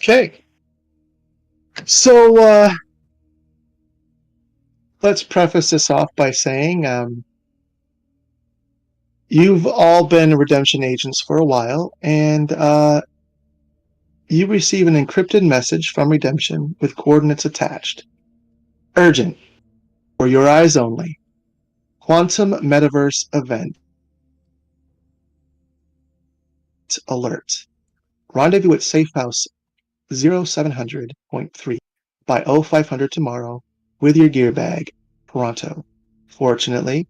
Okay. So let's preface this off by saying you've all been redemption agents for a while, and you receive an encrypted message from Redemption with coordinates attached. Urgent. For your eyes only. Quantum Metaverse Event Alert. Rendezvous at Safe House 0700.3 by 0500 tomorrow with your gear bag. Toronto. Fortunately,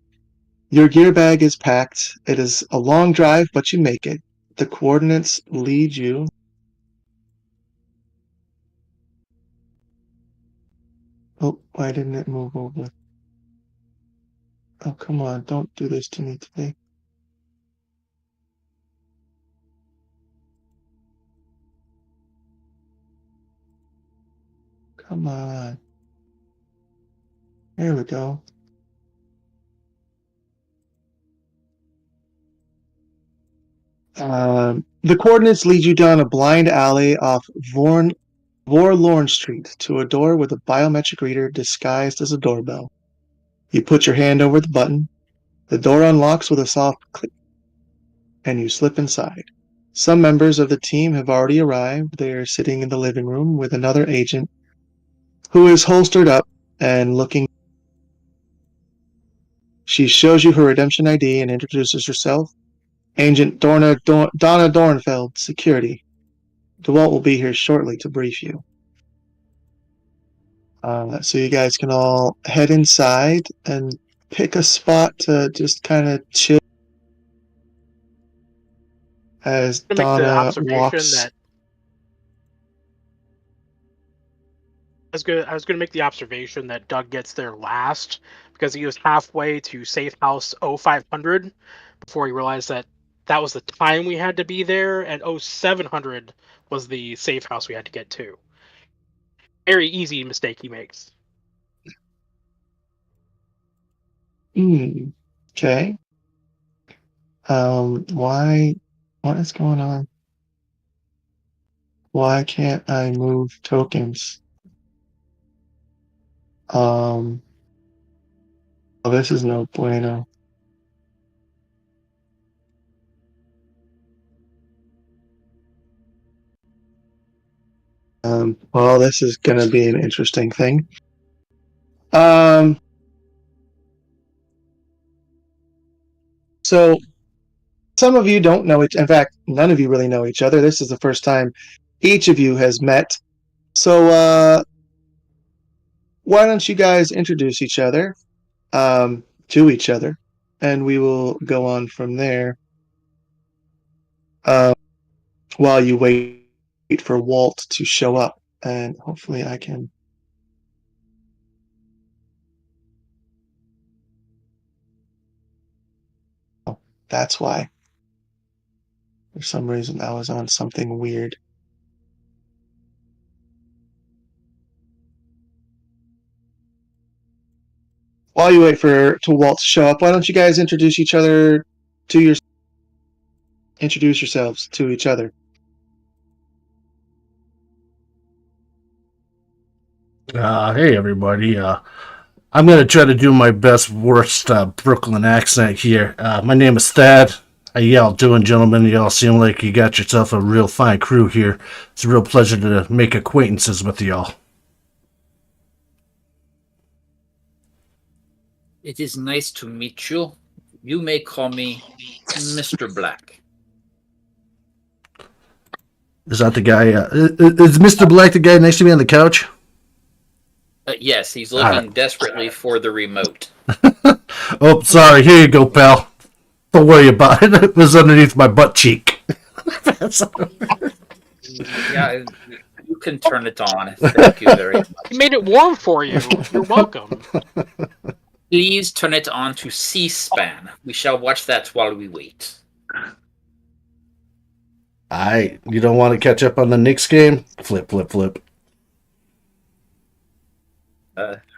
your gear bag is packed. It is a long drive, but you make it. The coordinates lead you. Oh, why didn't it move over? Oh, come on. Don't do this to me today. Come on. There we go. The coordinates lead you down a blind alley off Vorlorn Street to a door with a biometric reader disguised as a doorbell. You put your hand over the button, the door unlocks with a soft click, and you slip inside. Some members of the team have already arrived. They are sitting in the living room with another agent who is holstered up and looking. She shows you her redemption ID and introduces herself. Agent Donna Dornfeld, Security. DeWalt will be here shortly to brief you. So you guys can all head inside and pick a spot to just kind of chill as To make the Donna observation walks. that I was gonna make the observation that Doug gets there last because he was halfway to Safe House 0500 before he realized that that was the time we had to be there, and 0700 was the safe house we had to get to. Very easy mistake he makes. Okay. Why? What is going on? Why can't I move tokens? Oh, this is no bueno. Well, this is going to be an interesting thing. So some of you don't know it. In fact, none of you really know each other. This is the first time each of you has met. So, why don't you guys introduce each other to each other, and we will go on from there. Uh, while you wait for Walt to show up, and hopefully I can. Oh, that's why. For some reason, I was on something weird. While you wait for Walt to show up, why don't you guys introduce each other to your introduce yourselves to each other? Hey everybody. I'm gonna try to do my best worst Brooklyn accent here. My name is Thad. How y'all doing, gentlemen? Y'all seem like you got yourself a real fine crew here. It's a real pleasure to make acquaintances with y'all. It is nice to meet you. You may call me Mr. Black. Is that the guy? Is Mr. Black the guy next to me on the couch? Yes, he's looking desperately for the remote. Oh, sorry. Here you go, pal. Don't worry about it. It was underneath my butt cheek. Yeah, you can turn it on. Thank you very much. He made it warm for you. You're welcome. Please turn it on to C-SPAN. We shall watch that while we wait. You don't want to catch up on the Knicks game? Flip, flip, flip.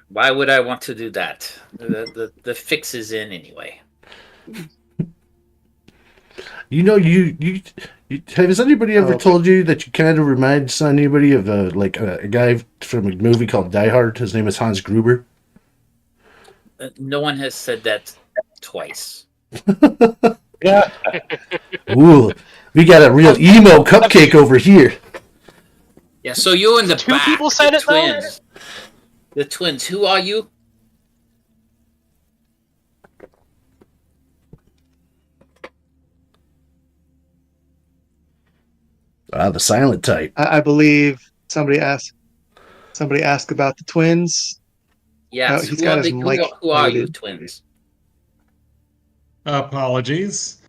Why would I want to do that? The fix is in anyway. You has anybody ever Oh, told you that you kind of remind anybody of a guy from a movie called Die Hard? His name is Hans Gruber. No one has said that twice. Yeah. Ooh, we got a real emo cupcake over here. Yeah, so you in the Two back, people said the it, though? twins. The twins, who are you? The silent type. I believe somebody asked about the twins. Oh, Yes, he's got his mic who are you, muted. twins? Apologies.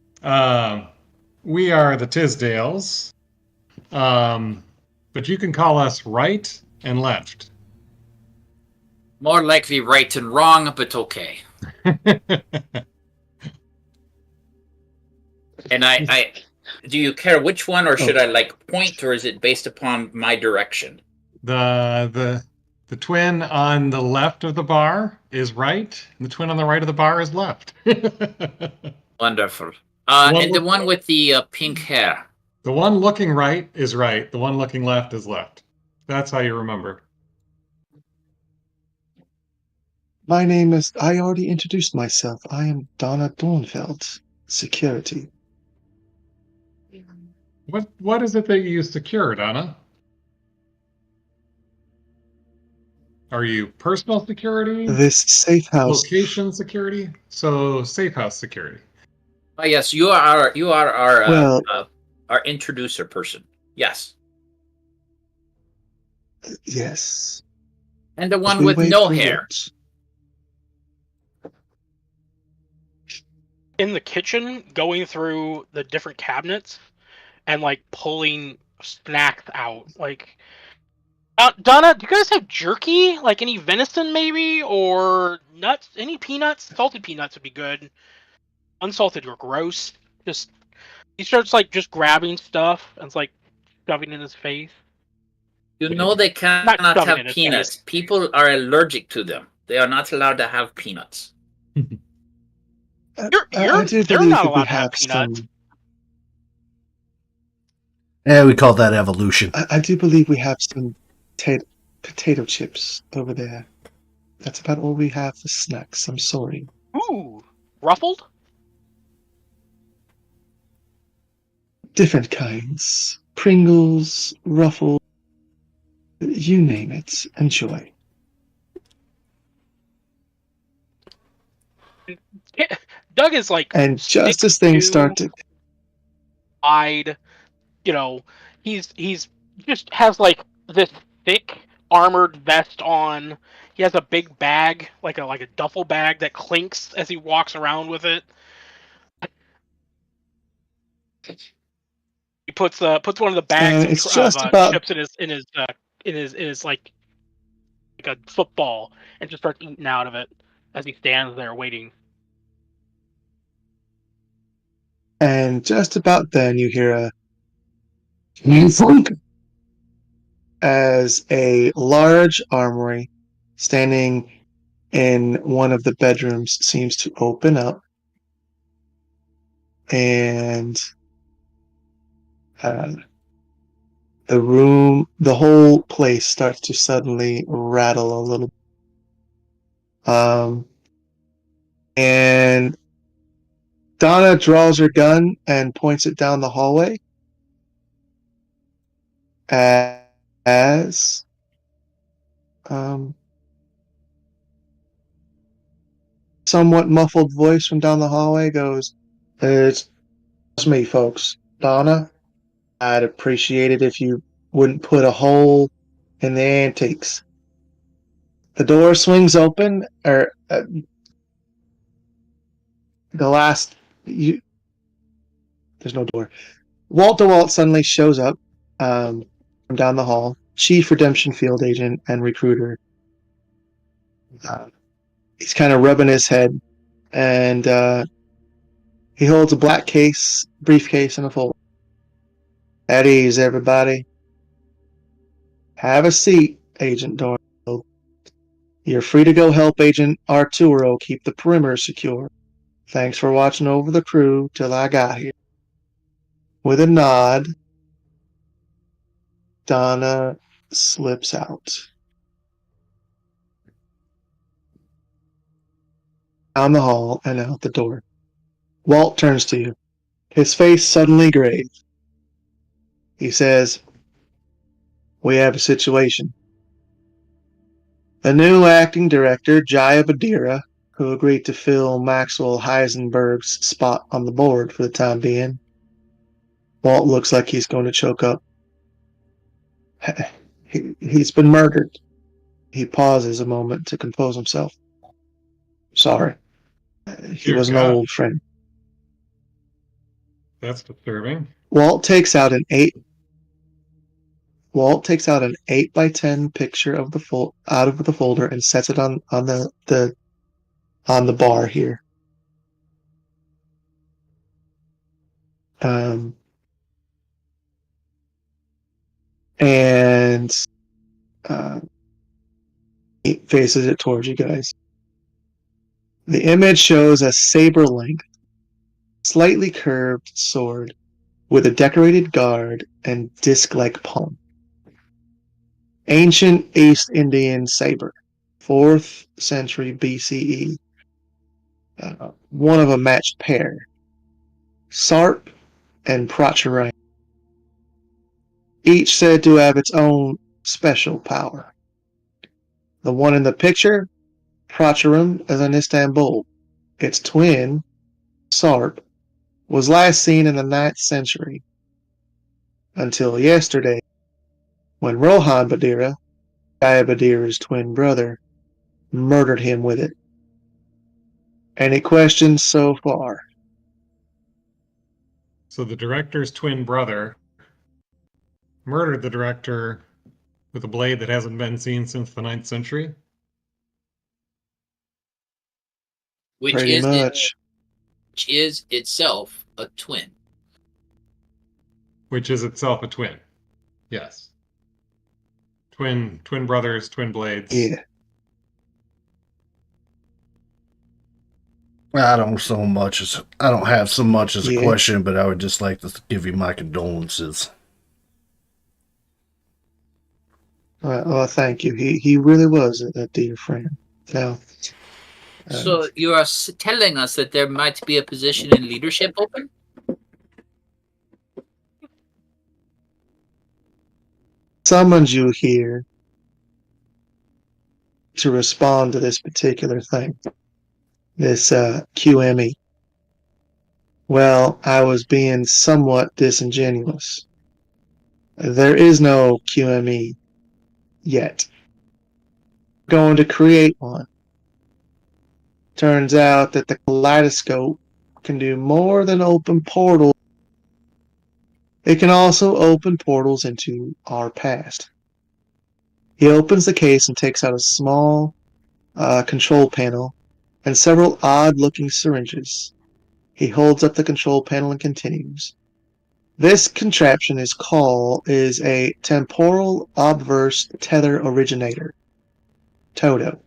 We are the Tisdales. But you can call us right and left. More likely right and wrong, but okay. And I do you care which one, or should I point, or is it based upon my direction? The twin on the left of the bar is right, and the twin on the right of the bar is left. Wonderful. And the one with the pink hair. The one looking right is right. The one looking left is left. That's how you remember. My name is. I already introduced myself. I am Donna Dornfeld, security. What is it that you secure, Donna? Are you personal security? This safe house. Location security? So safe house security. Oh yes, you are Well, our introducer person. Yes. yes. And the one We with wait no for hair. words. In the kitchen, going through the different cabinets and pulling snacks out. Donna, do you guys have jerky? Like any venison, maybe, or nuts? Any peanuts? Salted peanuts would be good. Unsalted or gross. Just he starts just grabbing stuff and it's shoving in his face. You know they Not cannot shoving have in his peanuts. face. People are allergic to them. They are not allowed to have peanuts. I They're believe not that allowed to have peanuts. Yeah, we call that evolution. I do believe we have some potato chips over there. That's about all we have for snacks. I'm sorry. Ooh, ruffled? Different kinds. Pringles, Ruffles, you name it. Enjoy. Doug is And just as things start to wide, he's just has this thick armored vest on. He has a big bag, like a duffel bag that clinks as he walks around with it. He puts one of the bags And of, it's just about chips in his like a football and just starts eating out of it as he stands there waiting. And just about then you hear a thunk as a large armory standing in one of the bedrooms seems to open up, and the whole place starts to suddenly rattle a little. And Donna draws her gun and points it down the hallway as somewhat muffled voice from down the hallway goes, "It's me, folks. Donna, I'd appreciate it if you wouldn't put a hole in the antiques." The door swings open, or there's no door. Walt DeWalt suddenly shows up from down the hall, Chief Redemption Field Agent and Recruiter. He's kind of rubbing his head, and he holds a black briefcase, and a folder. At ease, everybody. Have a seat, Agent Dornfield. You're free to go help Agent Arturo keep the perimeter secure. Thanks for watching over the crew till I got here. With a nod, Donna slips out. Down the hall and out the door. Walt turns to you, his face suddenly grave. He says, "We have a situation. The new acting director, Jaya Badira, who agreed to fill Maxwell Heisenberg's spot on the board for the time being." Walt looks like he's going to choke up. He's been murdered. He pauses a moment to compose himself. Sorry. He Dear was an God. old friend. That's disturbing. Walt takes out an 8x10 picture of out of the folder and sets it on the bar here. And he faces it towards you guys. The image shows a saber-length, slightly curved sword with a decorated guard and disc-like palm. Ancient East Indian saber, 4th century BCE. One of a matched pair, Sarp and Prachuran, each said to have its own special power. The one in the picture, Prachuran, is in Istanbul. Its twin, Sarp, was last seen in the 9th century, until yesterday, when Rohan Badira, Jaya Badira's twin brother, murdered him with it. Any questions so far? So the director's twin brother murdered the director with a blade that hasn't been seen since the 9th century? Which Pretty much. which is itself a twin. Which is itself a twin. Yes. Twin brothers, twin blades. Yeah. I don't have so much as a Yeah. question, but I would just like to give you my condolences. Well, thank you. He really was a dear friend. Now, So you are telling us that there might be a position in leadership open? summoned you here to respond to this particular thing, this QME. Well, I was being somewhat disingenuous. There is no QME yet. Going to create one. Turns out that the kaleidoscope can do more than open portals. It can also open portals into our past. He opens the case and takes out a small control panel and several odd-looking syringes. He holds up the control panel and continues. This contraption is a temporal obverse tether originator, TOTO.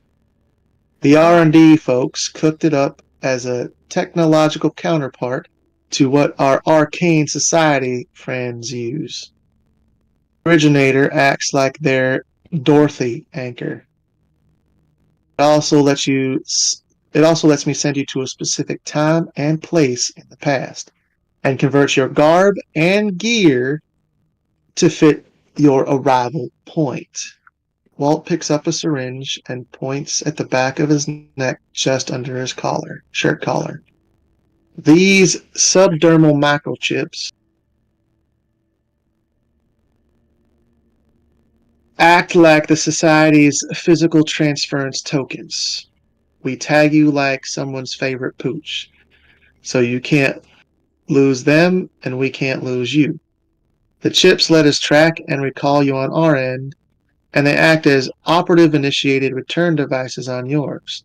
The R&D folks cooked it up as a technological counterpart to what our arcane society friends use. The originator acts like their Dorothy anchor. It also lets me send you to a specific time and place in the past, and converts your garb and gear to fit your arrival point. Walt picks up a syringe and points at the back of his neck just under his shirt collar. These subdermal microchips act like the Society's physical transference tokens. We tag you like someone's favorite pooch, so you can't lose them and we can't lose you. The chips let us track and recall you on our end, and they act as operative-initiated return devices on yours.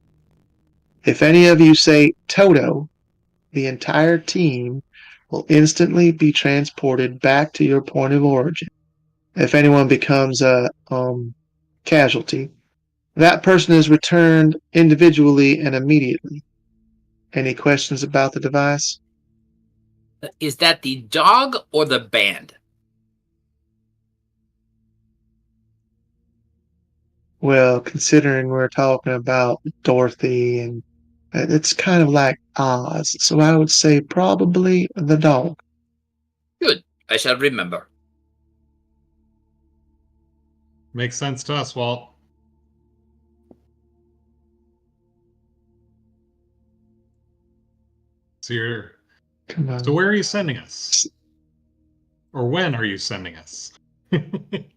If any of you say Toto, the entire team will instantly be transported back to your point of origin. If anyone becomes a casualty, that person is returned individually and immediately. Any questions about the device? Is that the dog or the band? Well, considering we're talking about Dorothy and it's kind of like Oz, so I would say probably the dog. Good. I shall remember. Makes sense to us, Walt. So you're. Come on. So where are you sending us? Or when are you sending us?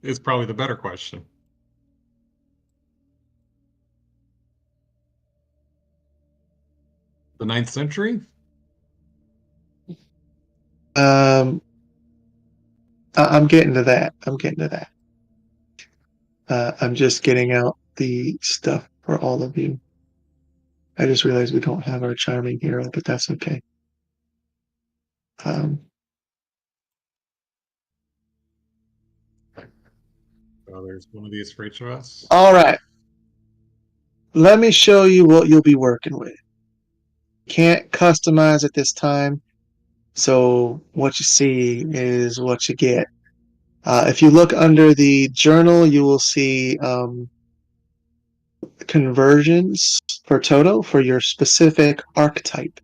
Is probably the better question. The 9th century? I'm getting to that. I'm just getting out the stuff for all of you. I just realized we don't have our charming hero, but that's okay. Oh, there's one of these for each of us. All right. Let me show you what you'll be working with. Can't customize at this time, so what you see is what you get. If you look under the journal, you will see conversions for Toto for your specific archetype.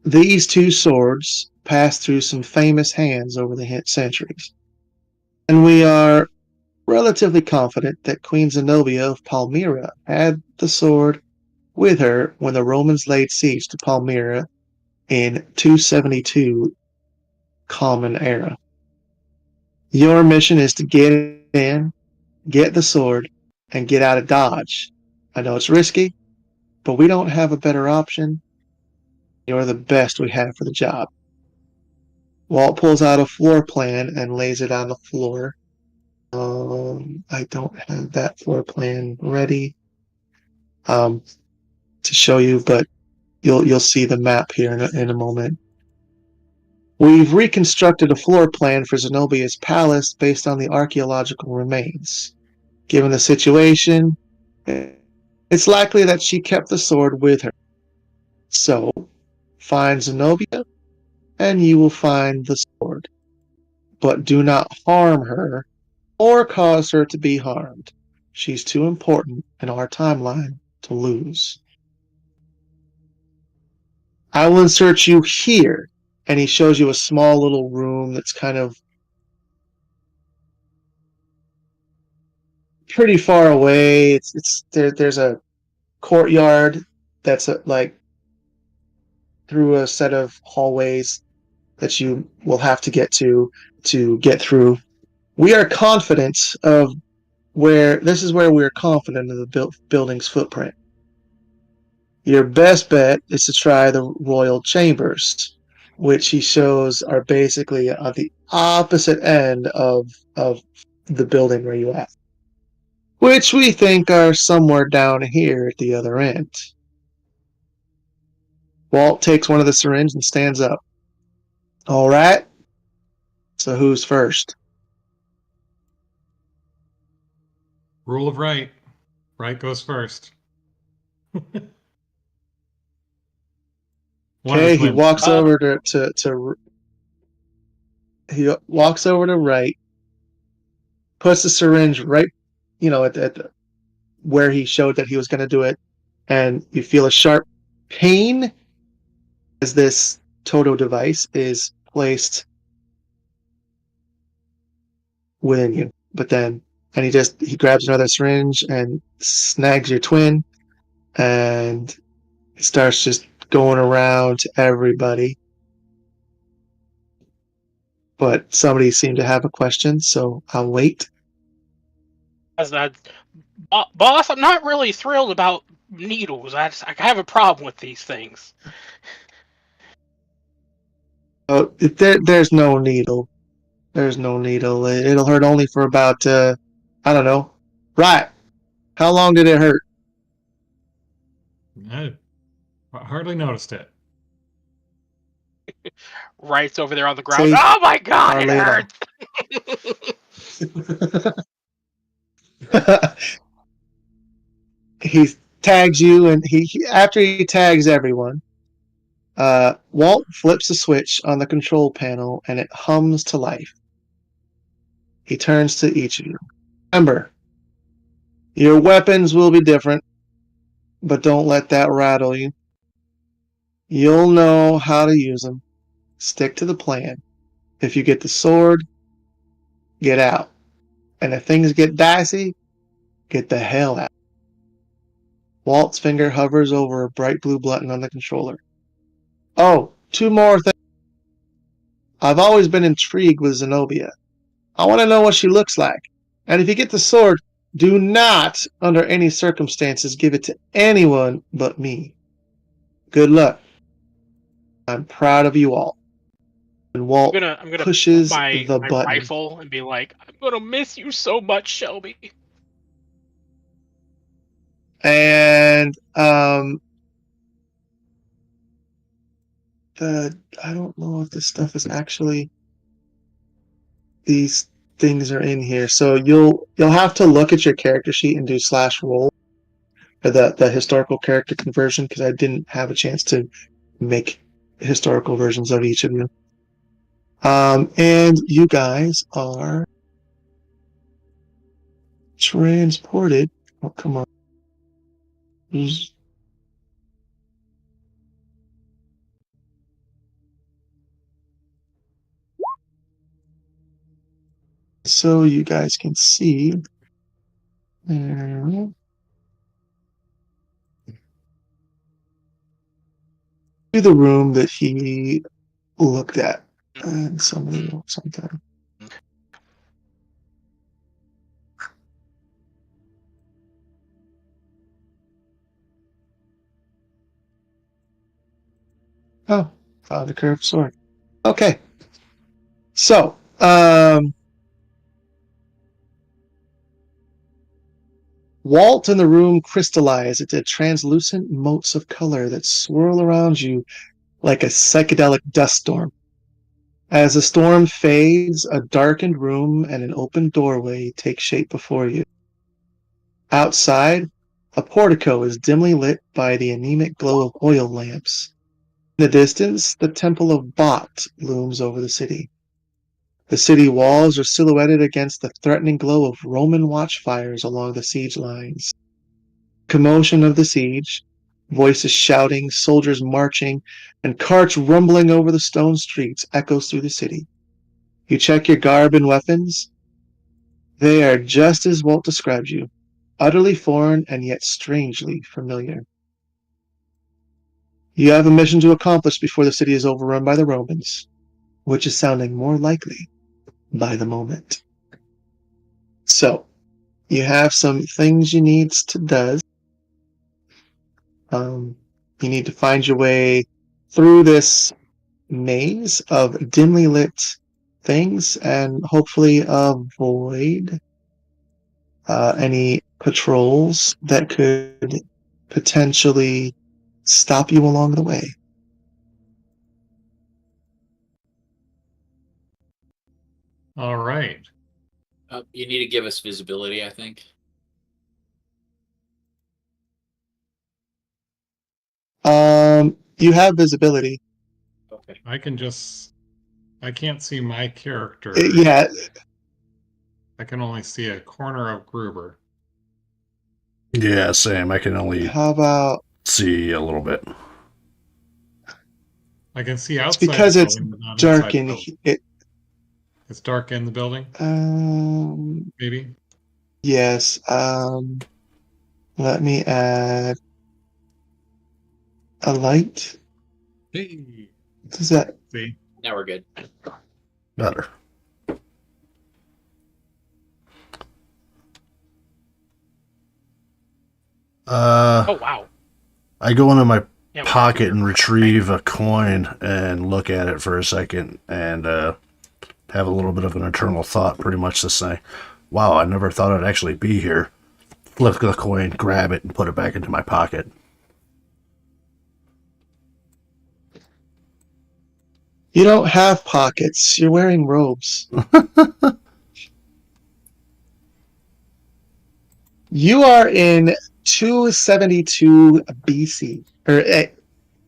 These two swords passed through some famous hands over the centuries, and we are relatively confident that Queen Zenobia of Palmyra had the sword with her when the Romans laid siege to Palmyra in 272 Common Era. Your mission is to get in, get the sword, and get out of Dodge. I know it's risky, but we don't have a better option. You're the best we have for the job. Walt pulls out a floor plan and lays it on the floor. I don't have that floor plan ready to show you, but you'll see the map here in a moment. We've reconstructed a floor plan for Zenobia's palace based on the archaeological remains. Given the situation, it's likely that she kept the sword with her. So, find Zenobia, and you will find the sword. But do not harm her or cause her to be harmed. She's too important in our timeline to lose. I will insert you here, and he shows you a small little room that's kind of pretty far away. There's a courtyard that's like through a set of hallways that you will have to get through. We are confident of where this is where we are confident of the building's footprint. Your best bet is to try the royal chambers, which he shows are basically on the opposite end of the building where you at, which we think are somewhere down here at the other end. Walt takes one of the syringes and stands up. All right. So who's first? Rule of right. Right goes first. Okay, he walks Uh, over to he walks over to right, puts the syringe right, at where he showed that he was going to do it, and you feel a sharp pain as this Toto device is placed within you. But then, and he grabs another syringe and snags your twin, and it starts just going around to everybody. But somebody seemed to have a question, so I'll wait. As that, boss, I'm not really thrilled about needles. I have a problem with these things. There's no needle. There's no needle. It'll hurt only for about, I don't know. Right. How long did it hurt? I hardly noticed it. Right's over there on the ground. See, Oh my god, it Arlena. hurts! He tags you, and he after he tags everyone, Walt flips a switch on the control panel and it hums to life. He turns to each of you. Remember, your weapons will be different, but don't let that rattle you. You'll know how to use them. Stick to the plan. If you get the sword, get out. And if things get dicey, get the hell out. Walt's finger hovers over a bright blue button on the controller. Oh, two more things. I've always been intrigued with Zenobia. I want to know what she looks like. And if you get the sword, do not, under any circumstances, give it to anyone but me. Good luck. I'm proud of you all. And Walt I'm gonna pushes my the my button. rifle and be like, I'm gonna miss you so much, Shelby. And I don't know if this stuff is actually, these things are in here. So you'll have to look at your character sheet and do /roll for the historical character conversion, because I didn't have a chance to make historical versions of each of you. And you guys are transported. Oh, come on. So you guys can see there. To the room that he looked at, and somebody wrote something. Oh, found a curved sword. Okay. So, Walt and the room crystallize into translucent motes of color that swirl around you like a psychedelic dust storm. As the storm fades, a darkened room and an open doorway take shape before you. Outside, a portico is dimly lit by the anemic glow of oil lamps. In the distance, the Temple of Bot looms over the city. The city walls are silhouetted against the threatening glow of Roman watchfires along the siege lines. Commotion of the siege, voices shouting, soldiers marching, and carts rumbling over the stone streets echoes through the city. You check your garb and weapons. They are just as Walt described you, utterly foreign and yet strangely familiar. You have a mission to accomplish before the city is overrun by the Romans, which is sounding more likely by the moment. So, you have some things you need to do. You need to find your way through this maze of dimly lit things and hopefully avoid any patrols that could potentially stop you along the way. All right. You need to give us visibility, I think. You have visibility. Okay. I can't see my character. Yeah, I can only see a corner of Gruber. Yeah, same. I can only how about, see a little bit. I can see it's outside because the it's building, but not dark inside in the building. it. It's dark in the building, maybe? Yes. Let me add a light. Hey. Does that? See? Now we're good. Better. Oh wow. I go into my Yeah, pocket and retrieve a coin and look at it for a second and have a little bit of an internal thought, pretty much to say, wow, I never thought I'd actually be here. Flip the coin, grab it, and put it back into my pocket. You don't have pockets. You're wearing robes. You are in 272 BC, or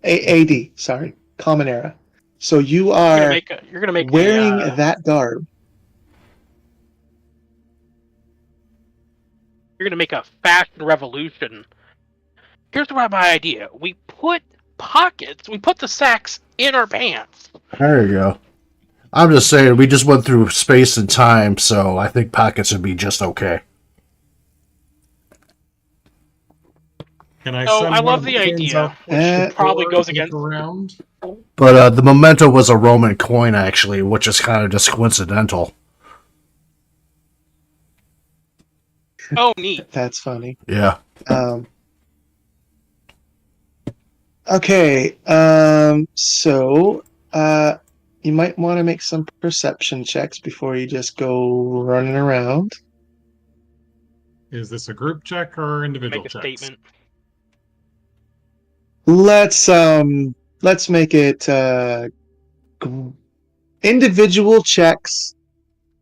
AD, sorry, Common Era. So you You're are gonna make wearing a, that garb. you're gonna make a fashion revolution. Here's my idea: we put pockets, we put the sacks in our pants. There you go. I'm just saying, we just went through space and time, so I think pockets would be just okay. Can I So send I one love of the twins out idea, which probably door goes to look against. around? But the memento was a Roman coin, actually, which is kind of just coincidental. Oh, neat. That's funny. Yeah. Okay. So you might want to make some perception checks before you just go running around. Is this a group check or individual Make a checks? statement. Let's make it individual checks,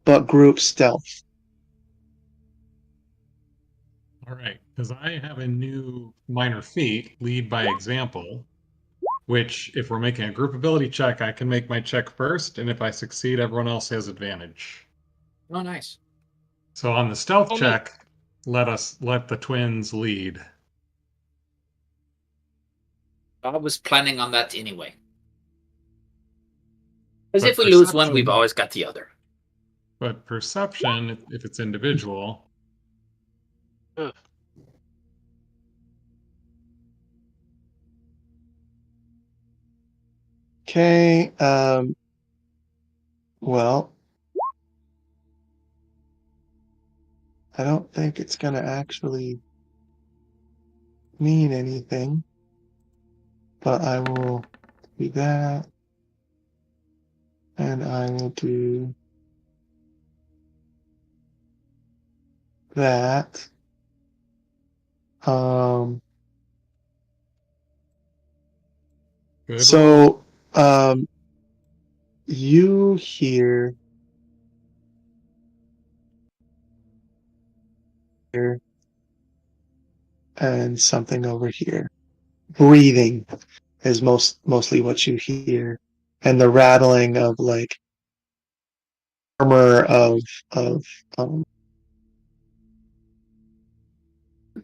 but group stealth. All right, because I have a new minor feat, lead by example, which if we're making a group ability check, I can make my check first, and if I succeed, everyone else has advantage. Oh, nice. So on the stealth Oh, neat. check, let the twins lead. I was planning on that anyway. Because But if we lose one, perception- we've always got the other. But perception, if it's individual, Ugh. Okay. Well, I don't think it's gonna actually mean anything, but I will do that, and I will do that. good roll. So, you hear and something over here. Breathing is mostly what you hear, and the rattling of like armor of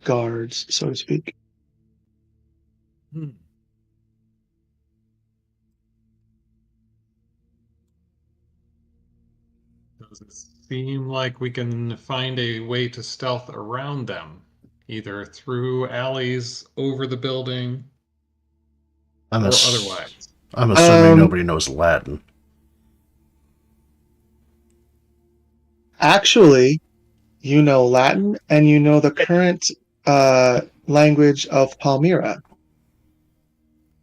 guards, so to speak. Hmm. Does it seem like we can find a way to stealth around them, either through alleys, over the building, I'm, or ass- otherwise? I'm assuming Um, nobody knows Latin. Actually, you know Latin and you know the current language of Palmyra.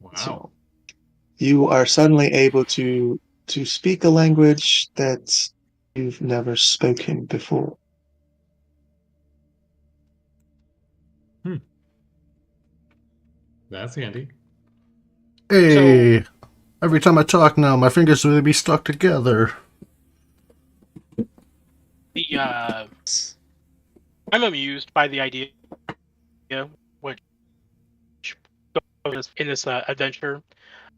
Wow. So you are suddenly able to speak a language that you've never spoken before. That's handy. Hey, every time I talk now, my fingers will be stuck together. I'm amused by the idea, which goes in this adventure.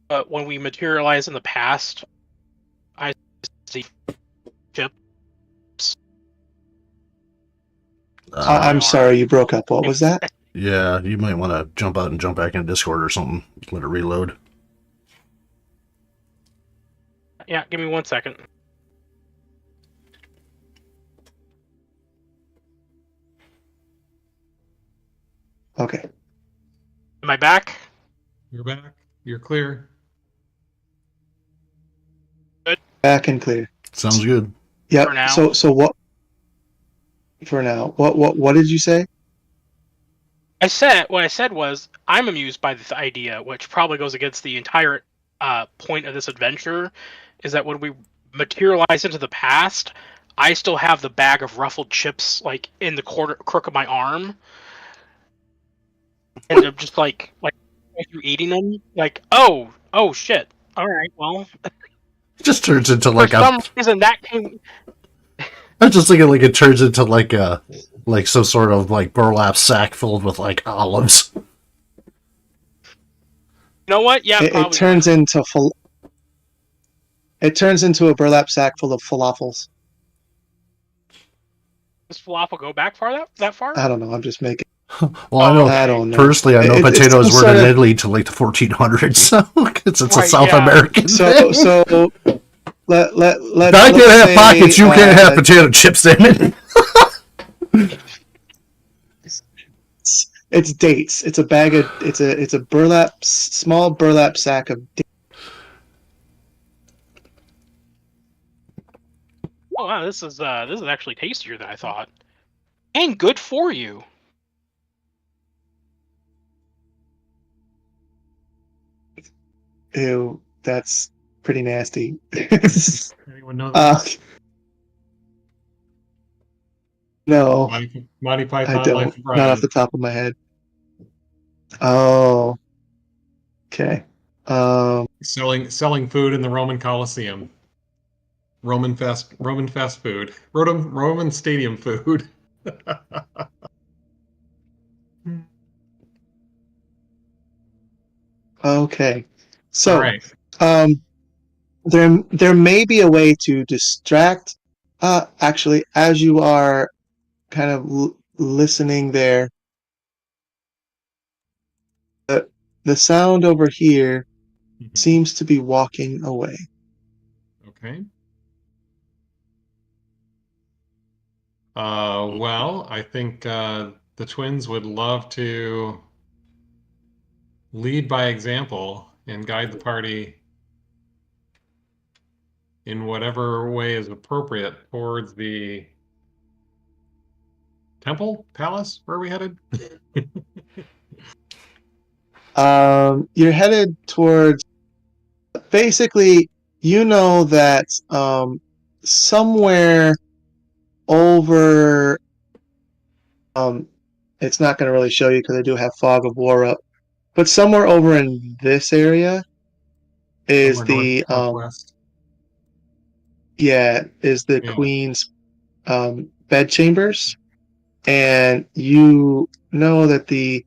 But when we materialize in the past, I see ships. I'm sorry, you broke up. What was that? Yeah, you might want to jump out and jump back in Discord or something. Let it reload. Yeah, give me 1 second. Okay. Am I back? You're back. You're clear. Back and clear. Sounds good. Yep. For now. So what for now? What did you say? What I said was I'm amused by this idea, which probably goes against the entire point of this adventure, is that when we materialize into the past, I still have the bag of ruffled chips like in the crook of my arm, and I'm just like you eating them, like oh shit. All right, well, It just turns into for like some reason that came. I'm just thinking like it turns into like some sort of like burlap sack filled with like olives. You know what? Yeah, It probably. turns into it turns into a burlap sack full of falafels. Does falafel go back that far? I don't know. I'm just making. Well, I Oh, know okay. I don't know. personally. I know It's potatoes some weren't sort in of Italy till like the 1400s, so it's a Right, South yeah. American so thing. so let Bag can't let's have say pockets. You can't have potato chips in it. it's dates. It's a bag of it's a small burlap sack of dates. Oh wow, this is actually tastier than I thought, and good for you. Ew, that's pretty nasty. Anyone know that? No, Monty I Python, Life don't. of Not off Brian. the top of my head. Oh, okay. Um, Selling food in the Roman Colosseum. Roman fast food. Roman stadium food. okay. All So, right. um, there may be a way to distract. Actually, as you are kind of listening there, the sound over here Mhm. seems to be walking away. Okay. Well, I think the twins would love to lead by example and guide the party in whatever way is appropriate towards the temple, palace, where are we headed? You're headed towards basically, you know that somewhere over um, it's not going to really show you because I do have fog of war up, but somewhere over in this area is Somewhere north the northwest. yeah, is the Yeah. queen's bed chambers, and you know that the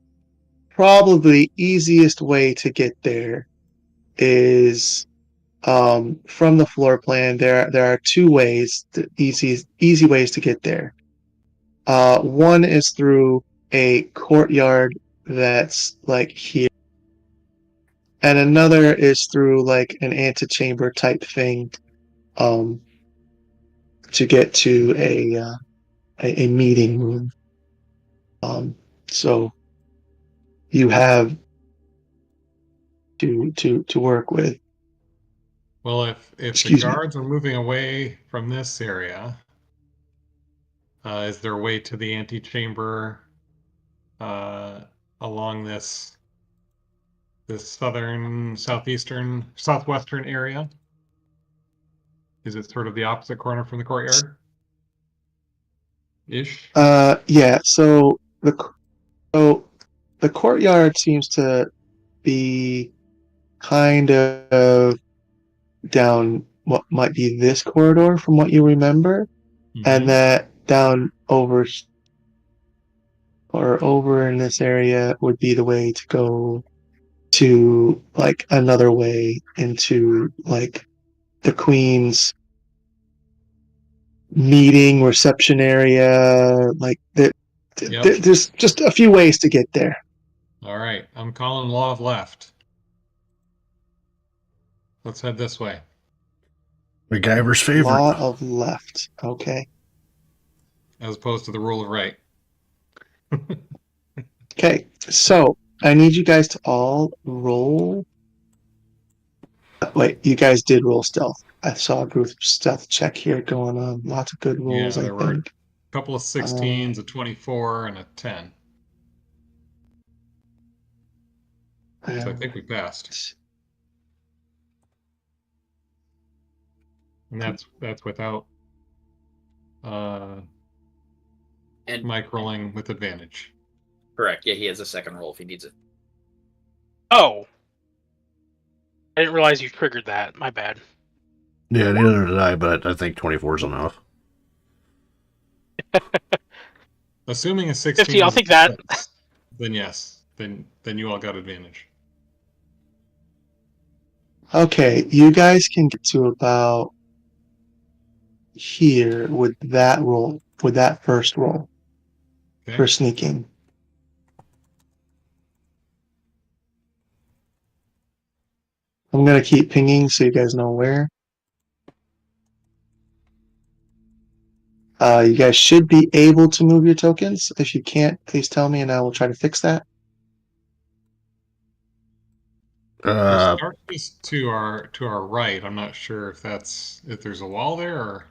probably easiest way to get there is from the floor plan. There are two ways, easy ways to get there. One is through a courtyard that's like here, and another is through like an antechamber type thing um, to get to a meeting room. So you have to work with. Well, if the Excuse me. guards are moving away from this area, is there a way to the antechamber uh, along this southern, southeastern, southwestern area? Is it sort of the opposite corner from the courtyard? Ish. Yeah. So the courtyard seems to be kind of down what might be this corridor from what you remember, and Hmm. that down over or over in this area would be the way to go to like another way into like the Queen's meeting reception area. Like Yep. there's just a few ways to get there. All right. I'm calling law of left. Let's head this way. MacGyver's favorite. Law of left. Okay. As opposed to the rule of right. Okay. So I need you guys to all roll. Wait, you guys did roll stealth. I saw a group stealth check here going on. Lots of good rolls, Yeah, I there were a think. couple of 16s, a 24, and a 10. So I think we passed. And that's without And Mike rolling with advantage. correct. Yeah, he has a second roll if he needs it. Oh, I didn't realize you triggered that. My bad. Yeah, neither did I, but I think 24 is enough. Assuming a 50. 16 I'll is a take that. success, then yes. Then you all got advantage. Okay, you guys can get to about here with that roll, with that first roll Okay. for sneaking. I'm gonna keep pinging so you guys know where. You guys should be able to move your tokens. If you can't, please tell me and I will try to fix that. There's Uh, darkness to our right. I'm not sure if there's a wall there or,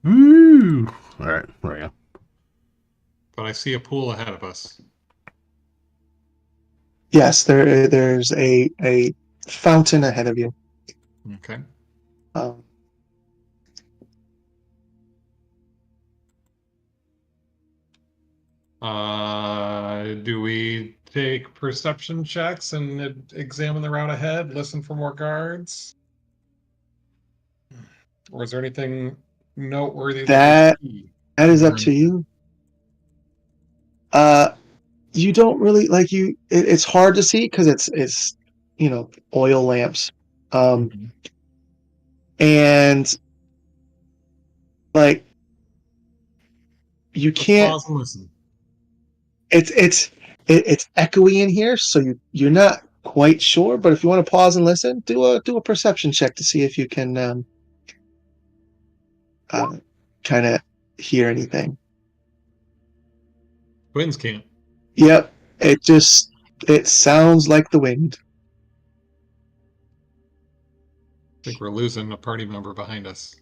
woo. All right, there we go. but I see a pool ahead of us. Yes, there's a fountain ahead of you. Okay. Um, Do we take perception checks and examine the route ahead, listen for more guards? Or is there anything noteworthy that we that see? that is As up we're to in- you. You don't really like you. It's hard to see because it's oil lamps, Mhm. and like you Let's can't. pause and listen. It's echoey in here, so you're not quite sure. But if you want to pause and listen, do a perception check to see if you can uh, kind of hear anything. Twins can't. Yep, it sounds like the wind. I think we're losing a party member behind us.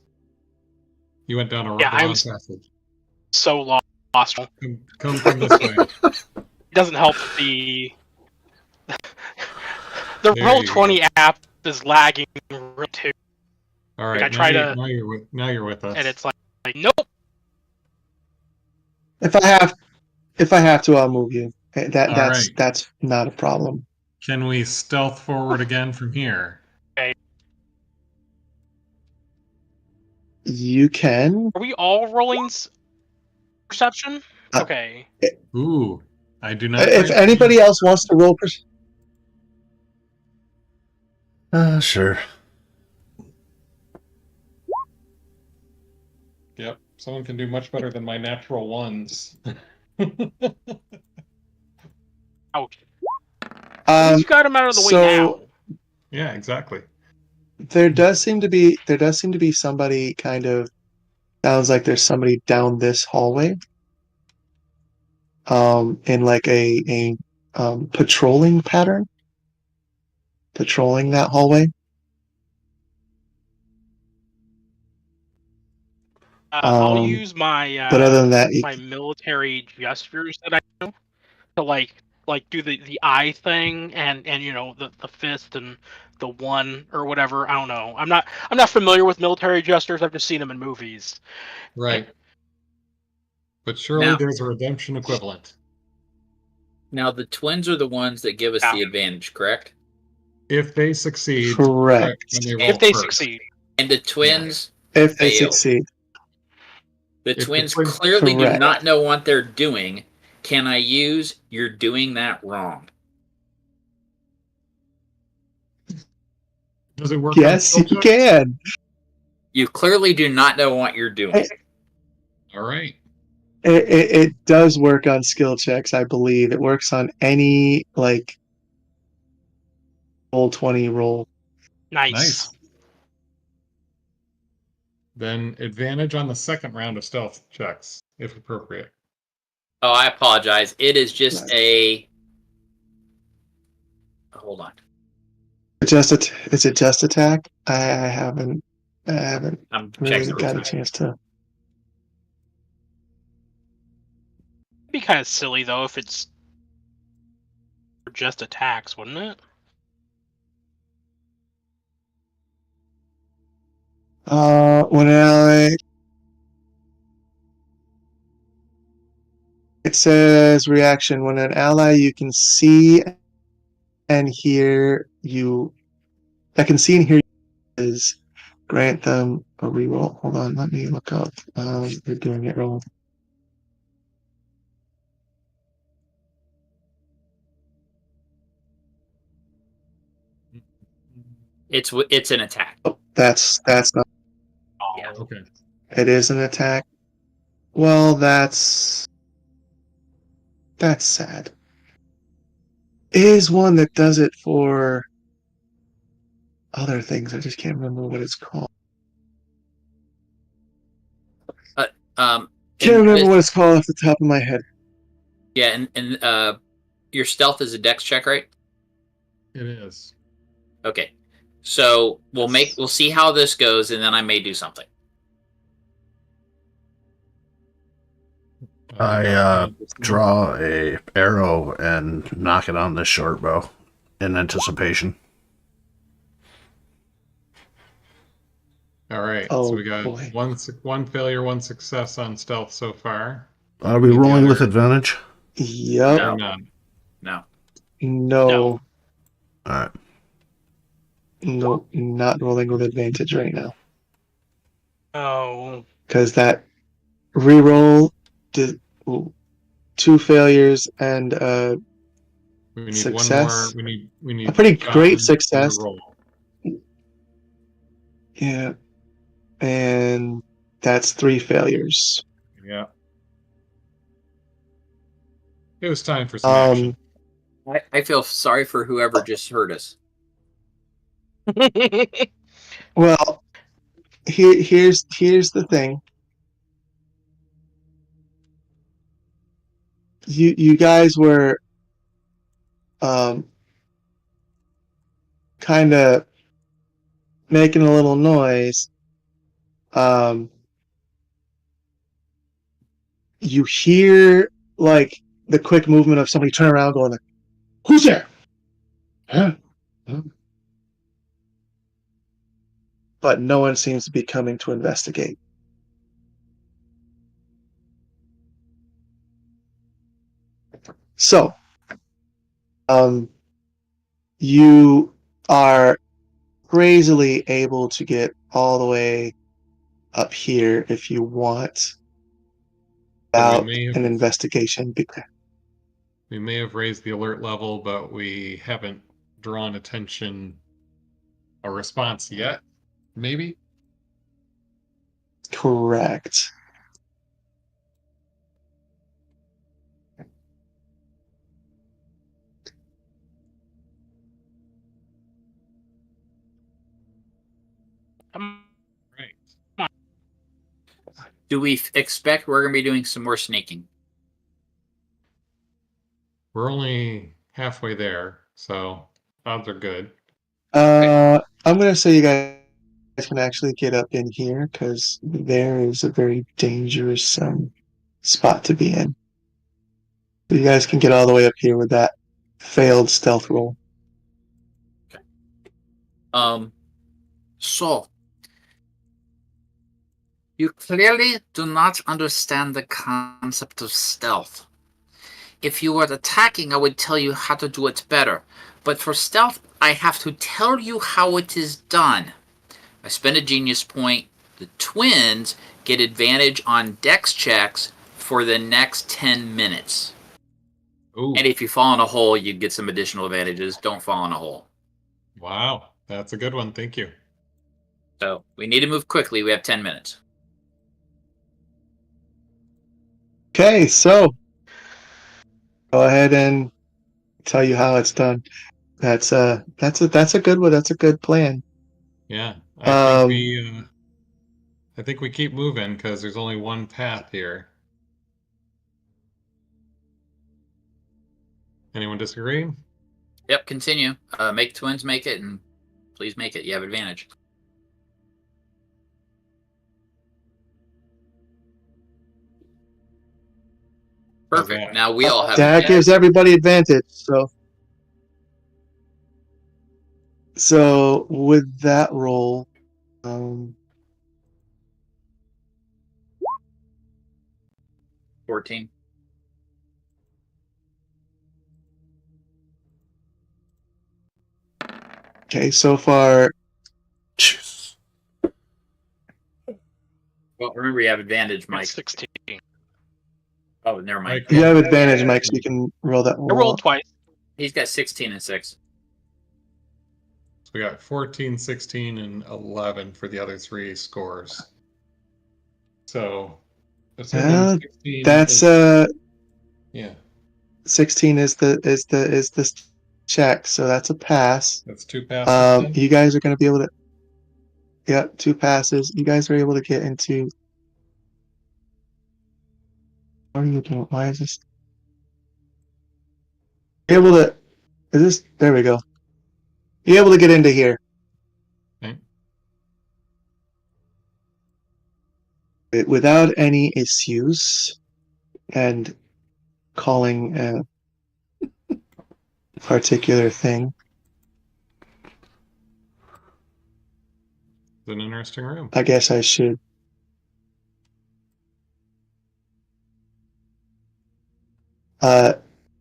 He went down Yeah, the I'm wrong passage. so lost. It Come from this way. doesn't help that the There roll you go. 20 app is lagging too. All Like I right, try to, now you're with and us. it's like nope. If I have to, I'll move you. That All that's right. that's not a problem. Can we stealth forward again from here? Okay. You can. Are we all rolling perception? Uh, Okay. Ooh, I do not if grant you anybody else wants to roll, Sure. Yep, someone can do much better than my natural ones. Ouch. At least you got him out of the way now. so Yeah, exactly. there does seem to be somebody kind of sounds like there's somebody down this hallway, in like a patrolling pattern, patrolling that hallway. I'll Um, use my but other than that, my military gestures that I know to like do the eye thing and the fist and the one or whatever. I don't know. I'm not familiar with military gestures. I've just seen them in movies. Right. But surely Now, there's a redemption equivalent. now the twins are the ones that give us Yeah. the advantage, correct? If they succeed, correct. when they roll If they first. succeed. And the twins If they fail. succeed, The If the twins twins- clearly do Correct. not know what they're doing. Can I use "you're doing that wrong"? Does it work on yes, skill you checks? can. You clearly do not know what you're doing. All right. It does work on skill checks, I believe. It works on any like roll 20 roll. Nice. Then advantage on the second round of stealth checks, if appropriate. Oh, I apologize. It is just Right. a. Hold on. Is it just attack? I haven't I'm really checking real got a quick. chance to. It'd be kind of silly though if it's just attacks, wouldn't it? When I it says reaction when an ally you can see and hear you that can see and hear is grant them a reroll. Hold on, let me look up. You're doing it wrong. It's an attack. Oh, that's not. Yeah. Okay. It is an attack. Well, that's sad. Is one that does it for other things. I just can't remember what it's called. Um. Can't and remember with- what it's called off the top of my head. Yeah, and your stealth is a dex check, right? It is. Okay. So we'll see how this goes, and then I may do something. I draw a arrow and knock it on this short bow in anticipation. All right. Oh, so we got boy. one failure, one success on stealth so far. Are we Need the rolling with other- advantage? Yep. Or none. No. No. Alright. No, not rolling with advantage right now. Oh, Because that reroll did 2 failures and We need Success. one more. We need a pretty John great to success. roll. Yeah. And that's 3 failures. Yeah. It was time for some action. I feel sorry for whoever just heard us. Well, here's the thing. You guys were kind of making a little noise. You hear like the quick movement of somebody turn around going like, "Who's there?" Huh? Huh? But no one seems to be coming to investigate. So, you are crazily able to get all the way up here if you want without may have- an investigation. We may have raised the alert level, but we haven't drawn attention or response yet. Maybe? Correct. Right. Do we expect we're going to be doing some more sneaking? We're only halfway there, so odds are good. I'm gonna say you guys can actually get up in here because there is a very dangerous spot to be in. So you guys can get all the way up here with that failed stealth roll. So you clearly do not understand the concept of stealth. If you were attacking, I would tell you how to do it better. But for stealth, I have to tell you how it is done. I spend a genius point. The twins get advantage on dex checks for the next 10 minutes. Ooh, And if you fall in a hole, you get some additional advantages. Don't fall in a hole. wow. That's a good one. Thank you. So we need to move quickly. We have 10 minutes. Okay, so go ahead and tell you how it's done. That's a good one. That's a good plan. Yeah. Um, I think we keep moving because there's only one path here. Anyone disagree? Yep, continue. Make twins make it, and please make it. You have advantage. Perfect. Okay. Now we all have That advantage. gives everybody advantage. So with that roll, 14. okay, so far Jeez. Well, remember you have advantage, Mike. 16. Oh, never mind. Mike, you have advantage, Mike, so you can roll that I roll. rolled twice. He's got 16 and 6. So we got 14, 16, and 11 for the other three scores. So, assuming 16 that's is, yeah, 16 is the check, so that's a pass. that's 2 passes then. You guys are going to be able to. Yeah, 2 passes. You guys are able to get into. What are you doing? Why is this? You're able to. Is this? There we go. You're able to get into here Okay. without any issues, and calling a particular thing. It's an interesting room. I guess I should.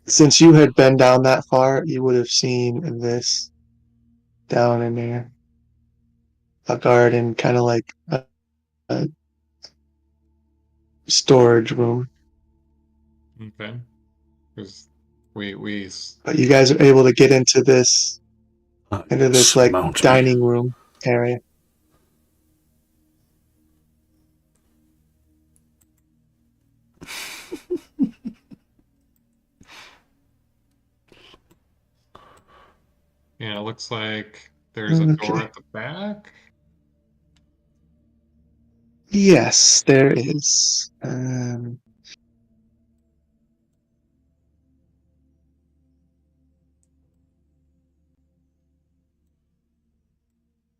Since you had been down that far, you would have seen this down in there. A garden, kind of like a storage room. Okay. Because we But you guys are able to get into this like Mount me. dining room area. yeah, it looks like there's a door Okay. at the back. Yes, there is.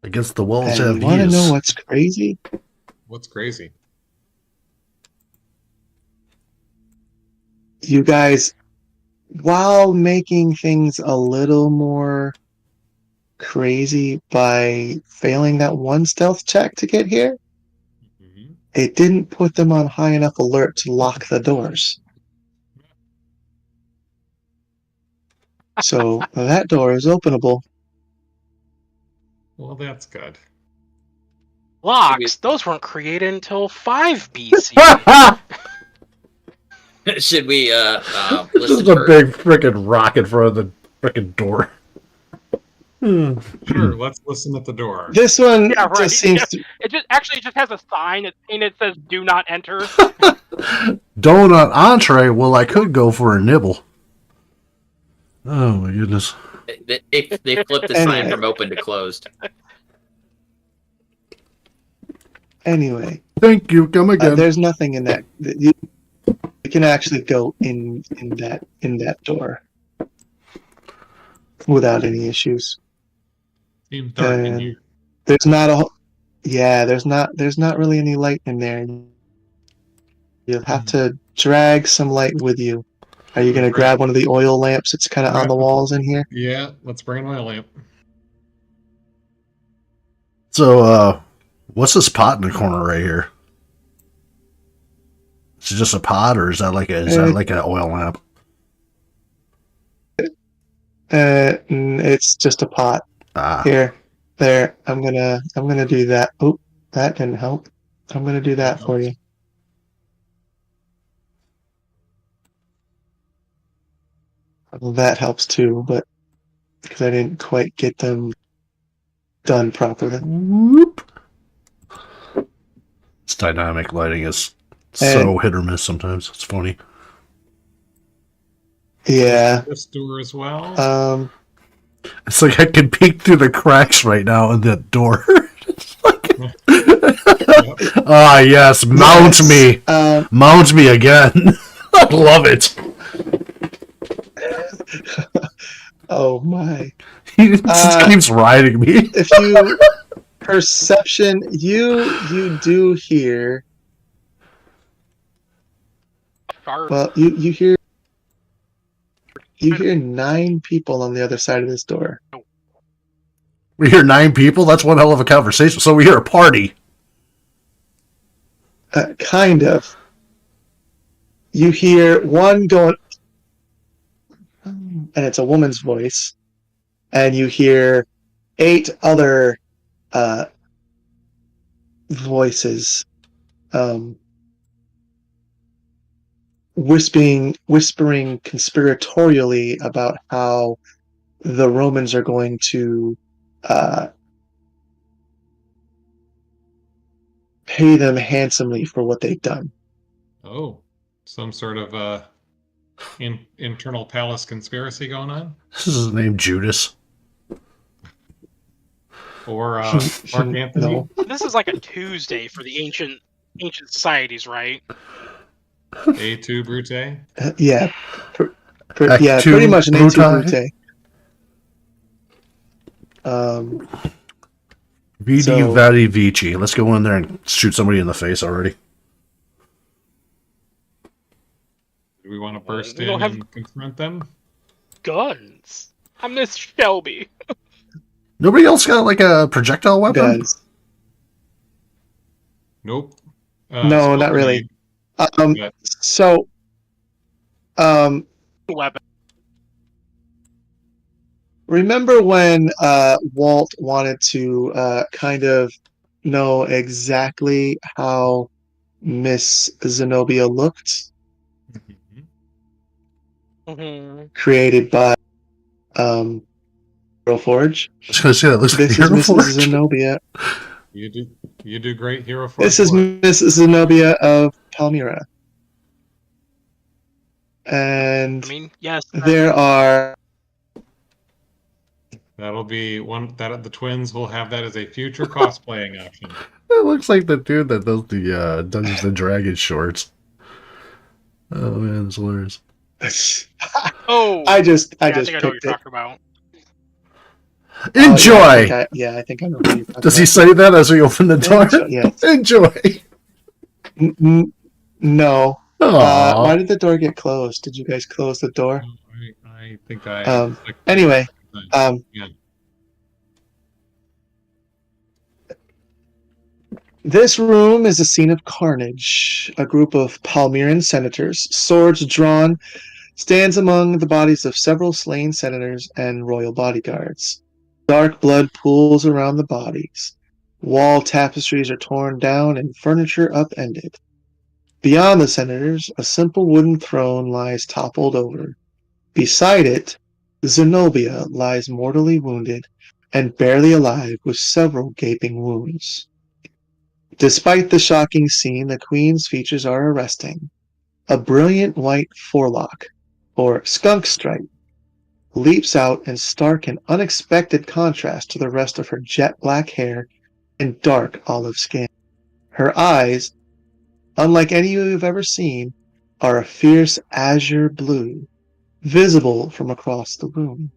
Against the walls And have you want to know views. what's crazy? What's crazy? You guys, while making things a little more crazy by failing that one stealth check to get here, Mm-hmm. it didn't put them on high enough alert to lock the doors. So that door is openable. Well, that's good. Locks. Those weren't created until 5 BC. Should we This listen is a for? big freaking rock in front of the freaking door. Sure, let's listen at the door. This one Yeah, right. just seems to. It just has a sign that's painted that says "Do not enter." Donut entree. Well, I could go for a nibble. Oh my goodness. They flipped the sign Anyway. from open to closed. Anyway, Thank you. Come again. there's nothing in that. You can actually go in that door without any issues. Seems dark in Uh, here. There's not a. Yeah, there's not really any light in there. You'll have to drag some light with you. Are you gonna Right. grab one of the oil lamps that's kind of on the walls in here? Yeah, let's bring an oil lamp. So, what's this pot in the corner right here? Is it just a pot, or is that like an oil lamp? It's just a pot. Ah, Here, there. I'm gonna do that. Oh, that didn't help. I'm gonna do that for you. Well, that helps too, but because I didn't quite get them done properly. whoop. This dynamic lighting is so hit or miss sometimes. It's funny. Yeah. This door as well. It's like I can peek through the cracks right now in that door. Ah, yes, mount me. Mount me again. I love it. Oh my. He just keeps riding me. If you perception, you do hear. Well, you hear 9 people on the other side of this door. We hear 9 people? That's one hell of a conversation. So we hear a party. Kind of. You hear one going, and it's a woman's voice, and you hear 8 other voices whispering conspiratorially about how the Romans are going to pay them handsomely for what they've done. Oh, some sort of internal palace conspiracy going on, This is his name, Judas. or Mark Anthony. No. This is like a Tuesday for the ancient societies, right? A2 Brute. Yeah. Act Yeah, two, pretty much an A2 Brutai. Brute. Vidi So- Vadi Vici. Let's go in there and shoot somebody in the face already. Do we want to burst we in don't have- and confront them? Guns. I miss Shelby. Nobody else got like a projectile weapon? Guns. Nope. No, not really. Yeah. So, Weapon. remember when Walt wanted to kind of know exactly how Miss Zenobia looked, Mm-hmm. created by Hero Forge? I was going to say that looks like This is Hero Mrs. Forge. You Zenobia. do great, Hero Forge. This is work. Miss Zenobia of Palmyra. And I mean, yes. there are That'll be one that the twins will have that as a future cosplaying option. It looks like the dude that does the Dungeons and Dragons shorts. Oh man, it's hilarious. Oh, I just yeah, I think I know what picked you're it. talking about. Enjoy! I think I know who you're talking Does he about. say that as we open the door? Yes. Enjoy! No. Aww. Why did the door get closed? Did you guys close the door? I think I. Anyway, Yeah. this room is a scene of carnage. A group of Palmyran senators, swords drawn, stands among the bodies of several slain senators and royal bodyguards. Dark blood pools around the bodies. Wall tapestries are torn down and furniture upended. Beyond the senators, a simple wooden throne lies toppled over. Beside it, Zenobia lies mortally wounded and barely alive with several gaping wounds. Despite the shocking scene, the Queen's features are arresting. A brilliant white forelock, or skunk stripe, leaps out in stark and unexpected contrast to the rest of her jet black hair and dark olive skin. Her eyes, unlike any you've ever seen, are a fierce azure blue, visible from across the room.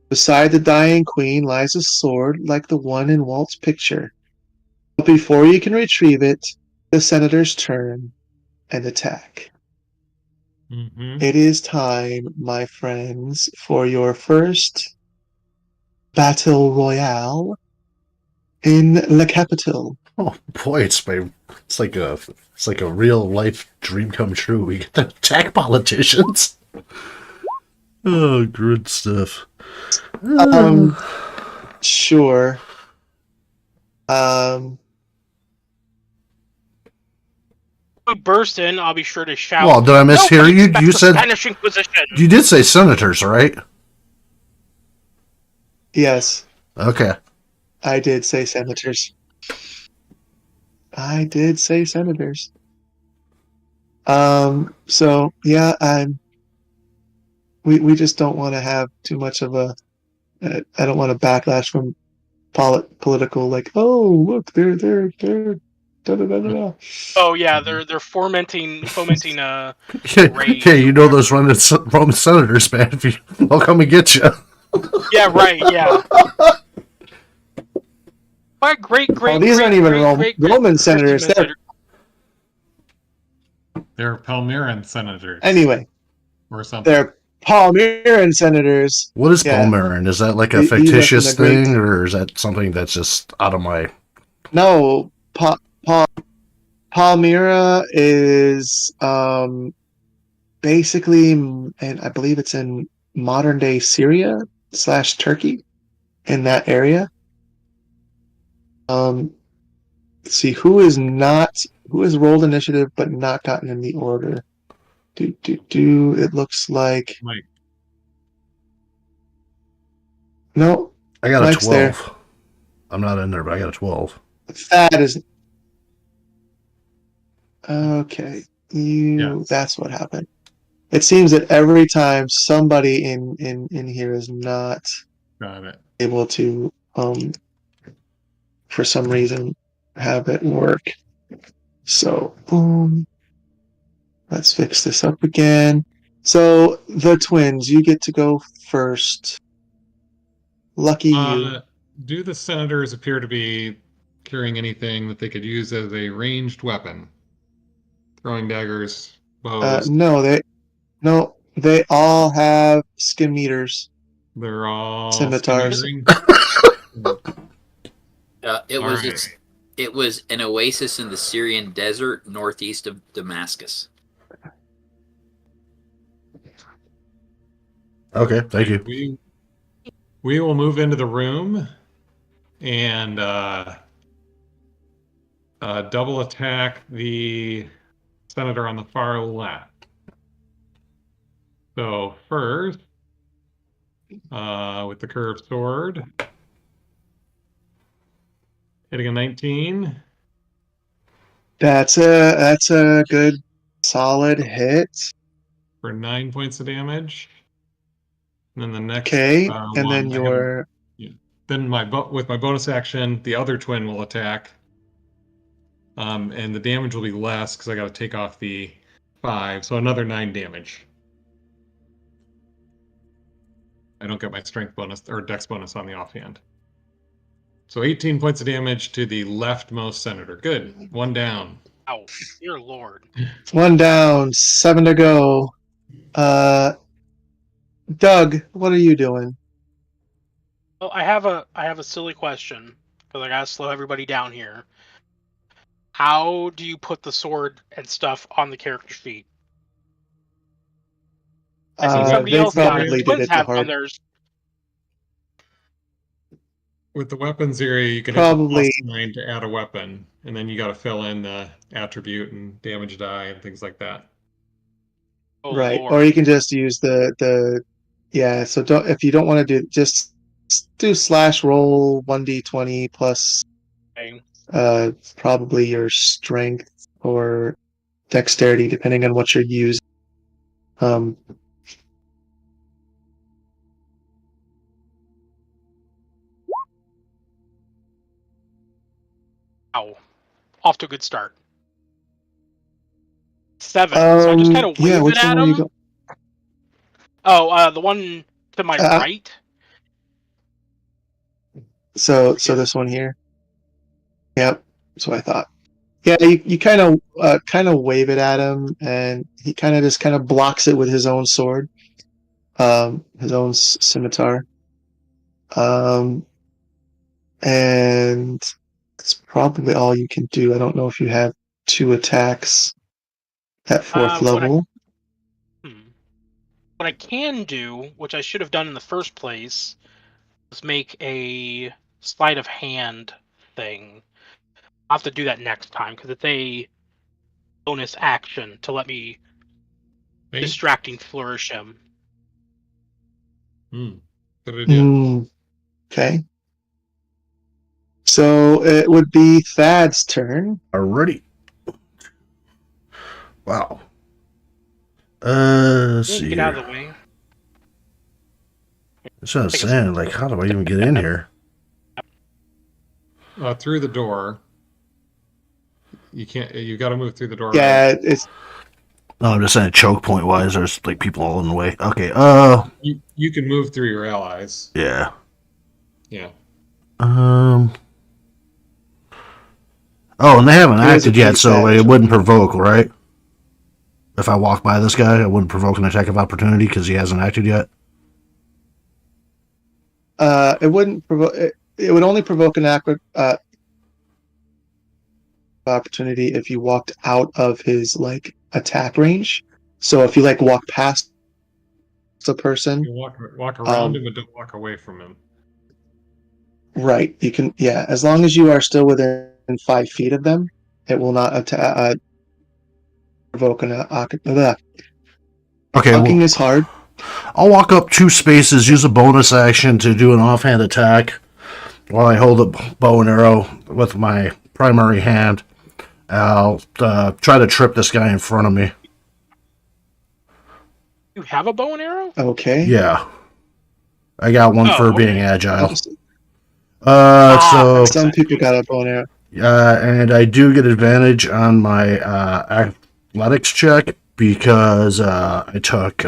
Beside the dying queen lies a sword like the one in Walt's picture. But before you can retrieve it, the senators turn and attack. Mm-hmm. It is time, my friends, for your first battle royale in La Capitale. Oh boy, it's like a real life dream come true. We get to attack politicians. Oh, good stuff. Sure. We burst in. I'll be sure to shout. Well, did I mishear "Nobody you? expects You the said Spanish Inquisition." you did say senators, right? Yes, Okay. I did say senators. I did say senators. So yeah, we just don't want to have too much of a. I don't want a backlash from political, like, oh look, they're da da da da da. Oh yeah, they're fomenting rage. Hey, you know those Roman senators, man. If you, they'll come and get you. Yeah, right. Yeah. My great. Oh, these aren't even Roman senators. They're Palmyran senators. Anyway, Or something. they're Palmyran senators. What is Yeah. Palmyran? Is that like a These are from fictitious the great- thing, or is that something that's just out of my? No, Palmyra is basically, and I believe it's in modern day Syria / Turkey, in that area. Let's see who has rolled initiative but not gotten in the order. It looks like Mike. no. I got a Mike's 12. there. I'm not in there, but I got a 12. Thad is okay. Yes. That's what happened. It seems that every time somebody in here is not Got it. able to for some reason have it work. So boom. Let's fix this up again. So the twins, you get to go first. Lucky you. Do the senators appear to be carrying anything that they could use as a ranged weapon? Throwing daggers, bows. No, they all have skim meters, They're all scimitars. skinny. It All was right. it was an oasis in the Syrian desert northeast of Damascus. Okay, thank you. We will move into the room and double attack the senator on the far left. So first, with the curved sword, hitting a 19 That's a good solid hit. for 9 points of damage. And then the next Okay, and one, then your then with my bonus action, the other twin will attack. And the damage will be less because I got to take off the 5, so another 9 damage. I don't get my strength bonus or dex bonus on the offhand. So 18 points of damage to the leftmost senator. Good. One down. Ow, dear lord. one down, 7 to go. Doug, what are you doing? Well, I have a silly question because I gotta slow everybody down here. How do you put the sword and stuff on the character sheet? I seen somebody They else down here. probably did Twins it the have on hard. theirs. With the weapons area, you can hit the Probably +9 to add a weapon, and then you got to fill in the attribute and damage die and things like that. Oh right, lord. or you can just use the yeah. So don't if you don't want to do just do slash roll 1d20 plus Okay. probably your strength or dexterity depending on what you're using. Um, Ow. Off to a good start. 7. So I just kind of yeah, wave it which one at were you him. going? The one to my Uh, right. So Because this one here. Yep, that's what I thought. Yeah, you kind of wave it at him, and he kind of blocks it with his own sword, his own scimitar, um, and that's probably all you can do. I don't know if you have 2 attacks at 4th what level. I can do, which I should have done in the first place, was make a sleight of hand thing. I'll have to do that next time because it's a bonus action to let me distracting flourish him. Good idea. Okay. So it would be Thad's turn. Alrighty. Wow. Let's see Get here. out of the way. That's what I'm saying. Like, how do I even get in here? Through the door. You can't. You got to move through the door. Yeah, Right? it's No, I'm just saying choke point wise, there's like people all in the way. Okay, You can move through your allies. yeah. Yeah. Oh, and they haven't It is a acted yet, so pretty it sad wouldn't provoke, right? If I walk by this guy, it wouldn't provoke an attack of opportunity because he hasn't acted yet. it wouldn't provoke. It would only provoke an opportunity if you walked out of his like attack range. So if you like walk past a person, You walk around him, but don't walk away from him. right? You can, yeah, as long as you are still within 5 feet of them, it will not provoke an Okay, Walking is hard. I'll walk up 2 spaces, use a bonus action to do an offhand attack while I hold a bow and arrow with my primary hand. I'll try to trip this guy in front of me. You have a bow and arrow? Okay. Yeah. I got one for okay. being agile. Ah, So, Some people got a bow and arrow. and I do get advantage on my athletics check because I took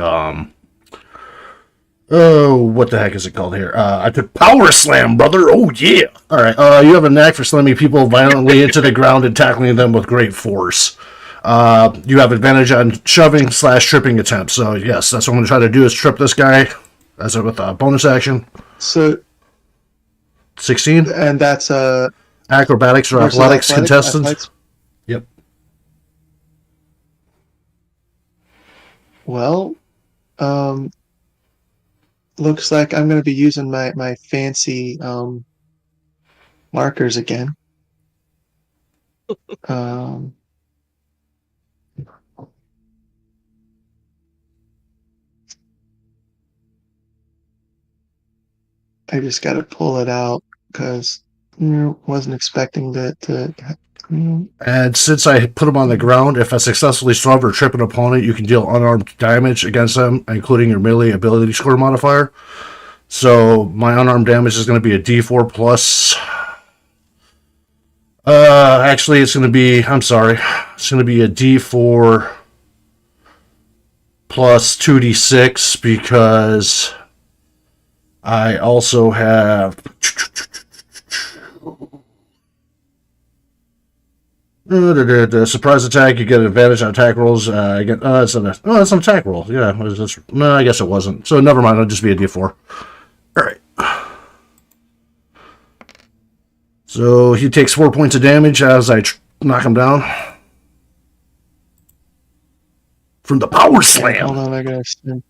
oh, what the heck is it called here? I took Power Slam, brother. Oh, yeah. All right. You have a knack for slamming people violently into the ground and tackling them with great force. You have advantage on shoving / tripping attempts. So, yes, that's what I'm going to try to do is trip this guy as with a bonus action. So, 16. and that's Acrobatics or versus athletics contestants. Yep. Well, looks like I'm going to be using my fancy markers again. I just got to pull it out because wasn't expecting that to. And since I put him on the ground, if I successfully shove or trip an opponent, you can deal unarmed damage against them, including your melee ability score modifier. So my unarmed damage is going to be a D4 plus. Actually, it's going to be. I'm sorry. It's going to be a D4 plus 2D6 because I also have. The surprise attack, you get an advantage on attack rolls. It's an attack roll. Yeah, no, I guess it wasn't. So never mind. It'll just be a D4. All right. So he takes 4 points of damage as I knock him down from the Power Slam. Hold on, I got to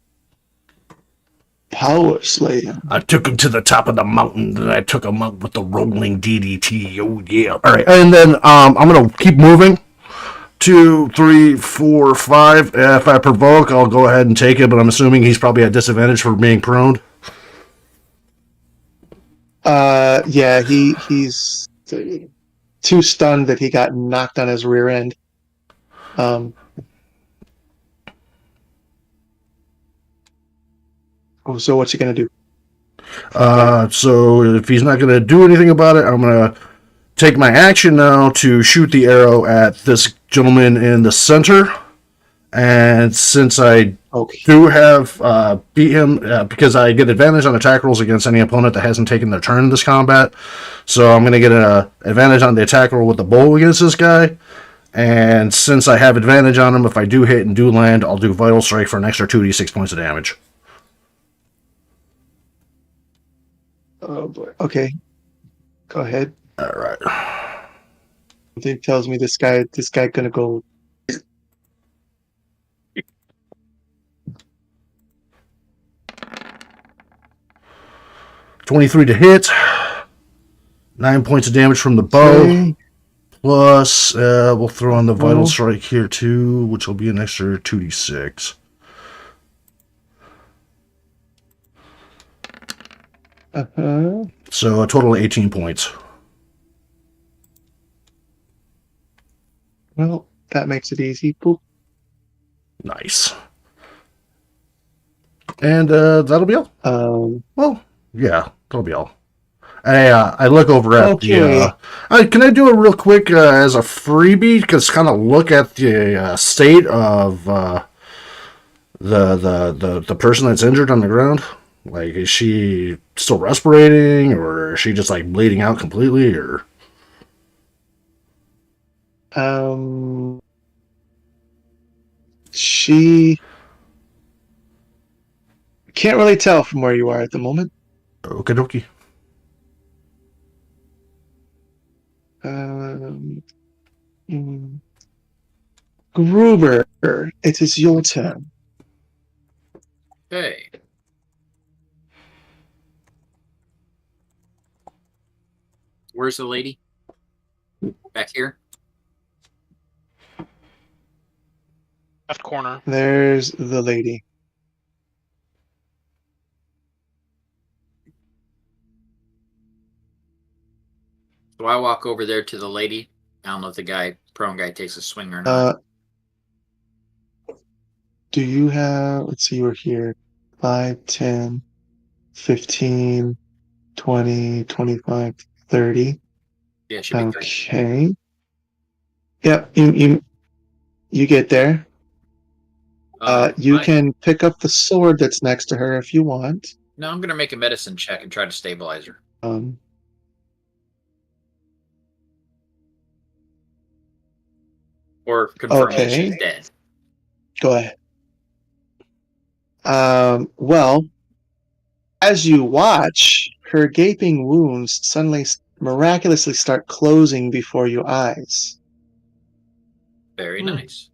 Power Slam. I took him to the top of the mountain, and I took him up with the rolling DDT. Oh yeah! All right, and then I'm gonna keep moving. 2, 3, 4, 5. If I provoke, I'll go ahead and take it, but I'm assuming he's probably at disadvantage for being prone. Yeah, he's too stunned that he got knocked on his rear end. So what's he gonna do? So if he's not gonna do anything about it, I'm gonna take my action now to shoot the arrow at this gentleman in the center. And since I do have beat him, because I get advantage on attack rolls against any opponent that hasn't taken their turn in this combat, so I'm going to get an advantage on the attack roll with the bow against this guy. And since I have advantage on him, if I do hit and do land, I'll do Vital Strike for an extra 2d6 points of damage. Oh boy. Okay. Go ahead. All right. Something tells me this guy gonna go. $23 to hit. 9 points of damage from the bow. Okay. Plus, we'll throw on the Vital Strike here too, which will be an extra 2d6. So a total of 18 points. Well, that makes it easy. Boop. Nice. And that'll be all. Well, yeah, that'll be all. I look over at the. Can I do it real quick as a freebie? Because kind of look at the state of the person that's injured on the ground. Like, is she still respirating, or is she just like bleeding out completely, or? She can't really tell from where you are at the moment. Okie dokie. Gruber, it is your turn. Okay. Where's the lady? Back here? Left corner. There's the lady. So I walk over there to the lady. I don't know if the prone guy takes a swing or not. Do you have, let's see, we're here, 5, 10, 15, 20, 25, 30. Yeah, it should be 30. Okay. Yep, you get there. You can pick up the sword that's next to her if you want. No, I'm going to make a medicine check and try to stabilize her. Or confirm that Okay. she's dead. Go ahead. Well, as you watch, her gaping wounds suddenly miraculously start closing before your eyes. Very nice.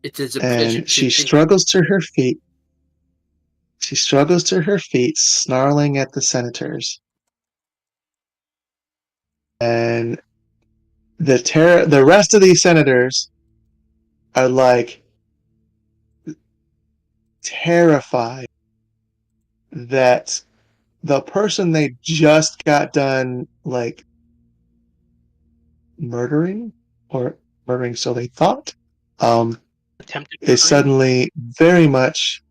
It is a pleasure. And she struggles to her feet. She struggles to her feet, snarling at the senators. And the rest of these senators are like terrified that the person they just got done like murdering, or murdering so they thought, Attempted is murdering? suddenly very much,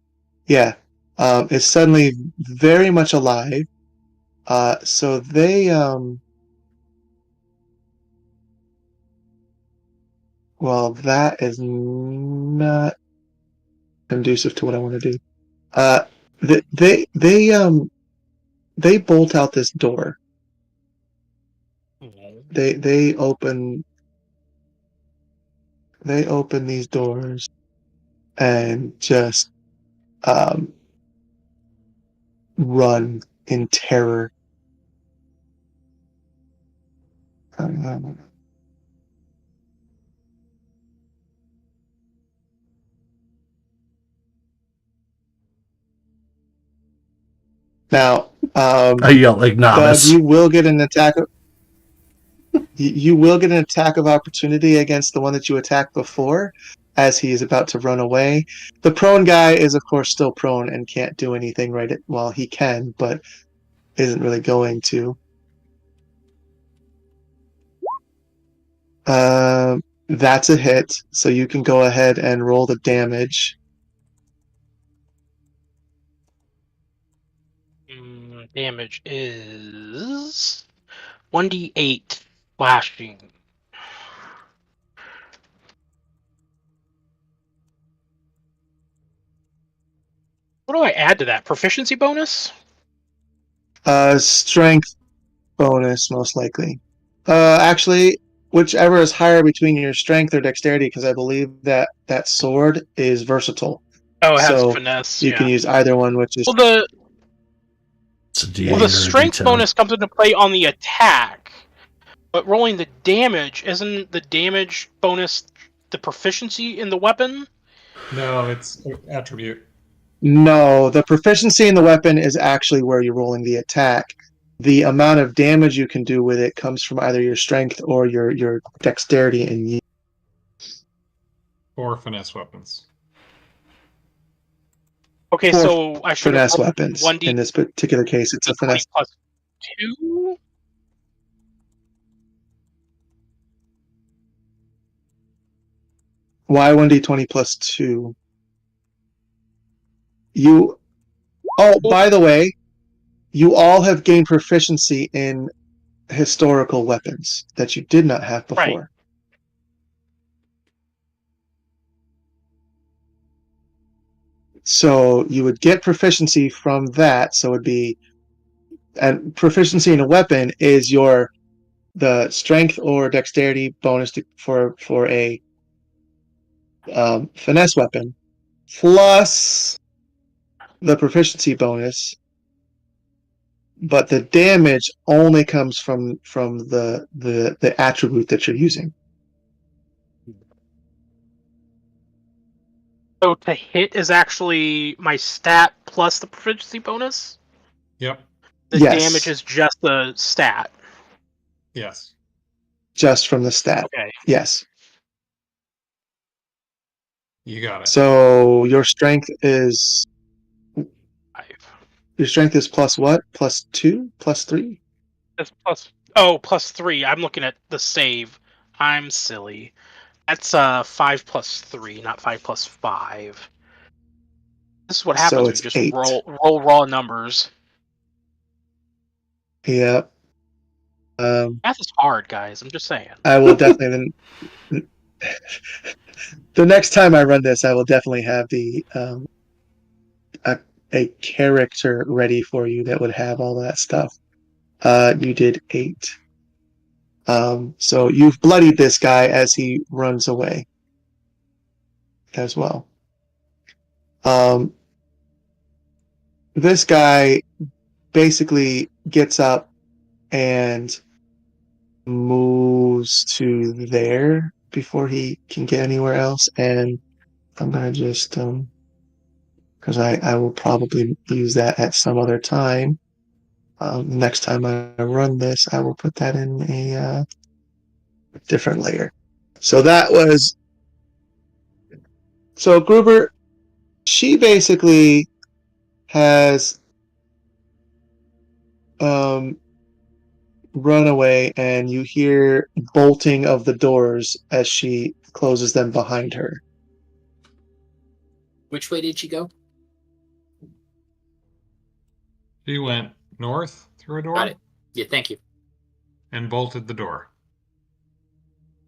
is suddenly very much alive. So they, well, that is not conducive to what I want to do. They bolt out this door. They open these doors and just run in terror. Now, I yell like Doug, novice. you will get an attack. You will get an attack of opportunity against the one that you attacked before, as he is about to run away. The prone guy is, of course, still prone and can't do anything right. Well, he can, but isn't really going to. That's a hit, so you can go ahead and roll the damage. Damage is 1d8 slashing. What do I add to that? Proficiency bonus? Strength bonus, most likely. Actually, whichever is higher between your strength or dexterity, because I believe that sword is versatile. Oh, it has So finesse. you can use either one, which is It's a D8 Well, the or a strength D10. bonus comes into play on the attack, but rolling the damage, isn't the damage bonus the proficiency in the weapon? No, it's attribute. no. The proficiency in the weapon is actually where you're rolling the attack. The amount of damage you can do with it comes from either your strength or your dexterity and yield. Or finesse weapons. Okay, For so I should have finesse weapons. 1d20 In this particular case, it's a finesse. plus 2? Why 1d20 plus 2? You. Oh, by the way, you all have gained proficiency in historical weapons that you did not have before. Right. So you would get proficiency from that. So it'd be, and proficiency in a weapon is the strength or dexterity bonus for a finesse weapon, plus the proficiency bonus. But the damage only comes from the attribute that you're using. So to hit is actually my stat plus the proficiency bonus? Yep. The Yes. damage is just the stat. Yes. Just from the stat. Okay. Yes. You got it. So your strength is 5. Your strength is plus what? Plus 2? Plus 3? That's plus 3. I'm looking at the save. I'm silly. That's 5 plus 3, not 5 plus 5. This is what So happens when you it's just 8. roll raw numbers. Yeah. Math is hard, guys. I'm just saying. I will definitely. The next time I run this, I will definitely have a character ready for you that would have all that stuff. You did 8. So you've bloodied this guy as he runs away as well. This guy basically gets up and moves to there before he can get anywhere else. And I'm gonna just because I will probably use that at some other time. Next time I run this, I will put that in a different layer. So Gruber, she basically has run away, and you hear bolting of the doors as she closes them behind her. Which way did she go? She went north through a door. Got it. Yeah, thank you. And bolted the door.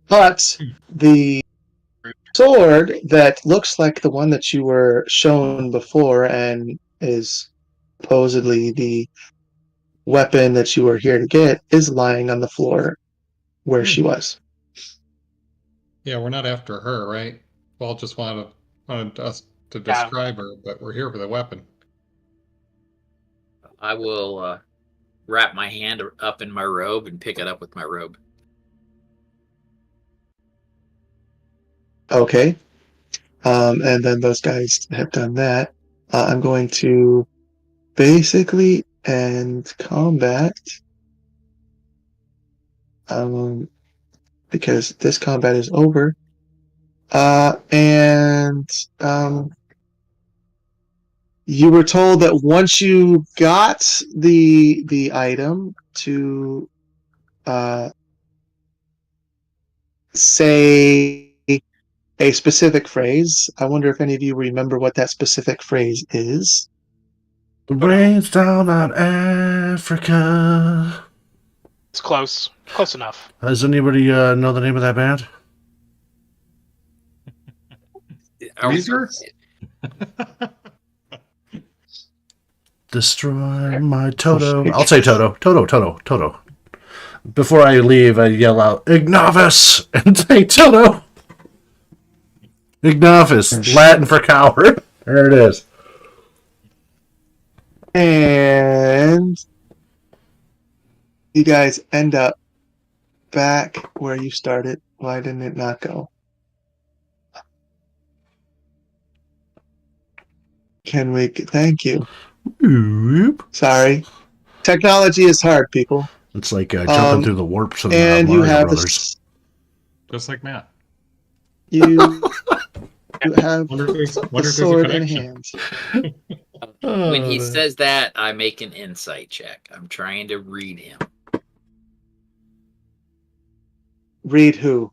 But the sword that looks like the one that you were shown before and is supposedly the weapon that you were here to get is lying on the floor where she was. Yeah, we're not after her, right? Paul just wanted us to describe her, but we're here for the weapon. I will wrap my hand up in my robe and pick it up with my robe. Okay. And then those guys have done that. I'm going to basically end combat. Because this combat is over. And you were told that once you got the item to say a specific phrase. I wonder if any of you remember what that specific phrase is. The rain's down on Africa. It's close. Close enough. Does anybody know the name of that band? Weezer? Destroy my Toto. I'll say Toto. Toto. Before I leave, I yell out, Ignavis! And say Toto! Ignavis, Latin for coward. There it is. And you guys end up back where you started. Why didn't it not go? Thank you. Oop. Sorry. Technology is hard, people. It's like jumping through the warps of and Mario you have Brothers. Just like Matt. You have the sword in hand. When he says that, I make an insight check. I'm trying to read him. Read who?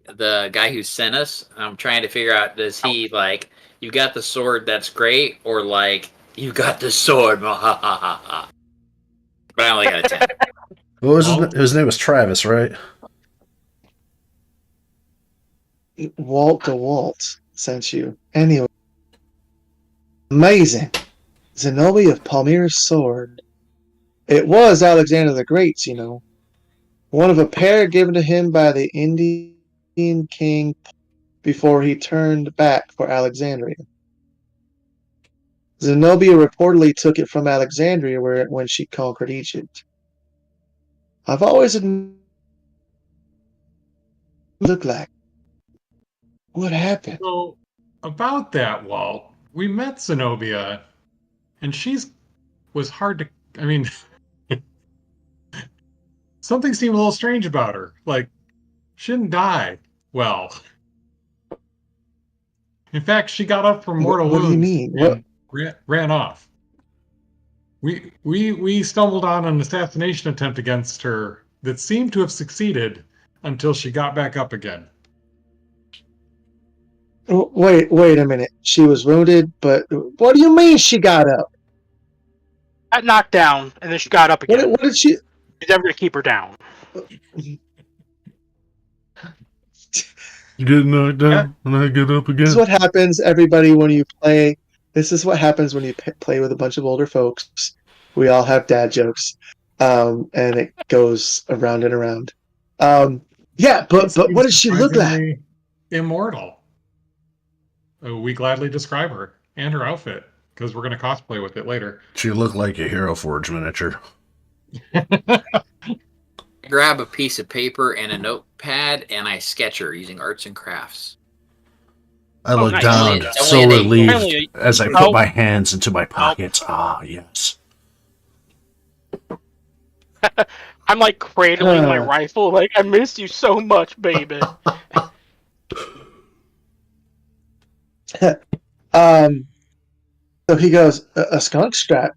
The guy who sent us. I'm trying to figure out, does he like, you got the sword, that's great, or like, you got the sword, but I only got a 10. What was his name was Travis, right? Walt DeWalt sent you. Anyway. Amazing. Zenobia of Palmyra's sword. It was Alexander the Great's, you know. One of a pair given to him by the Indian king before he turned back for Alexandria. Zenobia reportedly took it from Alexandria when she conquered Egypt. I've always looked like. What happened? So, about that, Walt, we met Zenobia, and was hard to. I mean, something seemed a little strange about her. Like, she didn't die well. In fact, she got up from mortal What do you wounds mean? and ran off. We stumbled on an assassination attempt against her that seemed to have succeeded until she got back up again. Wait a minute. She was wounded, but what do you mean she got up? Got knocked down, and then she got up again. What did she? She's never gonna keep her down. You get knocked down, and I get up This again. is what happens, everybody, when you play. This is what happens when you play with a bunch of older folks. We all have dad jokes, and it goes around and around. Yeah, but what does she look like? Surprisingly immortal. We gladly describe her and her outfit because we're going to cosplay with it later. She looked like a Hero Forge miniature. Grab a piece of paper and a notepad, and I sketch her using arts and crafts. I look nice. down, Only so an 8. relieved Only as I put my hands into my pockets. Ah, yes. I'm like cradling my rifle, like I miss you so much, baby. So he goes, a skunk strap.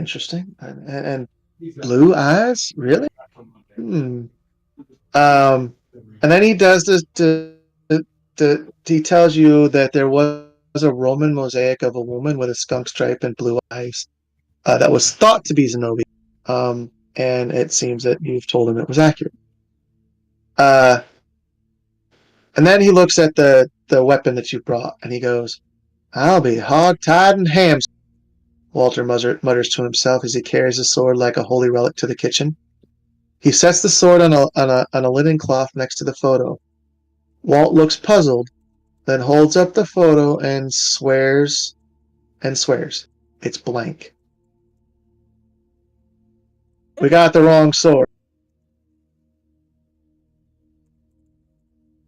Interesting. And blue eyes? Really? And then he does this he tells you that there was a Roman mosaic of a woman with a skunk stripe and blue eyes that was thought to be Zenobia. And it seems that you've told him it was accurate. And then he looks at the weapon that you brought and he goes, I'll be hog-tied and ham. Walter mutters to himself as he carries the sword like a holy relic to the kitchen. He sets the sword on a linen cloth next to the photo. Walt looks puzzled, then holds up the photo and swears. It's blank. We got the wrong sword.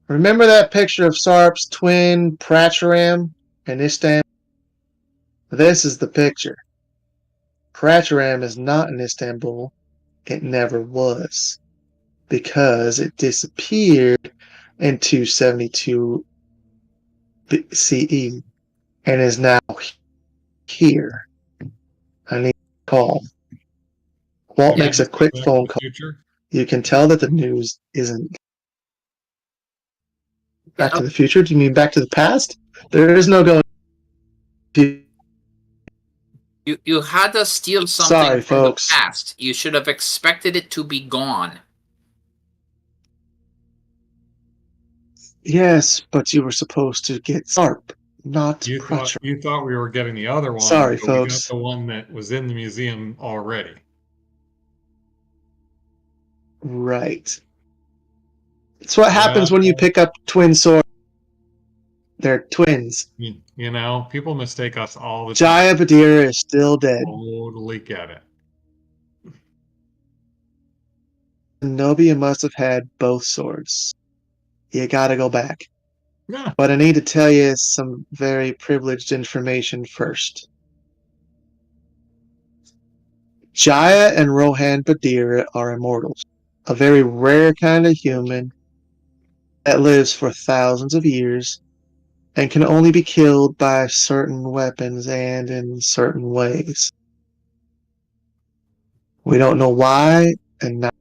Remember that picture of Sarp's twin Prachuram in Istanbul? This is the picture. Prachuram is not in Istanbul. It never was. Because it disappeared in 272 CE and is now here. I need to call. Walt makes a quick phone call. You can tell that the news isn't Back to the Future. Do you mean Back to the Past? There is no going to. You had to steal something Sorry, from folks. the past. You should have expected it to be gone. Yes, but you were supposed to get Sarp, not You Prachuram. you thought we were getting the other one. Sorry, but folks. We got the one that was in the museum already. Right. It's what happens when you pick up twin swords. They're twins. You know, people mistake us all the Jaya time. Badira is still dead. Totally get it. Zenobia must have had both swords. You gotta go back. Yeah. But I need to tell you some very privileged information first. Jaya and Rohan Badira are immortals. A very rare kind of human that lives for thousands of years and can only be killed by certain weapons and in certain ways. We don't know why and not.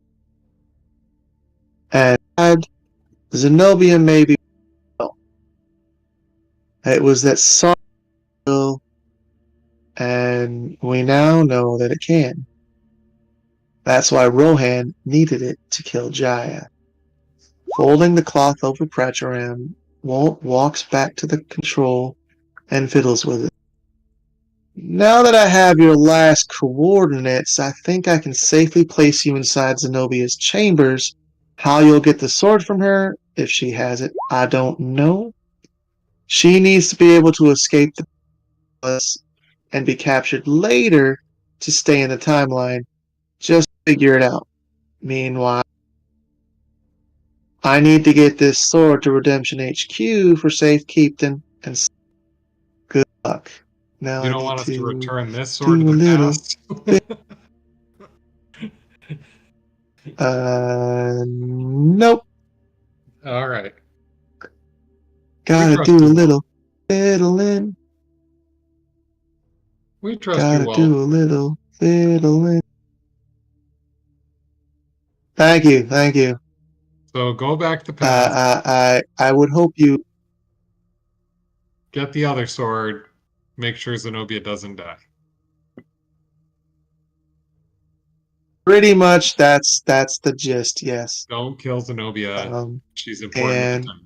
And Zenobia may be well. It was that Saul, and we now know that it can. That's why Rohan needed it to kill Jaya. Folding the cloth over Prachuram, Walt walks back to the control and fiddles with it. Now that I have your last coordinates, I think I can safely place you inside Zenobia's chambers. How you'll get the sword from her, if she has it, I don't know. She needs to be able to escape the palace and be captured later to stay in the timeline. Just figure it out. Meanwhile, I need to get this sword to Redemption HQ for safekeeping and good luck. Now You I don't need want us to to return this sword to do a the little past? nope. All right. Gotta trust do a you, little fiddling. We trust Gotta you, do Walt. a little fiddling. Thank you, thank you. So go back to past, I would hope you. get the other sword, make sure Zenobia doesn't die. Pretty much, that's the gist. Yes. Don't kill Zenobia. She's important at the And time.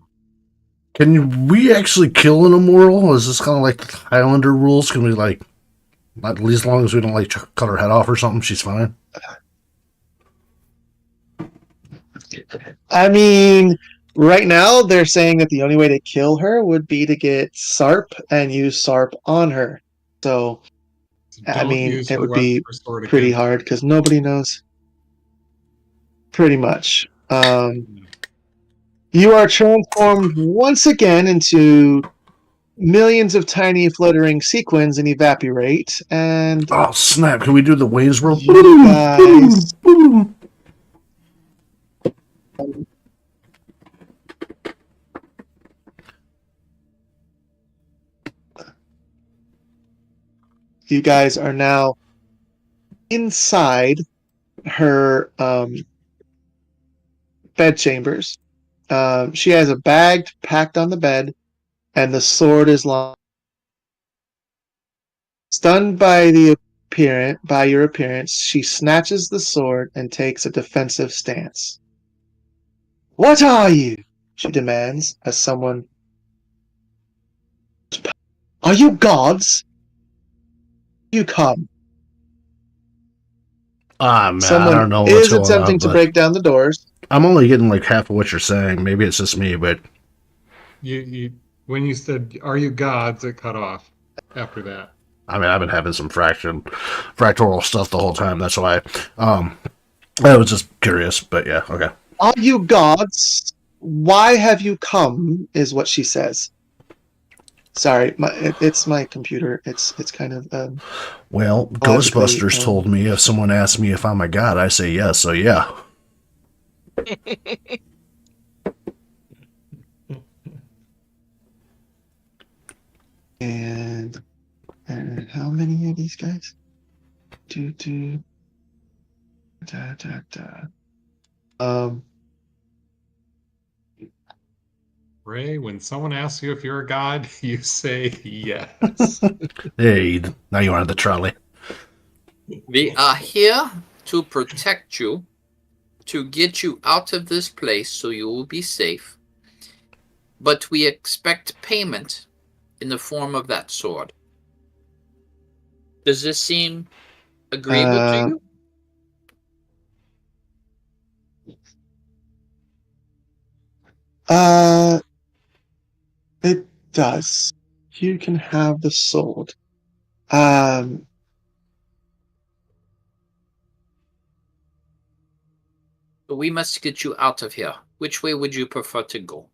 Can we actually kill an immoral? Is this kind of like the Highlander rules? Can we like, at least as long as we don't like cut her head off or something, she's fine. I mean, right now they're saying that the only way to kill her would be to get SARP and use SARP on her. So, So I don't mean, use it her would be sword pretty against hard because nobody knows. Pretty much. You are transformed once again into millions of tiny fluttering sequins and evaporate, and Oh snap! Can we do the Wayne's World? you guys. You guys are now inside her bed chambers. She has a bag packed on the bed, and the sword is long. Stunned by your appearance, she snatches the sword and takes a defensive stance. What are you? She demands as someone. Are you gods? You come. Ah man, I Someone don't know what's is going on, attempting to but break down the doors. I'm only getting like half of what you're saying. Maybe it's just me, but you when you said "Are you gods?" it cut off after that. I mean I've been having some fractal stuff the whole time. That's why. I was just curious, but yeah, okay. Are you gods? Why have you come? Is what she says. Sorry, it's my computer. It's kind of Well, logically. Ghostbusters told me if someone asks me if I'm a god, I say yes. So yeah. And how many of these guys? Da, da, da. Ray, when someone asks you if you're a god, you say yes. Hey, now you wanted the trolley. We are here to protect you, to get you out of this place so you will be safe. But we expect payment in the form of that sword. Does this seem agreeable to you? It does. You can have the sword. Um, But we must get you out of here. Which way would you prefer to go?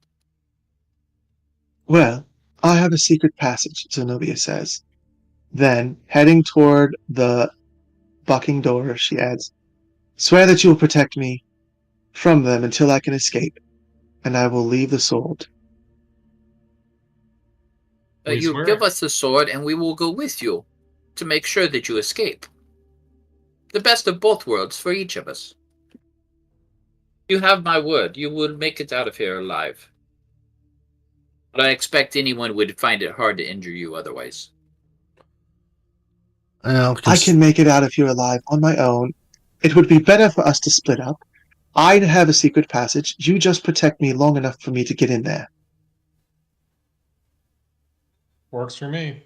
well, I have a secret passage, Zenobia says. Then, heading toward the bucking door, she adds, Swear that you will protect me from them until I can escape, and I will leave the sword. We You swear. give us the sword and we will go with you to make sure that you escape. The best of both worlds for each of us. You have my word. You will make it out of here alive. But I expect anyone would find it hard to injure you otherwise. Well, I can make it out of here alive on my own. It would be better for us to split up. I'd have a secret passage. You just protect me long enough for me to get in there. Works for me.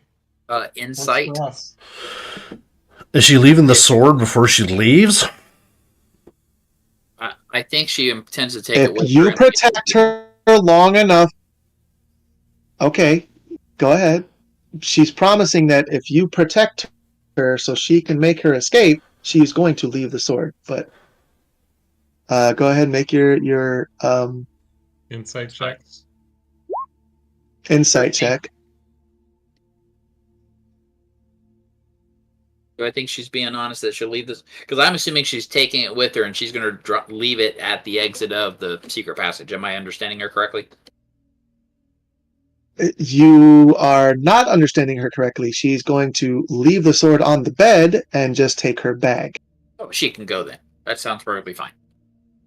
Insight. Works for us. Is she leaving the sword before she leaves? I think she intends to take If it with her. you protect her long enough, okay, go ahead. She's promising that if you protect her so she can make her escape, she's going to leave the sword. But go ahead and make your Insight checks. insight check. Do I think she's being honest that she'll leave this? Because I'm assuming she's taking it with her and she's going to leave it at the exit of the secret passage. Am I understanding her correctly? You are not understanding her correctly. She's going to leave the sword on the bed and just take her bag. Oh, she can go then. That sounds perfectly fine.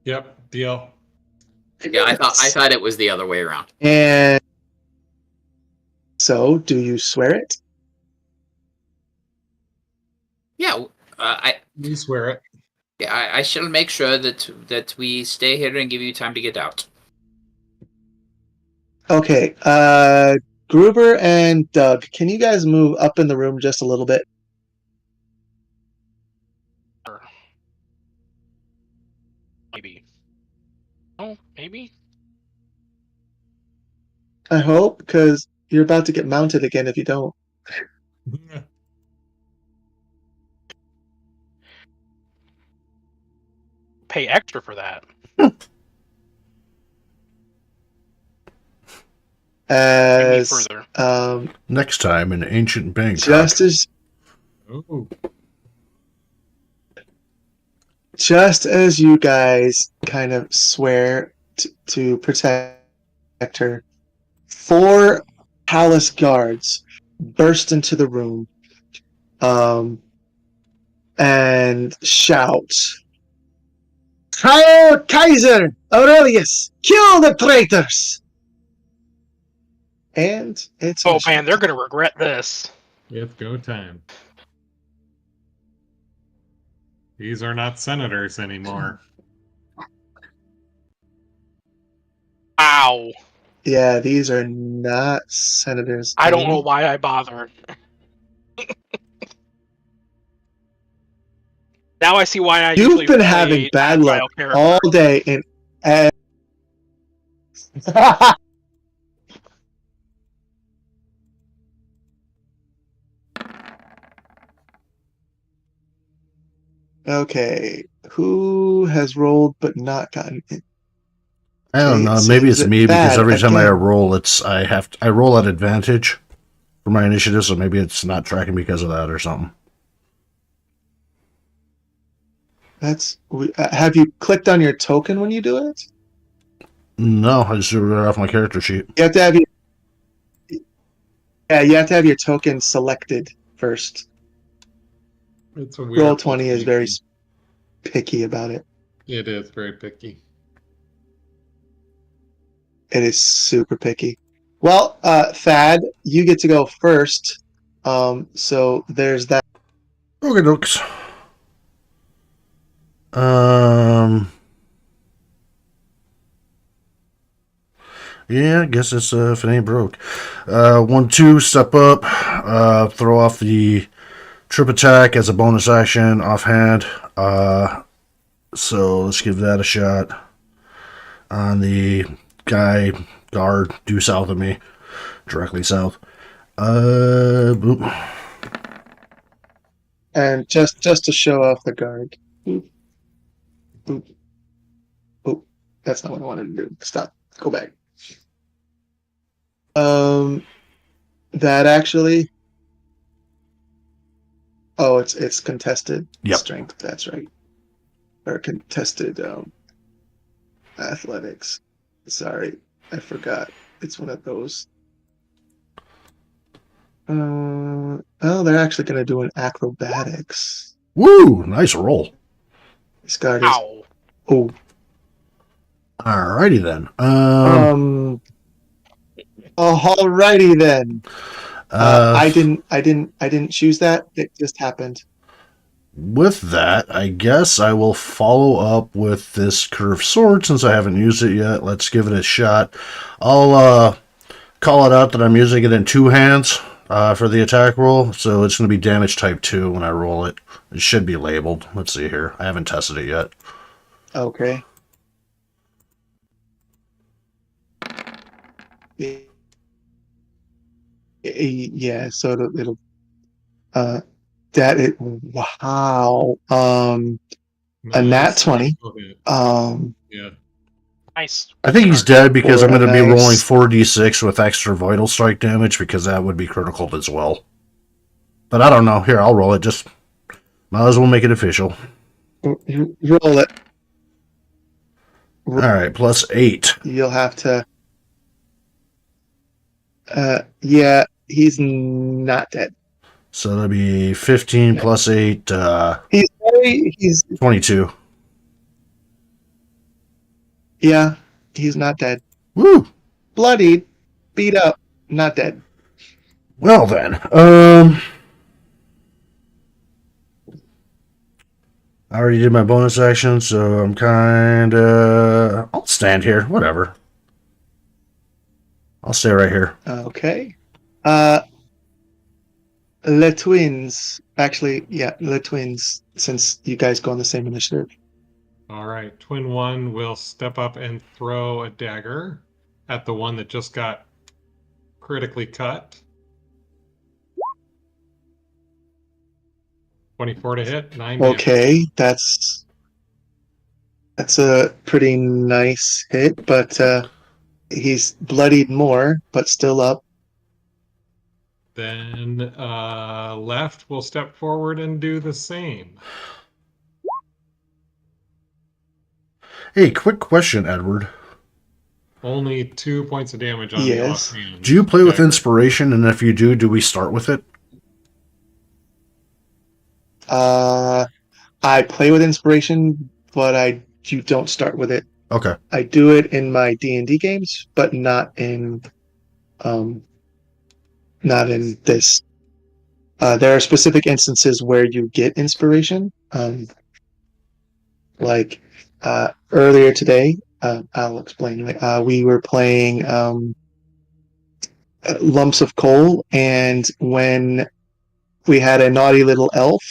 Yep, deal. Yeah, I thought it was the other way around. And so, do you swear it? Yeah, You swear it. I shall make sure that we stay here and give you time to get out. Okay. Gruber and Doug, can you guys move up in the room just a little bit? Maybe. Oh, maybe. I hope, because you're about to get mounted again if you don't. Pay extra for that. As further. Next time in ancient Bangkok. Just as you guys kind of swear to protect her, 4 palace guards burst into the room and shout, "Heil Kaiser Aurelius! Kill the traitors!" And it's Oh man, they're gonna regret this. It's go time. These are not senators anymore. Ow. Yeah, these are not senators. I don't know why I bothered. Now I see why I usually You've been play having bad luck agile character. all day in Okay, who has rolled but not gotten it? I don't know. it Maybe seems it's me because that every time I again- roll, I roll at advantage for my initiative, so maybe it's not tracking because of that or something. Have you clicked on your token when you do it? No, I just drew it off my character sheet. You have to have your token selected first. It's a weird Roll20 is very thing. picky about it. It is very picky. It is super picky. Well, Thad, you get to go first. So there's that. Okay, dokes. Yeah, I guess it's if it ain't broke. 1-2, step up, throw off the trip attack as a bonus action offhand. So let's give that a shot on the guard due south of me, directly south. Boop. And just to show off the guard. Boop. Boop. Boop. That's not what I wanted to do. Stop. Go back. That actually. Oh, it's contested strength. That's right. Or contested athletics. Sorry, I forgot. It's one of those. Oh, they're actually going to do an acrobatics. Woo! Nice roll. This guard is. Ow. Oh. Alrighty then. Alrighty then. I didn't choose that. It just happened. With that, I guess I will follow up with this curved sword since I haven't used it yet. Let's give it a shot. I'll call it out that I'm using it in 2 hands for the attack roll, so it's going to be damage type 2 when I roll it. It should be labeled. Let's see here. I haven't tested it yet. Okay. Yeah, so it'll wow. A nat 20. Yeah. Nice. I think he's dead because Or I'm going to a be rolling nice- 4d6 with extra vital strike damage because that would be critical as well. But I don't know. Here, I'll roll it. Just might as well make it official. Roll it. All right, plus 8. You'll have to. Yeah, he's not dead. So that'd be 15 plus 8, He's 22. yeah, he's not dead. Woo! Bloodied, beat up, not dead. Well then, I already did my bonus action, so I'm I'll stand here. Whatever. I'll stay right here. Okay. Le Twins. Actually, yeah, Le Twins, since you guys go on the same initiative. All right, Twin One will step up and throw a dagger at the one that just got critically cut. 24 to hit, 9 damage. Okay, that's a pretty nice hit, but he's bloodied more, but still up. Then left will step forward and do the same. Hey, quick question, Edward. Only 2 points of damage on the Yes. offhand. Do you play with dagger. inspiration? And if you do we start with it? I play with inspiration, but you don't start with it. Okay. I do it in my D&D games, but not in this. There are specific instances where you get inspiration. Like earlier today, I'll explain. We were playing Lumps of Coal, and when we had a naughty little elf,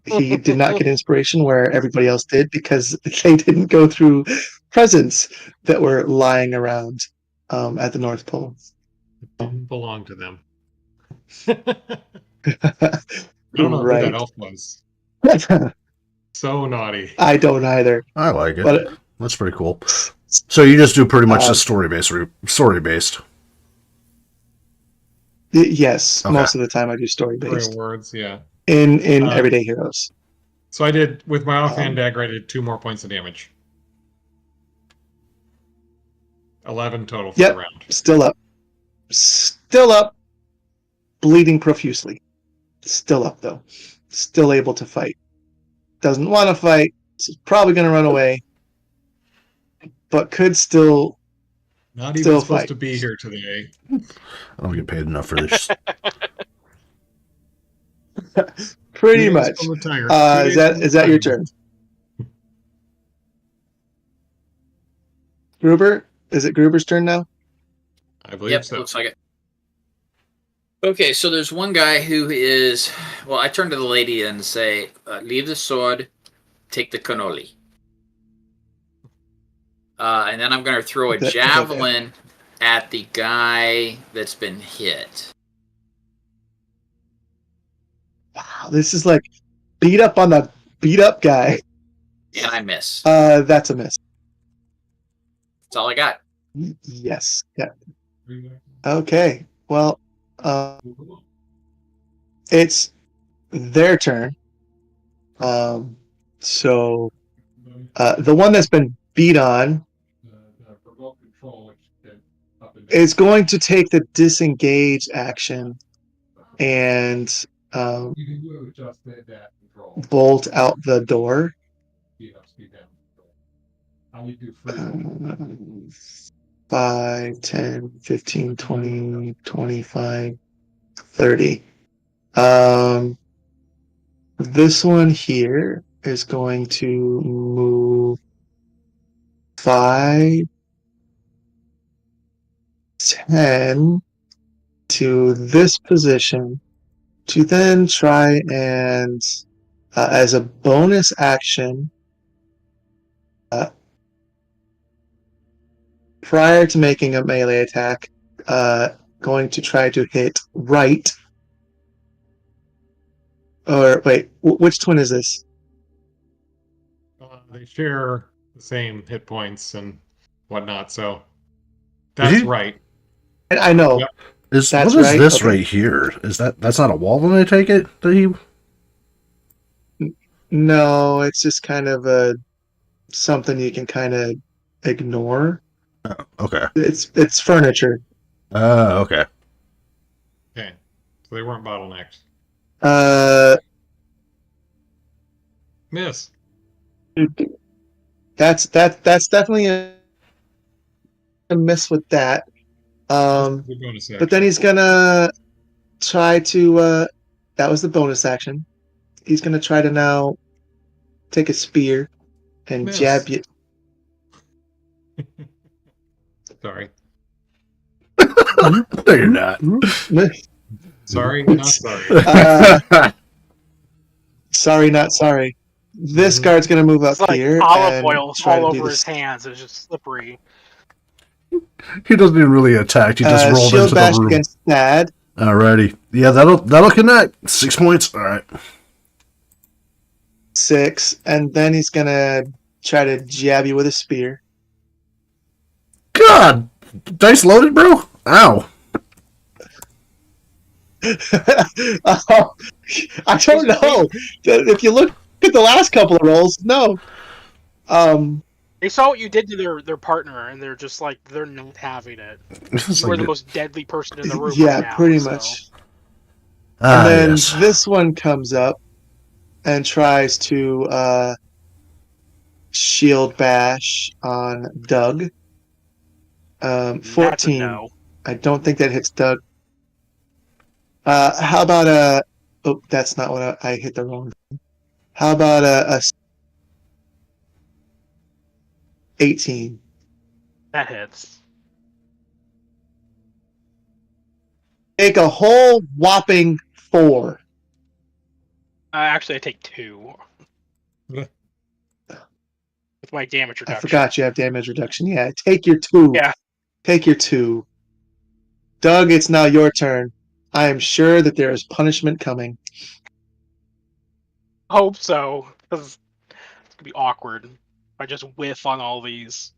he did not get inspiration where everybody else did because they didn't go through presents that were lying around at the North Pole. Didn't belong to them. I don't know who Right. that elf was. So naughty. I don't either. I like it. But That's pretty cool. So you just do pretty much the story based. Yes, Okay. most of the time I do story based Real words, yeah. in Everyday Heroes. So I did, with my offhand dagger, I did 2 more points of damage. 11 total for the round. Still up, bleeding profusely. Still up though, still able to fight. Doesn't want to fight. Is probably going to run away, but could still. Not even Still supposed fight. to be here today. I don't get paid enough for this. Pretty Greetings much. from the tiger. Is that your turn? Gruber? Is it Gruber's turn now? I believe Yep, so. looks like it. Okay, so there's one guy who is. Well, I turn to the lady and say, leave the sword, take the cannoli. And then I'm going to throw a javelin at the guy that's been hit. Wow, this is like beat up on the beat up guy. And I miss. That's a miss. That's all I got. Yes. Yeah. Okay. Well, it's their turn. So the one that's been beat on is going to take the disengage action and bolt out the door. 5, 10, 15, 20, 25, 30. This one here is going to move 5, 10 to this position to then try and, as a bonus action, prior to making a melee attack, going to try to hit right. Or wait, which twin is this? They share the same hit points and whatnot, so that's right. I know. Yep. That's what is right? this Okay. right here? That's not a wall? Then I take it that he. No, it's just kind of something you can kind of ignore. Oh, okay. It's furniture. Okay. Okay. So they weren't bottlenecked. Miss. That's definitely a miss with that. The bonus But then action. he's gonna try to. That was the bonus action. He's gonna try to now take a spear and Miss. jab you. Sorry. No, you're not. Sorry, not sorry. Sorry, not sorry. This guard's gonna move up It's like here olive and oil try all to do over his this. hands. It's just slippery. He doesn't even really attack. He just rolled Shield into the bash room. against Thad. Alrighty. Yeah, that'll connect. 6 points. All right. 6, and then he's gonna try to jab you with a spear. God, dice loaded, bro. Ow. Oh, I don't know. If you look at the last couple of rolls, no. They saw what you did to their partner, and they're just like, they're not having it. You are the most deadly person in the room Yeah, right now. pretty so. much. And then Yes. this one comes up and tries to shield bash on Doug. That's a 14. no. I don't think that hits Doug. How about oh, that's not what I hit the wrong. How about a 18? That hits. Take a whole whopping 4. Actually, I take 2. Yeah. With my damage I reduction. forgot you have damage reduction. Yeah, take your 2. Yeah. Take your 2. Doug, it's now your turn. I am sure that there is punishment coming. Hope so, because it's gonna be awkward if I just whiff on all these.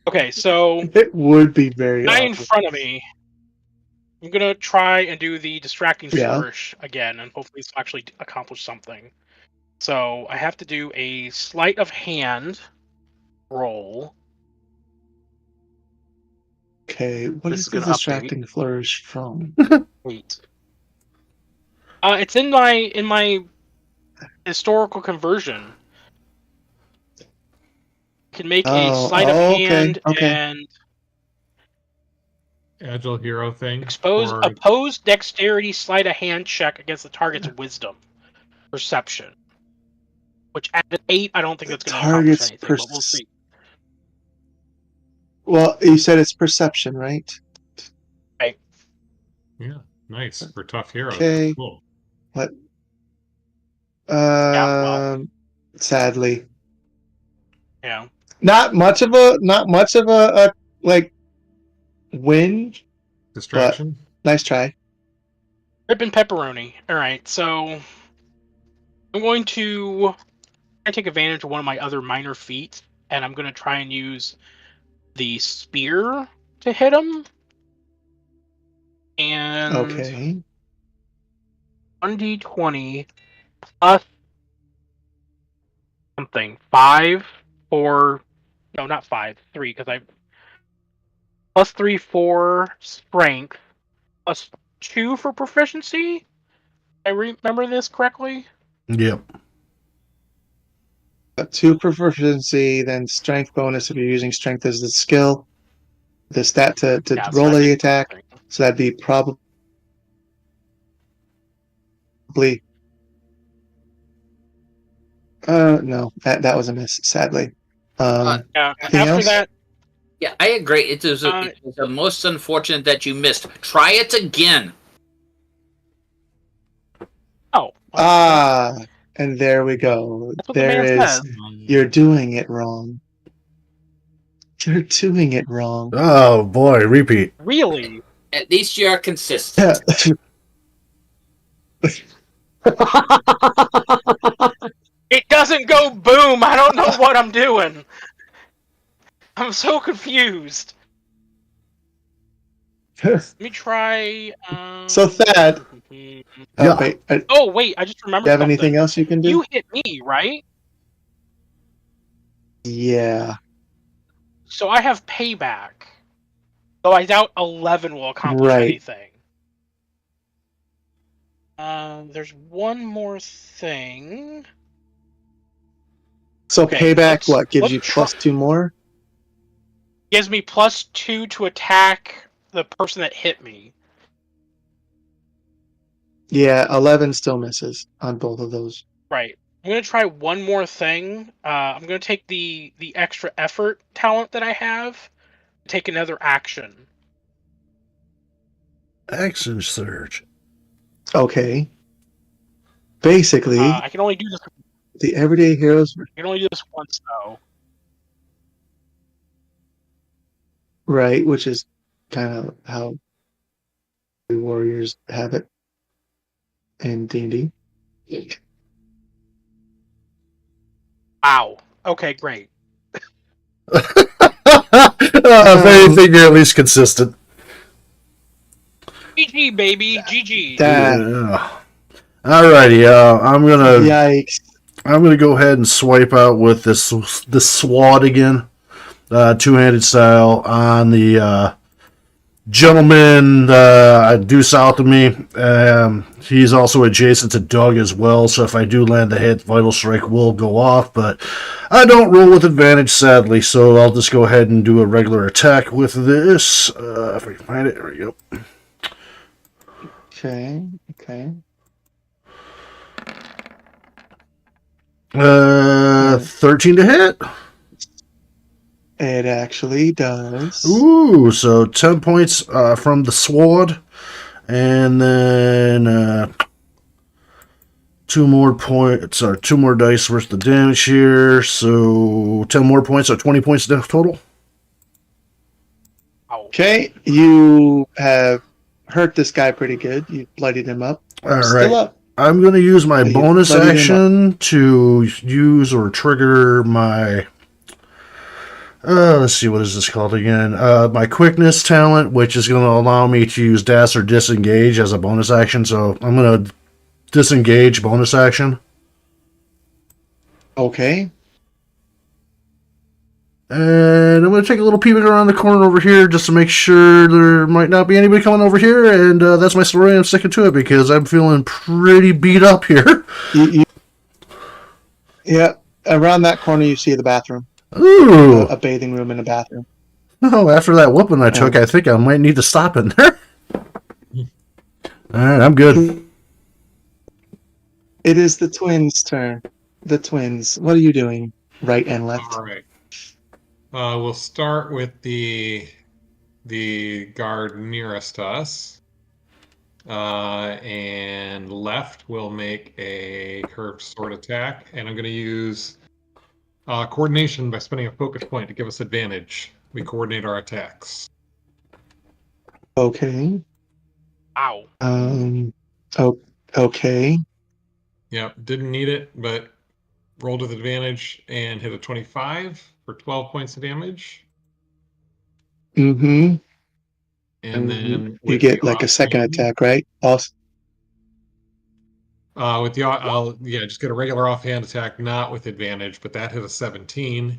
Okay, so It would be very guy in awkward. front of me. I'm gonna try and do the distracting Yeah. flourish again, and hopefully this will actually accomplish something. So I have to do a sleight of hand roll. Okay, what This is is the gonna distracting flourish from? 8. It's in my historical conversion. Can make a sleight of hand okay. and Agile hero thing. expose Or opposed dexterity sleight of hand check against the target's wisdom perception. Which at an 8, I don't think that's going to accomplish Target's anything, but we'll see. Well, you said it's perception, right? yeah, nice for tough heroes. Okay. Cool. What? well. Sadly, Yeah. not much of a like win. Distraction. Nice try. Rip and pepperoni. Alright, so I'm going to take advantage of one of my other minor feats, and I'm going to try and use the spear to hit him. And Okay. 1d20 plus something. 5 for... No, not 5. 3, because I... Plus 3 for strength. Plus 2 for proficiency? I remember this correctly? Yep. 2 proficiency, then strength bonus if you're using strength as the skill. The stat to Yeah, roll so I the think attack. something. So that'd be probably. No, that was a miss, sadly. Yeah, anything after else? that, Yeah, I agree. It is the most unfortunate that you missed. Try it again. oh. And there we go. That's what the There man is. says. You're doing it wrong. You're doing it wrong. Oh boy, repeat. Really? At least you are consistent. It doesn't go boom. I don't know what I'm doing. I'm so confused. Let me try. So Thad. Yeah. Wait. Oh wait, I just remembered Do you have something. anything else you can do? You hit me, right? Yeah. So I have payback. So I doubt 11 will accomplish Right. anything. There's one more thing. So Okay, payback, what, gives let's you plus 2 more? gives me +2 to attack the person that hit me. Yeah, 11 still misses on both of those. Right. I'm gonna try one more thing. I'm gonna take the extra effort talent that I have, take another action. Action surge. Okay. Basically, I can only do this. the everyday heroes, I can only do this once though. right, which is kind of how the warriors have it in D&D. Wow. Okay, great. If anything, you're at least consistent. GG baby, GG. Yeah. Alrighty, Yikes. I'm gonna go ahead and swipe out with this swad again, two-handed style on the gentleman due south of me. He's also adjacent to Doug as well, so if I do land the hit, Vital Strike will go off, but I don't roll with advantage, sadly, so I'll just go ahead and do a regular attack with this. If I can find it, there we go. Okay. 13 to hit. It actually does. Ooh, so 10 points from the sword, and then 2 more points, or 2 more dice worth of damage here, so 10 more points, so 20 points total. Okay, you have hurt this guy pretty good. You bloodied him up. All Still right. up. I'm going to use my You bonus bloodied him action to use or trigger my. Let's see, what is this called again? My quickness talent, which is going to allow me to use dash or disengage as a bonus action. So I'm going to disengage bonus action. Okay. And I'm going to take a little peek around the corner over here just to make sure there might not be anybody coming over here. And that's my story. I'm sticking to it because I'm feeling pretty beat up here. Yeah, around that corner you see the bathroom. Ooh. A bathing room and a bathroom. Oh, after that whooping I took, I think I might need to stop in there. Alright, I'm good. It is the twins' turn. The twins. What are you doing? Right and left. All right. We'll start with the guard nearest to us. And left will make a curved sword attack, and I'm going to use coordination by spending a focus point to give us advantage. We coordinate our attacks. Okay. Ow. Okay. Yep, didn't need it, but rolled with advantage and hit a 25 for 12 points of damage. Mm-hmm. And then you get like a second attack, right? Awesome. With the I'll just get a regular offhand attack, not with advantage, but that hit a 17,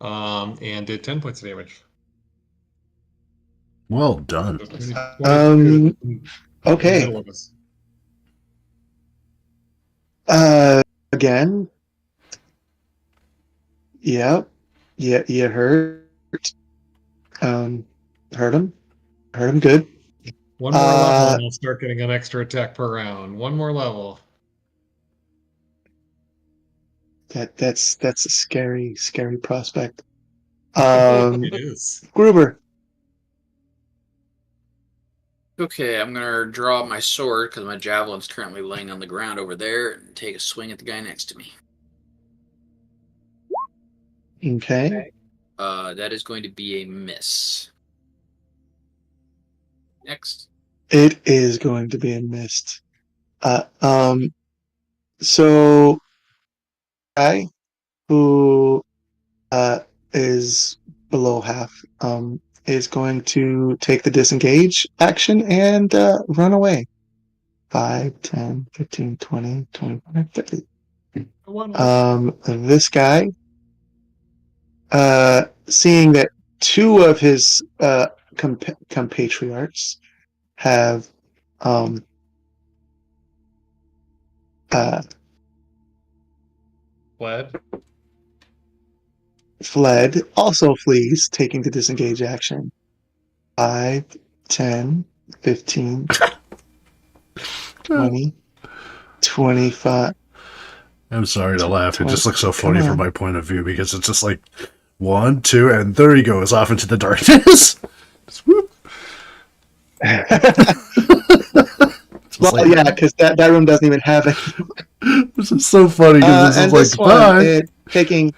and did 10 points of damage. Well done. Okay. Again. Yep. Yeah, you hurt. Hurt him. Hurt him good. One more level and I'll start getting an extra attack per round. One more level. That's a scary prospect. It is. Gruber. Okay, I'm gonna draw my sword because my javelin's currently laying on the ground over there, and take a swing at the guy next to me. Okay. That is going to be a miss. Next. It is going to be a miss. So guy who is below half is going to take the disengage action and run away. 5, 10, 15, 20, 25, 30. This guy, seeing that two of his compatriots have uh, fled, also flees, taking the disengage action. 5, 10, 15, 20, 25. I'm sorry to laugh. It just looks so Come funny from on. my point of view because it's just like 1, 2, and there he goes off into the darkness. Swoop. Well, like, yeah, because that room doesn't even have it. This is so funny because And this this is one, like, bye. taking,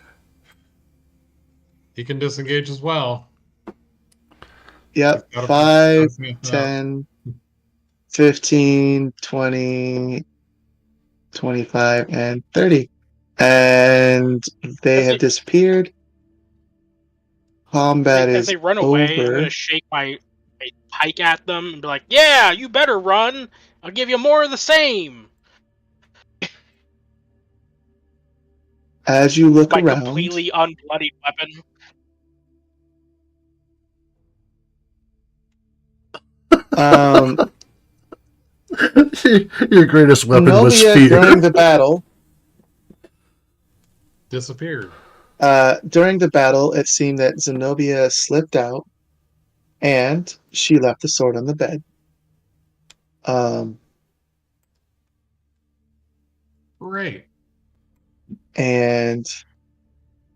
He can disengage as well. yep, He's gotta 5, push out. 10, 15, 20, 25, and 30. And they have disappeared. Combat As is they run away, I'm over. gonna shake my pike at them and be like, "Yeah, you better run. I'll give you more of the same." As you look My around, completely unbloodied weapon. Your greatest weapon was Zenobia, fear. during the battle, Disappeared. during the battle, it seemed that Zenobia slipped out and she left the sword on the bed. Great. And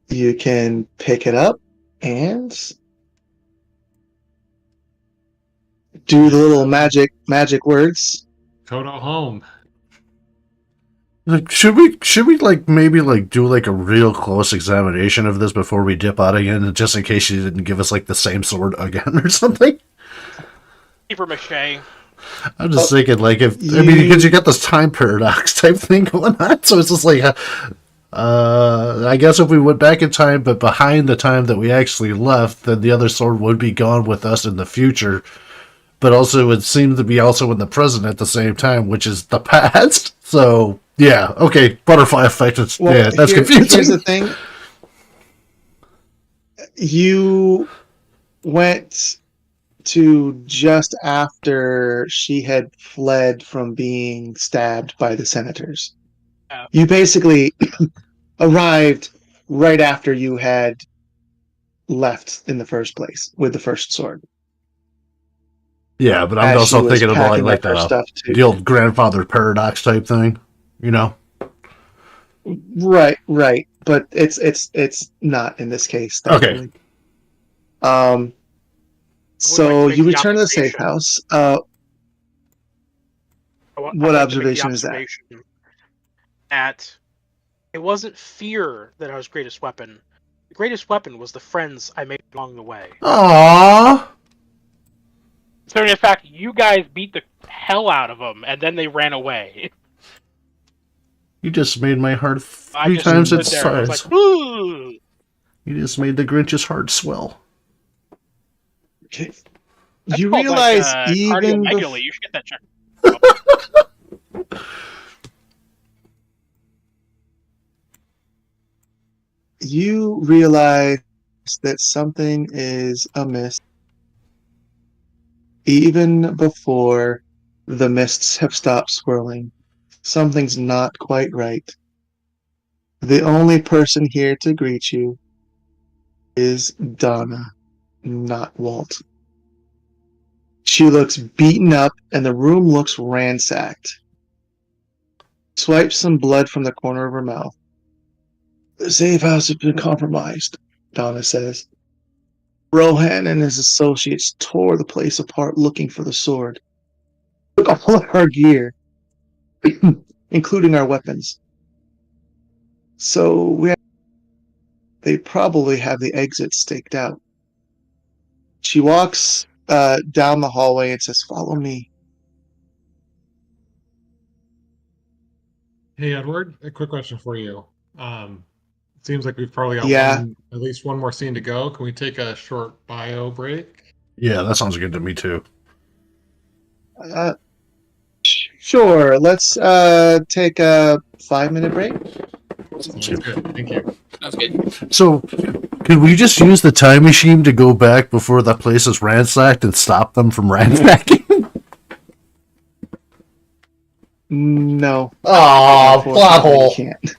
you can pick it up and do the little magic words. Kodo home. Like, should we like maybe like do like a real close examination of this before we dip out again, just in case she didn't give us like the same sword again or something? Paper mache. I'm just thinking, like, if I mean, because you got this time paradox type thing going on, so it's just like, I guess if we went back in time, but behind the time that we actually left, then the other sword would be gone with us in the future. But also, it would seem to be also in the present at the same time, which is the past. So, yeah, okay, butterfly effect. Yeah, that's confusing. Here's the thing. You went to just after she had fled from being stabbed by the senators. You basically arrived right after you had left in the first place with the first sword. Yeah, but I'm As also she was thinking about packing like up her the stuff too. the old grandfather paradox type thing, you know? Right, but it's not in this case, thankfully. Okay. So like to you make the return to the safe observation. house. What I'd like to make the observation is that? observation that it wasn't fear that I was greatest weapon. The greatest weapon was the friends I made along the way. Aww. So in fact, you guys beat the hell out of them, and then they ran away. You just made my heart I three just times stood its there. I was size. like, ooh. You just made the Grinch's heart swell. Okay. That's You called, realize like, even cardiomegaly. You should get that checked. you realize that something is amiss even before the mists have stopped swirling. Something's not quite right. The only person here to greet you is Donna, not Walt. She looks beaten up and the room looks ransacked. Swipes some blood from the corner of her mouth. The safe house has been compromised, Donna says. Rohan and his associates tore the place apart looking for the sword. Took all of our gear, including our weapons. So they probably have the exit staked out. She walks down the hallway and says, "Follow me." Hey, Edward, a quick question for you. It seems like we've probably got Yeah. at least one more scene to go. Can we take a short bio break? Yeah, that sounds good to me too. Sure. Let's take a 5-minute break. Sounds good. Thank you. That's good. So, Could we just use the time machine to go back before that place is ransacked and stop them from ransacking? No, Aw, unfortunately, you pothole. can't.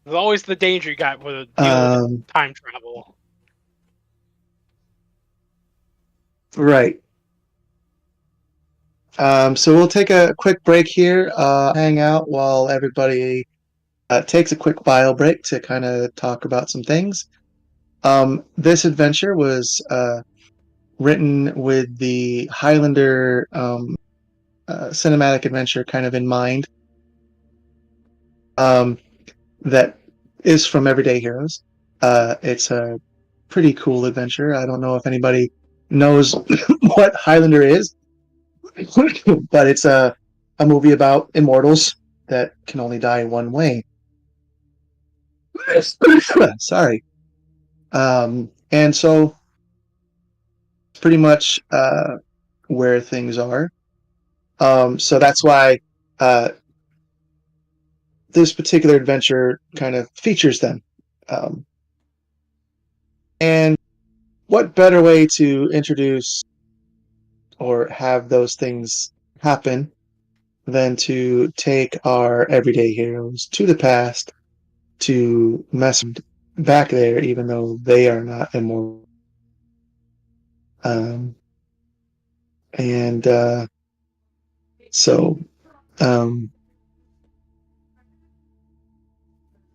There's always the danger you got with dealing with time travel. Right. So we'll take a quick break here, hang out while everybody takes a quick bio break to kind of talk about some things. This adventure was written with the Highlander cinematic adventure kind of in mind. That is from Everyday Heroes. It's a pretty cool adventure. I don't know if anybody knows what Highlander is, but it's a movie about immortals that can only die one way. Sorry. And so pretty much where things are. So that's why this particular adventure kind of features them. And what better way to introduce or have those things happen than to take our everyday heroes to the past to mess back there, even though they are not immortal. And so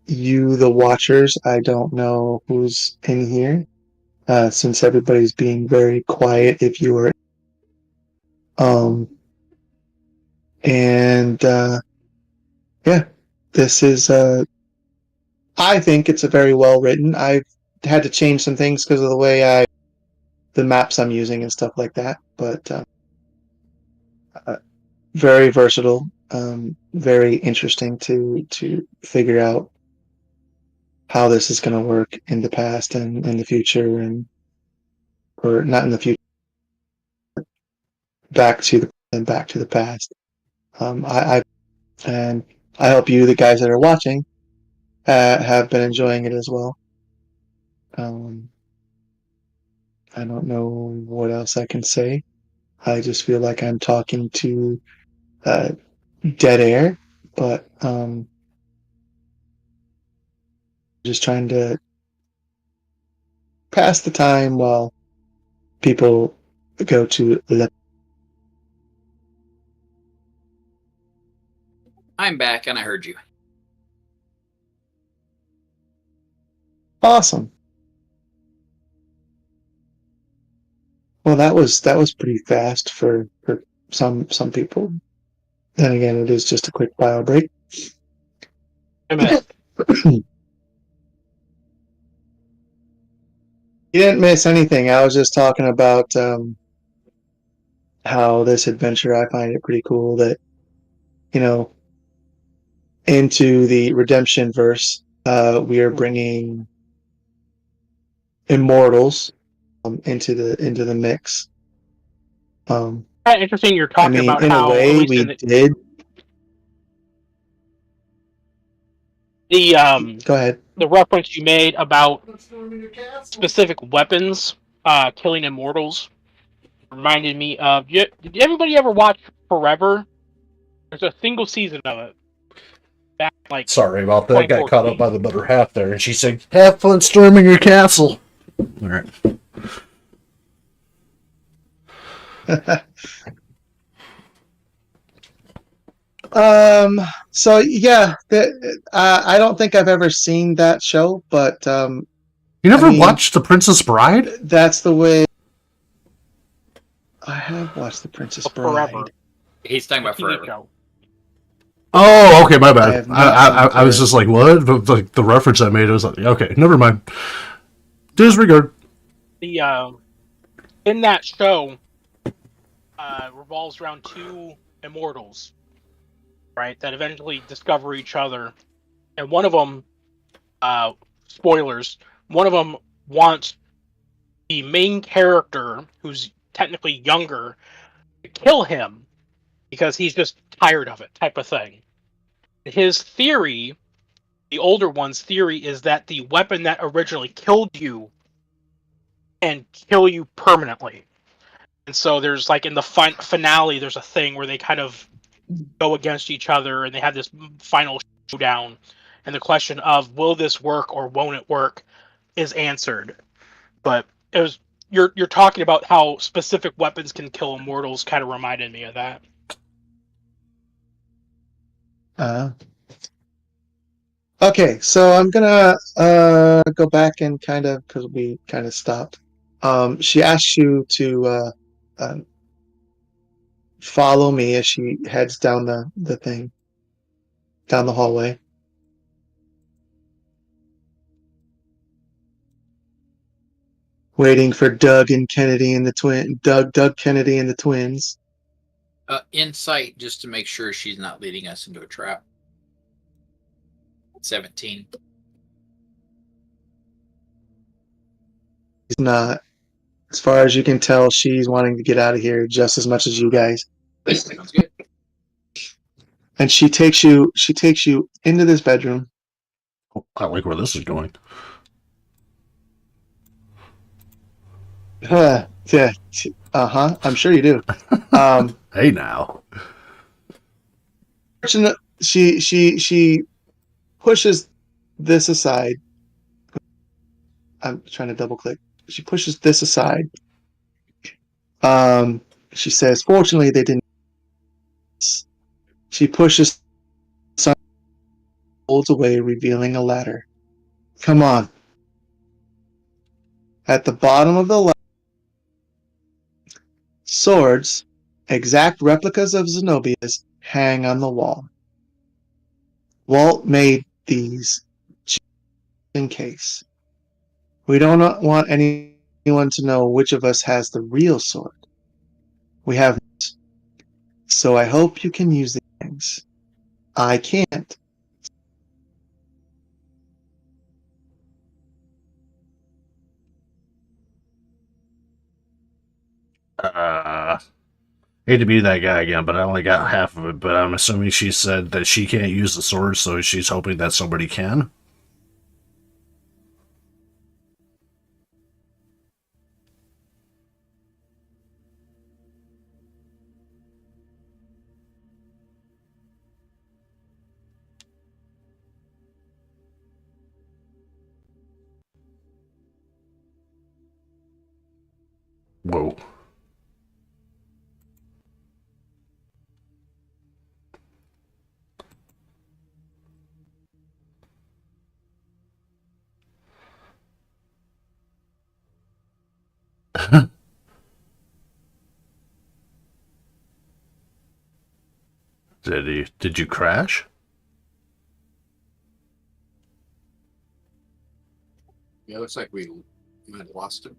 you, the watchers, I don't know who's in here, since everybody's being very quiet. If you are, and yeah, this is. I think it's a very well written. I've had to change some things because of the way the maps I'm using and stuff like that, but very versatile, very interesting to figure out how this is going to work in the past and in the future, or not in the future, back to the past. I and I hope you, the guys that are watching, have been enjoying it as well. I don't know what else I can say. I just feel like I'm talking to dead air, but just trying to pass the time while people go to le. I'm back and I heard you. Awesome. Well, that was pretty fast for some people. Then again, it is just a quick bio break. Wait a minute. You didn't miss anything. I was just talking about how this adventure, I find it pretty cool that, into the redemption verse, we are bringing immortals into the mix. Interesting. You're talking about in how a way, we did. Go ahead. The reference you made about specific weapons killing immortals reminded me of. Did everybody ever watch Forever? There's a single season of it. Back like Sorry about that. I got caught up 2014. by the better half there, and she said, "Have fun storming your castle." All right. So yeah, I don't think I've ever seen that show, but You never watched The Princess Bride? that's the way. I have watched The Princess Bride. Forever. He's talking about TV Forever. show. Oh, okay, my I bad. have not seen I was just like, what? But, like the reference I made, I was like, okay, never mind. Disregard. The in that show revolves around two immortals, right? That eventually discover each other, and one of them, spoilers, one of them wants the main character, who's technically younger, to kill him because he's just tired of it, type of thing. His theory the older one's theory is that the weapon that originally killed you can kill you permanently. And so there's like in the finale, there's a thing where they kind of go against each other and they have this final showdown. And the question of will this work or won't it work is answered. But it was you're talking about how specific weapons can kill immortals kind of reminded me of that. Okay, so I'm gonna go back and kind of because we kind of stopped. She asks you to uh, follow me as she heads down the thing, down the hallway. Waiting for Doug Kennedy and the twins. Insight, just to make sure she's not leading us into a trap. 17. She's not. As far as you can tell, she's wanting to get out of here just as much as you guys. Sounds good. And she takes you into this bedroom. Oh, I like where this is going. Yeah. I'm sure you do. Hey now. She pushes this aside. I'm trying to double click. She pushes this aside. She says, "Fortunately, they didn't." She pushes some folds away, revealing a ladder. Come on. At the bottom of the ladder, swords, exact replicas of Zenobia's, hang on the wall. Walt made these just in case. We don't want anyone to know which of us has the real sword. We have, so I hope you can use these things. I can't. Hate to be that guy again, but I only got half of it. But I'm assuming she said that she can't use the sword, so she's hoping that somebody can. Whoa. Did you crash? Yeah, looks like we might have lost him.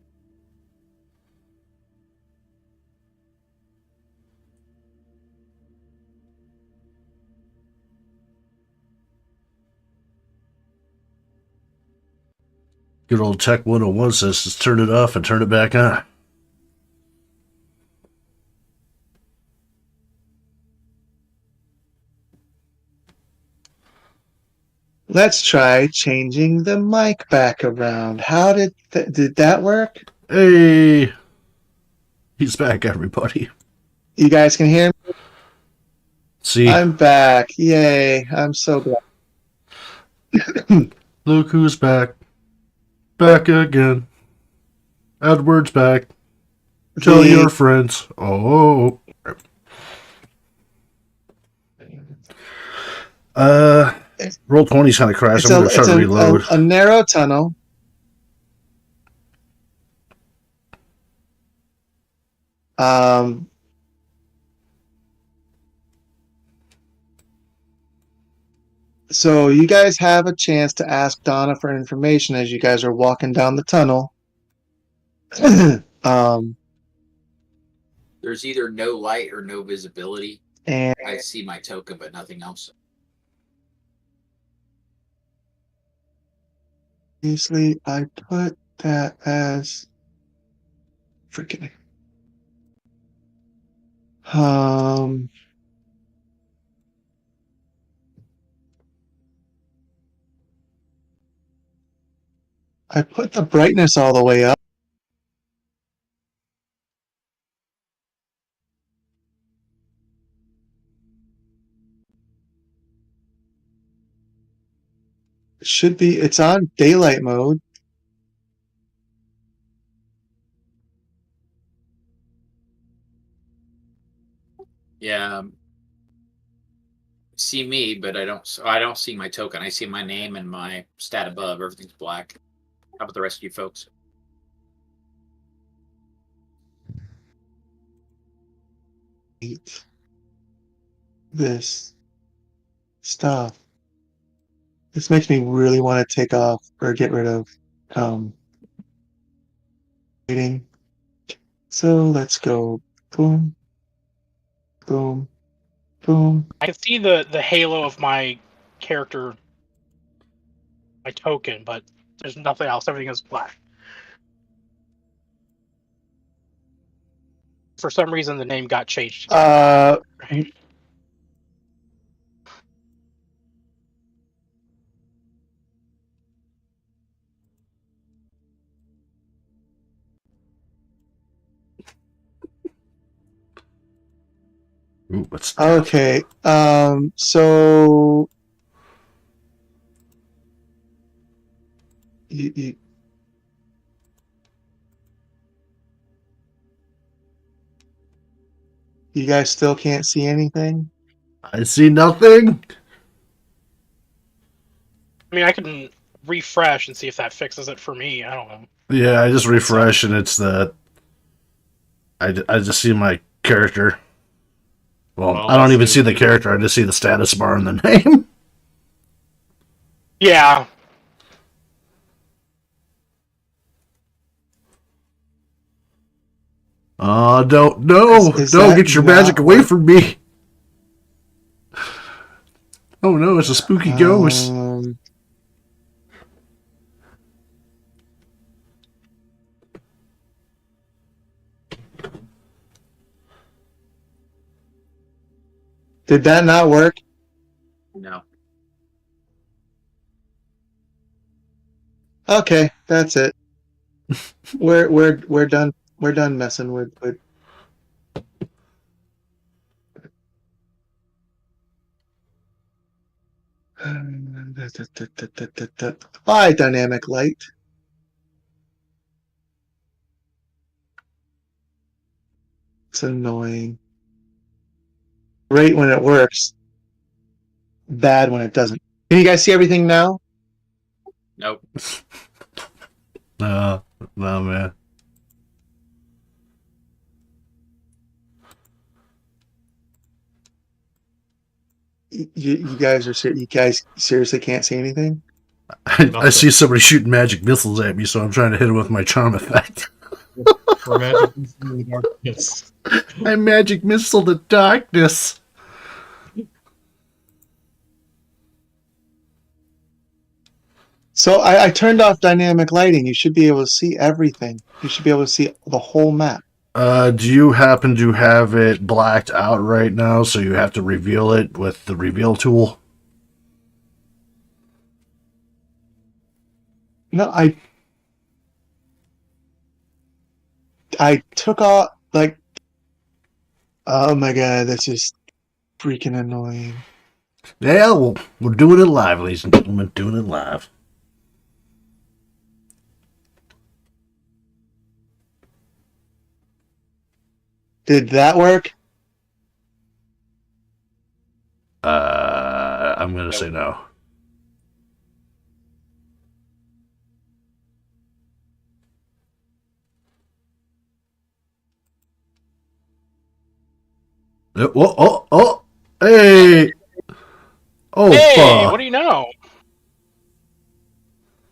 Good old Tech 101 says just turn it off and turn it back on. Let's try changing the mic back around. How did that work? Hey! He's back, everybody. You guys can hear me? See? I'm back. Yay. I'm so glad. Look who's back. Back again. Edward's back. Tell your friends. Oh. Roll 20's kind of crashed. I'm going to try to reload. A narrow tunnel. So you guys have a chance to ask Donna for information as you guys are walking down the tunnel. There's either no light or no visibility. And I see my token, but nothing else. obviously I put that as freaking I put the brightness all the way up. It should be, it's on daylight mode. Yeah. See me, but I don't see my token. I see my name and my stat above. Everything's black. How about the rest of you folks? Hate this stuff. This makes me really want to take off or get rid of waiting. So let's go boom, boom, boom. I can see the halo of my character, my token, but there's nothing else. Everything is black. For some reason, the name got changed. Right? Ooh, what's Okay. So you guys still can't see anything? I see nothing. I mean, I can refresh and see if that fixes it for me. I don't know. Yeah, I just refresh and it's the. I just see my character. Well, I don't even see the character. I just see the status bar and the name. Yeah. Don't that get your magic away from me. Oh no, it's a spooky ghost. Did that not work? No. Okay, that's it. We're done. We're done messing with. Why dynamic light? It's annoying. Great when it works. Bad when it doesn't. Can you guys see everything now? Nope. No, man. You guys you guys seriously can't see anything? I see somebody shooting magic missiles at me, so I'm trying to hit him with my charm effect. For magic missile in the darkness. I magic missile the darkness. So I turned off dynamic lighting. You should be able to see everything. You should be able to see the whole map. Do you happen to have it blacked out right now, so you have to reveal it with the reveal tool? No, I took off, like, oh my god, that's just freaking annoying. Yeah, well, we're doing it live, ladies and gentlemen, doing it live. Did that work? I'm gonna say no. Hey! Oh, hey, fuck. what do you know?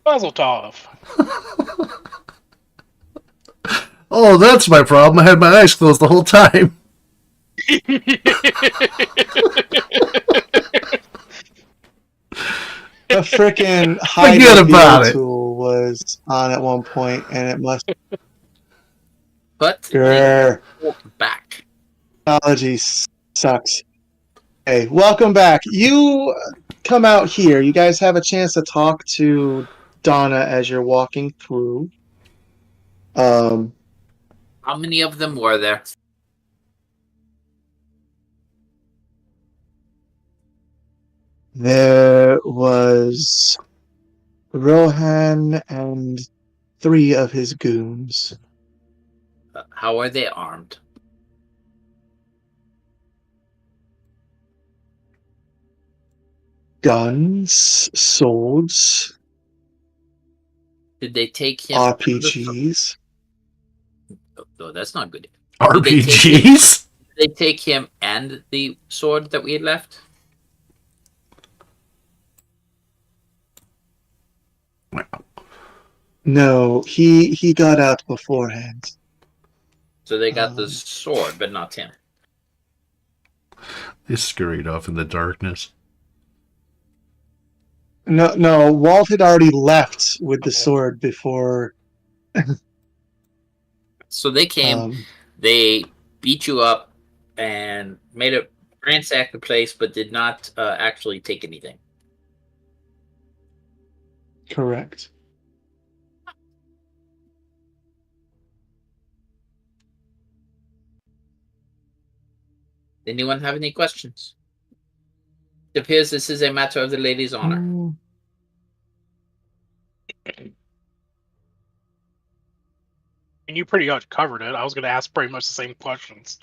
Mazel tov. Oh, that's my problem. I had my eyes closed the whole time. The frickin' hide Forget about reveal it. tool was on at one point, and it must. But Grr. back. Technology sucks. Hey, welcome back. You come out here. You guys have a chance to talk to Donna as you're walking through. Um, How many of them were there? there was Rohan and 3 of his goons. How are they armed? Guns, swords, Did they take him? RPGs. No, that's not good. RPGs? Did they take him and the sword that we had left? No, he got out beforehand. So they got the sword, but not him. They scurried off in the darkness. No, Walt had already left with the sword before. So they came, they beat you up and made a ransack the place, but did not actually take anything. Correct. Anyone have any questions? It appears this is a matter of the lady's honor. And you pretty much covered it. I was going to ask pretty much the same questions.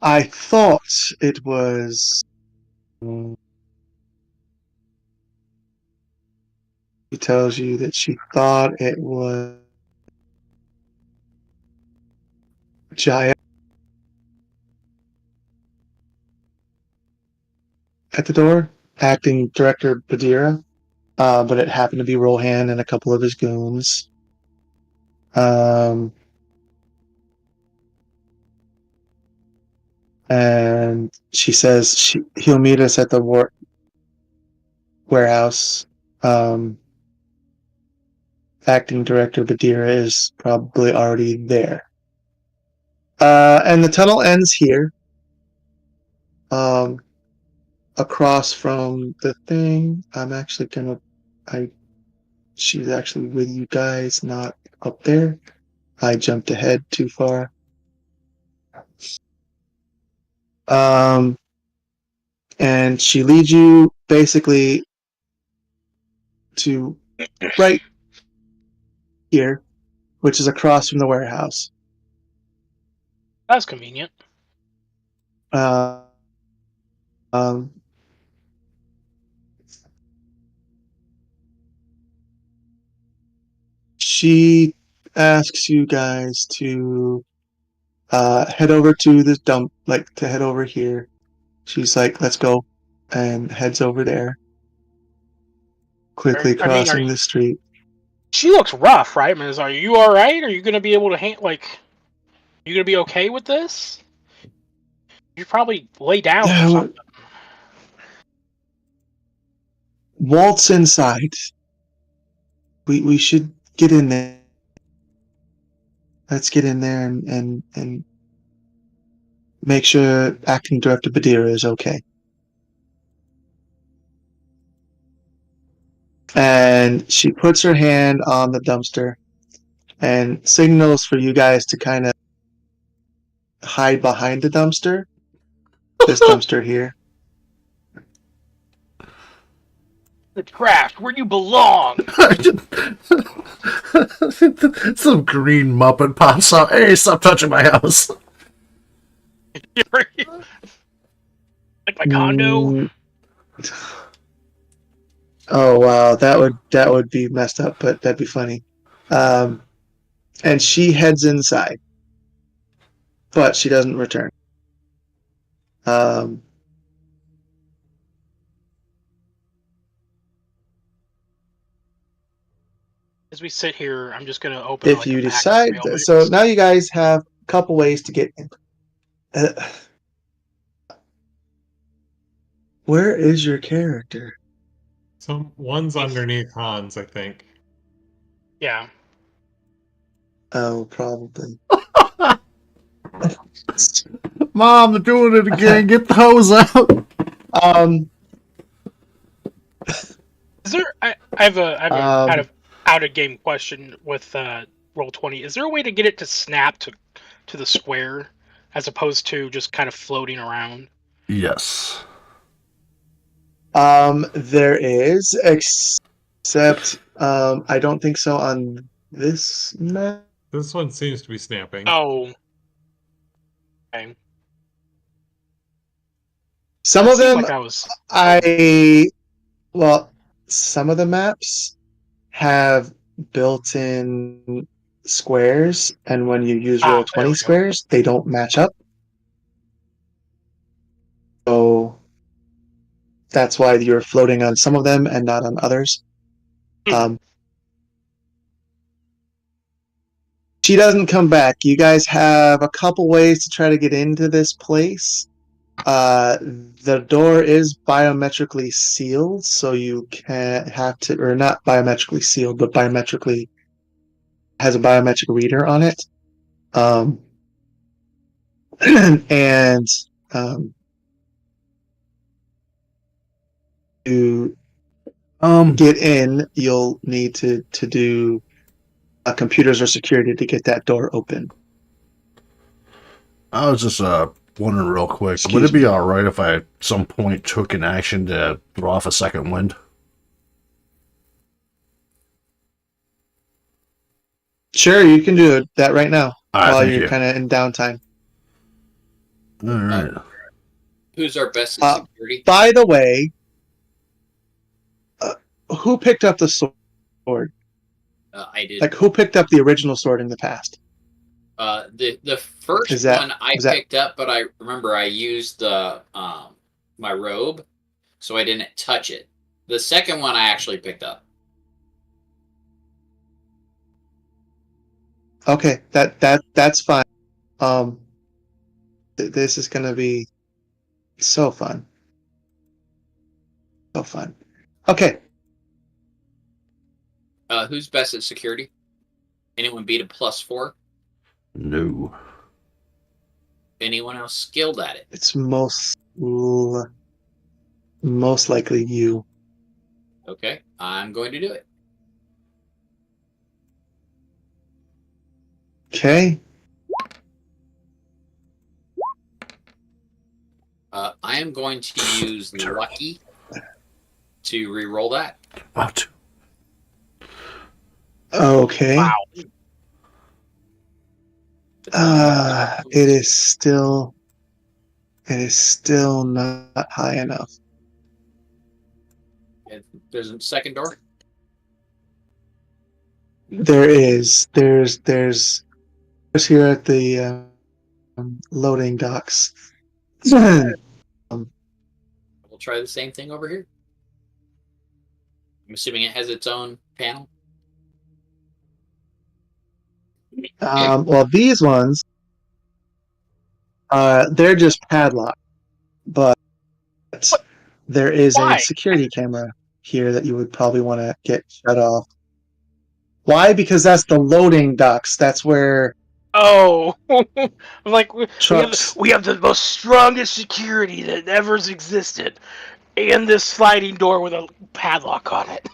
I thought it was. She tells you that she thought it was Jaya at the door, acting director Badira, but it happened to be Rohan and a couple of his goons. And she says he'll meet us at the warehouse. Acting director Badira is probably already there. And the tunnel ends here. Across from the thing. I'm actually gonna. She's actually with you guys, not up there. I jumped ahead too far. And she leads you basically to right here, which is across from the warehouse. That's convenient. She asks you guys to head over to the dump, like to head over here. She's like, let's go, and heads over there, quickly crossing the street. She looks rough, right? I mean, are you all right? Are you going to be able to you going to be okay with this? You probably lay down or something. Walt's inside. We should get in there. Let's get in there and make sure acting director Badira is okay. And she puts her hand on the dumpster and signals for you guys to kind of hide behind the dumpster. This dumpster here. It's crashed where you belong. Some green Muppet pops out. Hey, stop touching my house. Like my condo. Oh wow, that would be messed up, but that'd be funny. And she heads inside, but she doesn't return. As we sit here, I'm just going to open. If you decide, so now you guys have a couple ways to get in. Where is your character? One's underneath Hans, I think. Yeah. Oh, probably. Mom, they're doing it again. Get the hose out. Is there? I have a kind Um, of out of game question with Roll20. Is there a way to get it to snap to the square as opposed to just kind of floating around? Yes. there is, except I don't think so on this map. This one seems to be snapping. Oh, okay. Some It of seemed them, like I was. well, some of the maps have built-in squares, and when you use There Roll20 we go. squares, they don't match up. So that's why you're floating on some of them and not on others. Um, she doesn't come back. You guys have a couple ways to try to get into this place. The door is biometrically sealed, so you can't have to, or not biometrically sealed, but biometrically has a biometric reader on it. And to get in, you'll need to do computers or security to get that door open. I was just wondering real quick. Would Excuse it be me. all right if I at some point took an action to throw off a second wind? Sure, you can do that right now All right, while thank you're you. kind of in downtime. All right. Who's our best at security? By the way, who picked up the sword? I did. Like, who picked up the original sword in the past? The first Is that- one I was that- picked up, but I remember I used the my robe, so I didn't touch it. The second one I actually picked up. Okay, that's fine. This is gonna be so fun. So fun. Okay. Who's best at security? Anyone beat a +4? No. Anyone else skilled at it? It's most likely you. Okay, I'm going to do it. Okay. I am going to use lucky to re-roll that. What? Okay. Wow. It is still not high enough. There's a second door. There's here at the loading docks. We'll try the same thing over here. I'm assuming it has its own panel. Well, these ones, they're just padlocked, but there is Why? a security camera here that you would probably want to get shut off. Why? Because that's the loading docks. That's where Oh, I'm like trucks. we have the most strongest security that ever's existed, and this sliding door with a padlock on it.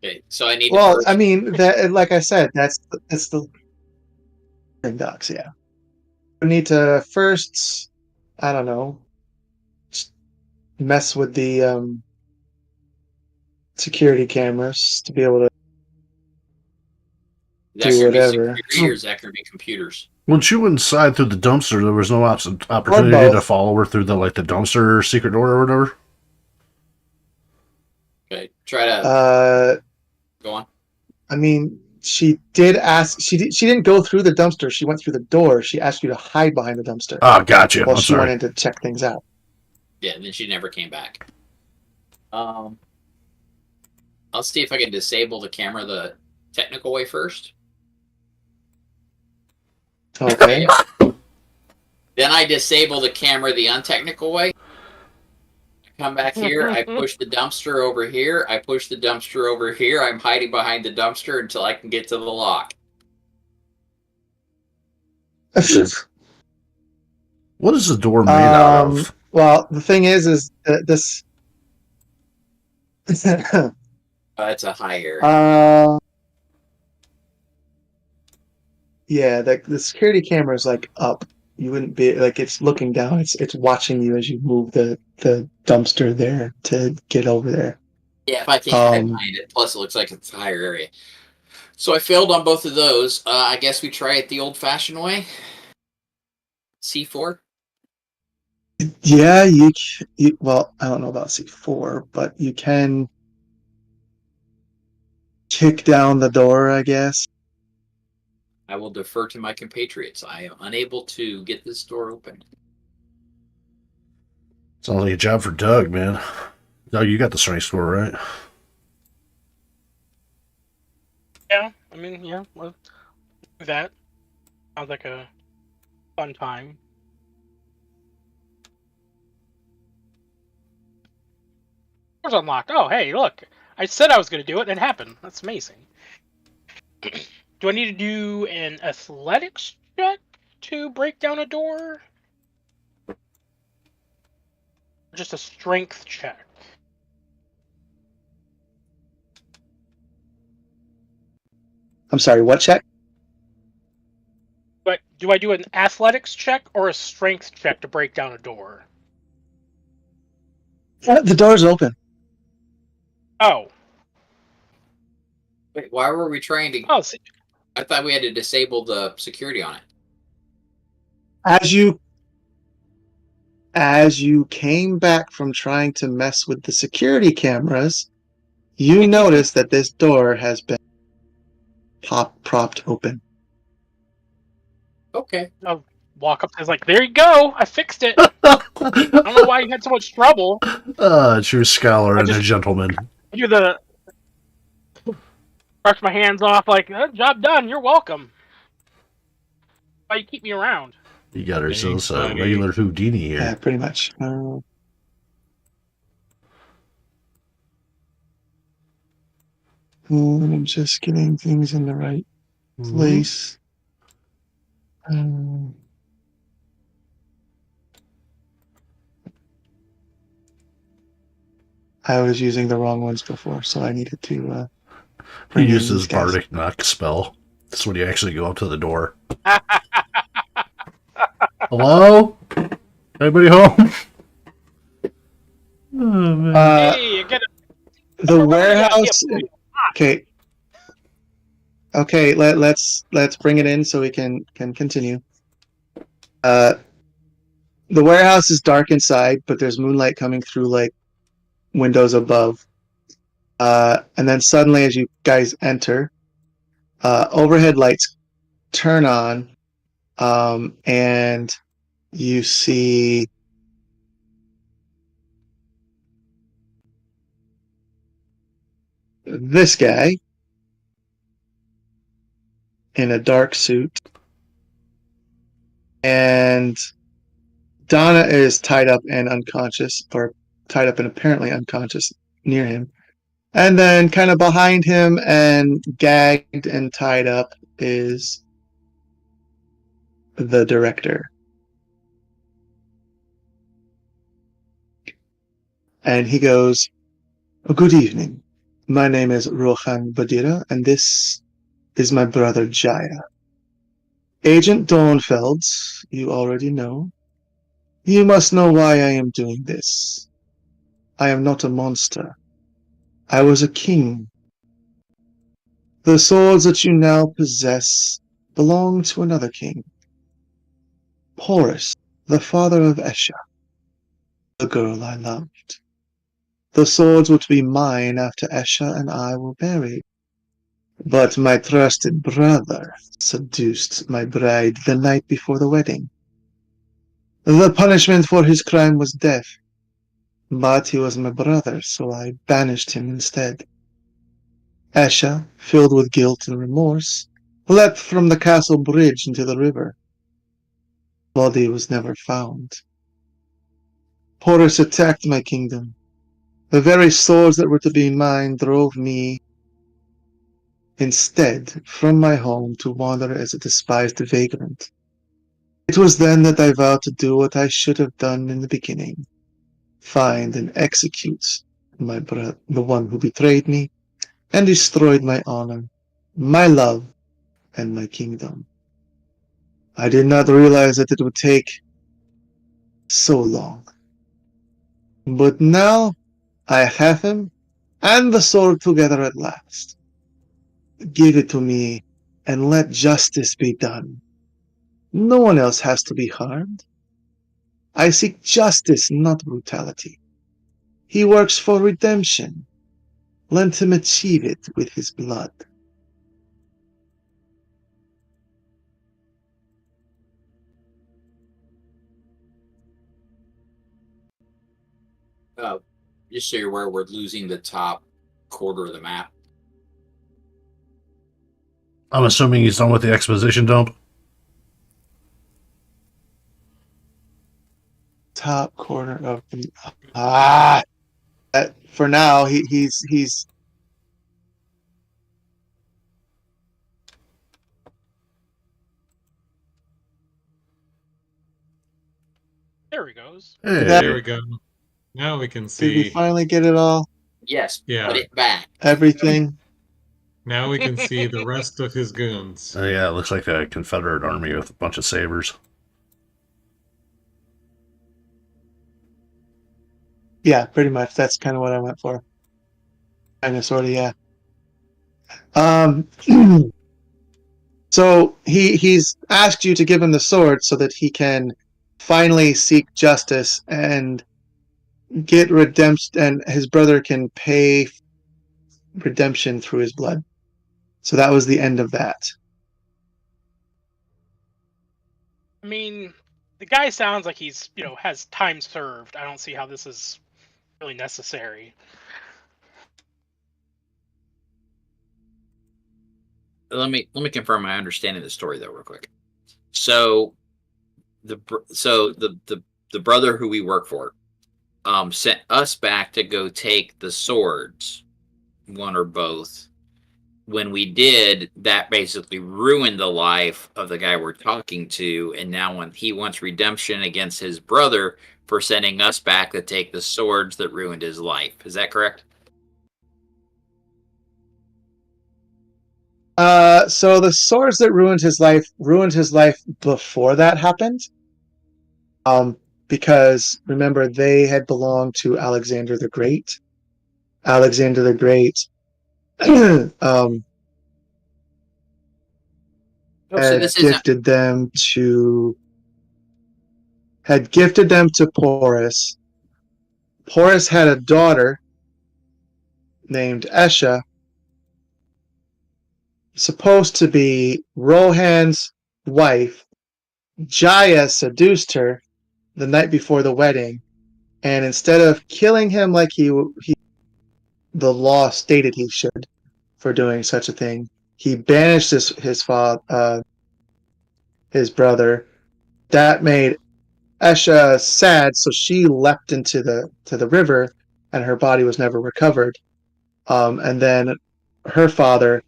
Okay, so I need to Well, first. I mean, that, like I said, that's the loading docks. Yeah, you need to first, I don't know, mess with the security cameras to be able to Is that do going to be whatever. security or is that going to be computers? When she went inside through the dumpster, there was no opportunity both. to follow her through the dumpster secret door or whatever. Okay, try to go on. I mean, she did ask. She didn't go through the dumpster. She went through the door. She asked you to hide behind the dumpster Oh, gotcha. while I'm she went sorry. in to check things out. Yeah, and then she never came back. I'll see if I can disable the camera the technical way first. Okay. Then I disable the camera the untechnical way. I come back here, I push the dumpster over here, I push the dumpster over here, I'm hiding behind the dumpster until I can get to the lock. What is the door made out of? Well, the thing is that this. It's a high area. Yeah, the security camera is like up. You wouldn't be like it's looking down. It's watching you as you move the dumpster there to get over there. Yeah, if I can't hide behind it. Plus, it looks like it's a higher area. So I failed on both of those. I guess we try it the old-fashioned way. C4. Yeah, well, I don't know about C4, but you can kick down the door, I guess. I will defer to my compatriots. I am unable to get this door open. Sounds like a job for Doug, man. Doug, you got the strength score, right? Yeah, I mean, yeah, well, do that. Sounds like a fun time. Door's unlocked. Oh, hey, look. I said I was going to do it, and it happened. That's amazing. Do I need to do an athletics check to break down a door? Or just a strength check? I'm sorry, what check? But do I do an athletics check or a strength check to break down a door? The door's open. Oh. Wait, why were we trying to... Oh, see, I thought we had to disable the security on it. As you came back from trying to mess with the security cameras, you notice that this door has been propped open. Okay. I'll walk up and like, there you go. I fixed it. I don't know why you had so much trouble. True scholar and a gentleman. Do the brush my hands off, like, job done. You're welcome. Why you keep me around? You got ourselves a buddy. regular Houdini here. Yeah, pretty much. I'm just getting things in the right place. I was using the wrong ones before, so I needed to He bring in used these his guys. bardic knock spell. That's when you actually go up to the door. Hello? Anybody home? Oh, man. Hey, I get it. The warehouse. Okay. Let's bring it in so we can continue. The warehouse is dark inside, but there's moonlight coming through like windows above. And then suddenly, as you guys enter, overhead lights turn on, and you see this guy in a dark suit, and Donna is tied up and unconscious, or tied up and apparently unconscious near him. And then kind of behind him and gagged and tied up is the director. And he goes, "Good evening. My name is Rohan Badira, and this is my brother Jaya. Agent Dornfeld, you already know. You must know why I am doing this. I am not a monster. I was a king. The swords that you now possess belong to another king. Horus, the father of Esha, the girl I loved. The swords were to be mine after Esha and I were buried. But my trusted brother seduced my bride the night before the wedding. The punishment for his crime was death, but he was my brother, so I banished him instead. Esha, filled with guilt and remorse, leapt from the castle bridge into the river. Body was never found. Horus attacked my kingdom. The very swords that were to be mine drove me instead from my home to wander as a despised vagrant. It was then that I vowed to do what I should have done in the beginning. Find and execute the one who betrayed me and destroyed my honor, my love, and my kingdom. I did not realize that it would take so long. But now I have him and the sword together at last. Give it to me and let justice be done. No one else has to be harmed. I seek justice, not brutality. He works for redemption. Let him achieve it with his blood. Just so you're aware, we're losing the top quarter of the map. I'm assuming he's done with the exposition dump. Top corner of the for now he's There he goes. Hey, There we go. Now we can did we see. finally get it all? Yes, Yeah. put it back. Everything? Now we can see the rest of his goons. yeah, it looks like a Confederate army with a bunch of sabers. Yeah, pretty much. That's kind of what I went for. Kind of, sort of, yeah. So he's asked you to give him the sword so that he can finally seek justice and get redemption, and his brother can pay redemption through his blood. So that was the end of that. I mean, the guy sounds like he's, has time served. I don't see how this is really necessary. Let me confirm my understanding of the story though, real quick. So the brother who we work for sent us back to go take the swords, one or both. When we did, that basically ruined the life of the guy we're talking to, and now when he wants redemption against his brother for sending us back to take the swords that ruined his life. Is that correct? So the swords that ruined his life before that happened. Because remember they had belonged to Alexander the Great. Alexander the Great had gifted them to Porus. Porus had a daughter named Esha, supposed to be Rohan's wife. Jaya seduced her the night before the wedding, and instead of killing him like the law stated he should for doing such a thing, he banished his brother. That made Esha sad, so she leapt into the river, and her body was never recovered. And then her father,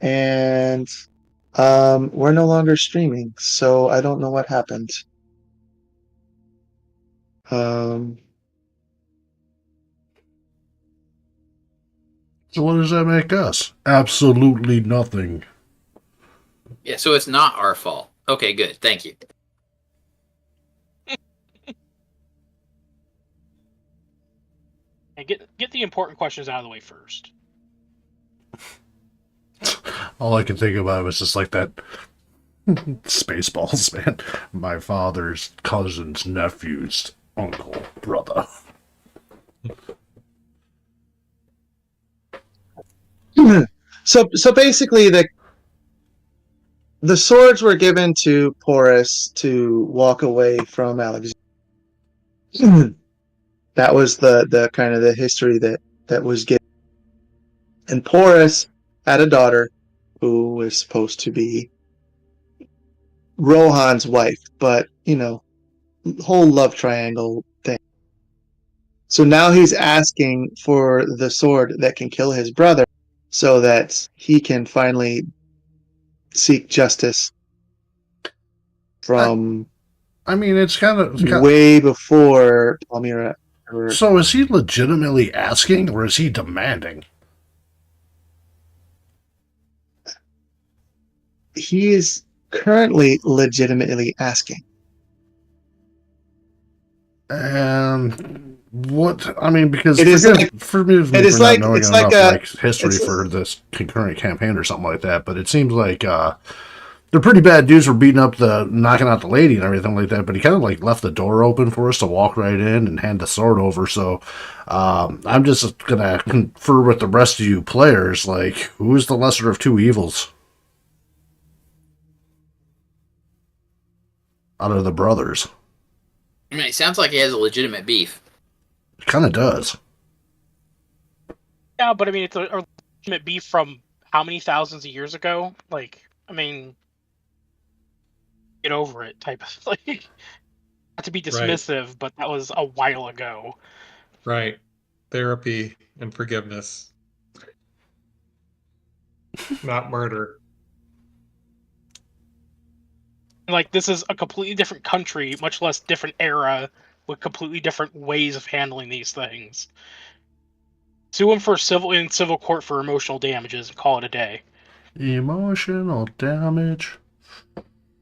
and we're no longer streaming, so I don't know what happened. So what does that make us? Absolutely nothing. Yeah, so it's not our fault. Okay, good. Thank you. And get the important questions out of the way first. All I can think about was just like that Spaceballs, man. My father's cousin's nephew's uncle, brother. So basically the swords were given to Porus to walk away from Alexander. That was the kind of the history that was given. And Porus had a daughter who was supposed to be Rohan's wife, but whole love triangle thing. So now he's asking for the sword that can kill his brother so that he can finally seek justice from I mean, it's kind of. way before Palmyra. So is he legitimately asking, or is he demanding? He is currently legitimately asking. And what? I mean, because It is forgive it me for is not like knowing it's like enough a like history it's for this concurrent campaign or something like that, but it seems like they're pretty bad dudes for beating up knocking out the lady and everything like that. But he kind of like left the door open for us to walk right in and hand the sword over. So I'm just gonna confer with the rest of you players. Like, who is the lesser of two evils out of the brothers? I mean, it sounds like he has a legitimate beef. It kind of does. Yeah, but I mean, it's a legitimate beef from how many thousands of years ago? Like, I mean, get over it, type of like. Not to be Right. dismissive, but that was a while ago. Right. Therapy and forgiveness, not murder. Like, this is a completely different country, much less different era, with completely different ways of handling these things. Sue him for civil court for emotional damages and call it a day. Emotional damage.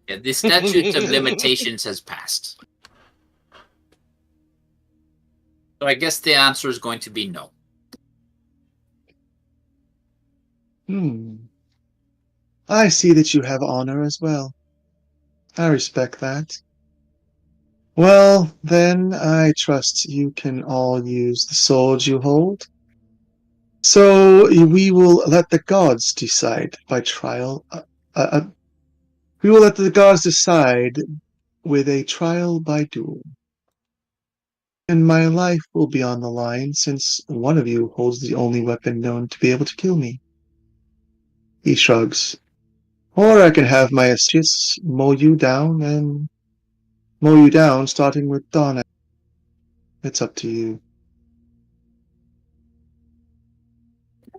Yeah, the statute of limitations has passed. So I guess the answer is going to be no. I see that you have honor as well. I respect that. Well, then I trust you can all use the swords you hold. So we will let the gods decide by trial. We will let the gods decide with a trial by duel. And my life will be on the line since one of you holds the only weapon known to be able to kill me. He shrugs. Or I can have my associates mow you down, starting with Donna. It's up to you.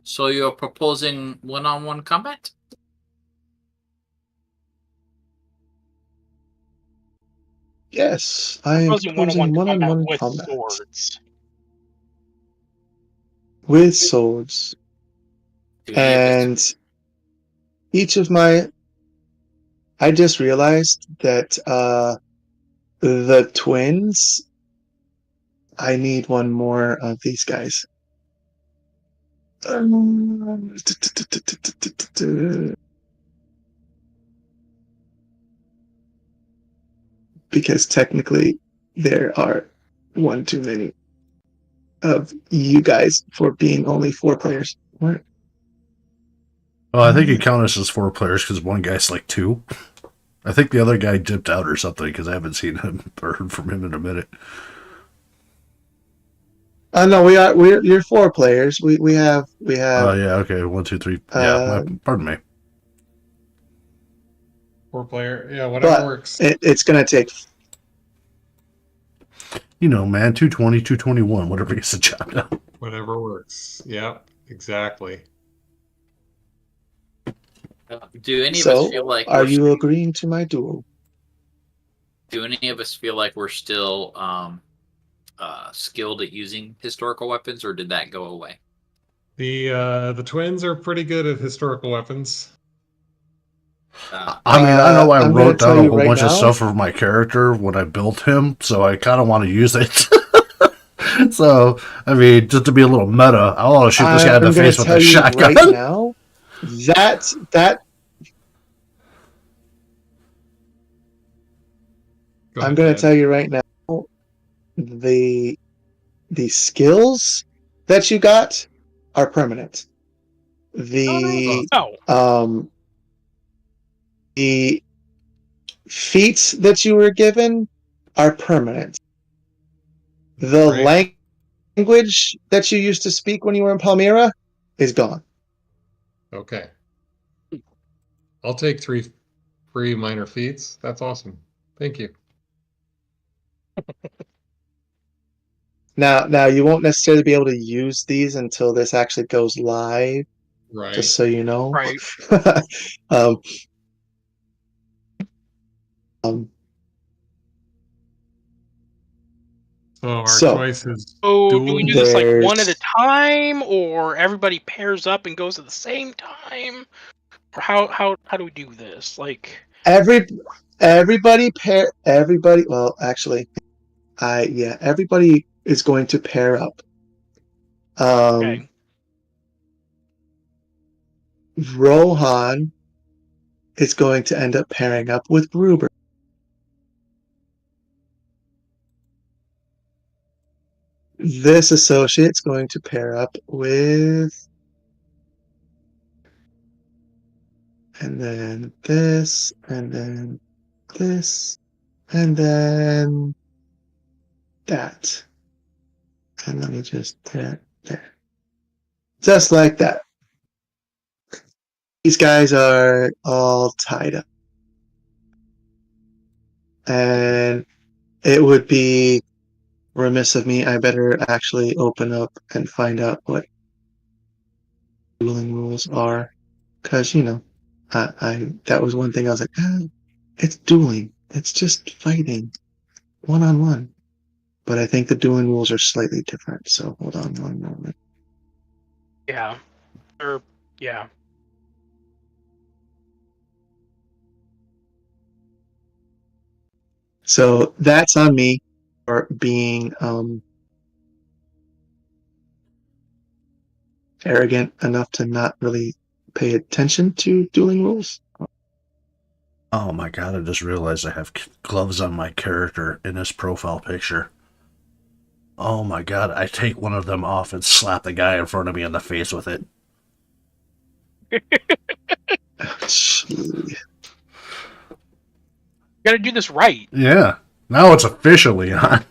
So you're proposing one-on-one combat? Yes, I am Proposing one-on-one proposing combat one-on-one with combat swords. with swords. Do any of us? And each of my I just realized that the twins I need one more of these guys. Because technically there are one too many of you guys for being only 4 players. What? Oh, I think you count us as 4 players because one guy's like 2. I think the other guy dipped out or something because I haven't seen him or heard from him in a minute. No, you're 4 players. We Oh, have yeah, okay. 1, 2, 3. Yeah, uh pardon me. 4 player. Yeah, whatever but works. it's gonna take You know, man, 220, 221, whatever gets the job done. Whatever works. Yep, exactly. Do any of us so feel like are you agreeing to my duel? Do any of us feel like we're still skilled at using historical weapons, or did that go away? The twins are pretty good at historical weapons. I mean, I know I I'm gonna wrote tell down a you whole right bunch of now. stuff for my character when I built him, so I kind of want to use it. So, I mean, just to be a little meta, I want to shoot this guy in the I'm gonna face with a tell you shotgun. right now that Go I'm ahead, gonna Dad. tell you right now the the skills that you got are permanent. The No. um the feats that you were given are permanent. The Great. language that you used to speak when you were in Palmyra is gone. Okay. I'll take 3 free minor feats. That's awesome. Thank you. Now you won't necessarily be able to use these until this actually goes live, just Right. so you know. Right. um, Um, So our So- choice is Oh, do dual. we do this like one at a There's- time, or everybody pairs up and goes at the same time? Or how do we do this? Like, everybody pair. Everybody. Well, actually, everybody is going to pair up. okay, Rohan is going to end up pairing up with Gruber. This associate's going to pair up with, and then this, and then this, and then that. And let me just there. Just like that. These guys are all tied up. And it would be remiss of me. I better actually open up and find out what dueling rules are. Because, I that was one thing I was like, it's dueling. It's just fighting one on one. But I think the dueling rules are slightly different. So hold on one moment. yeah, or yeah. So that's on me for being arrogant enough to not really pay attention to dueling rules. Oh my god, I just realized I have gloves on my character in this profile picture. Oh my god, I take one of them off and slap the guy in front of me in the face with it. Oh, gee. You gotta do this right. Yeah, now it's officially on.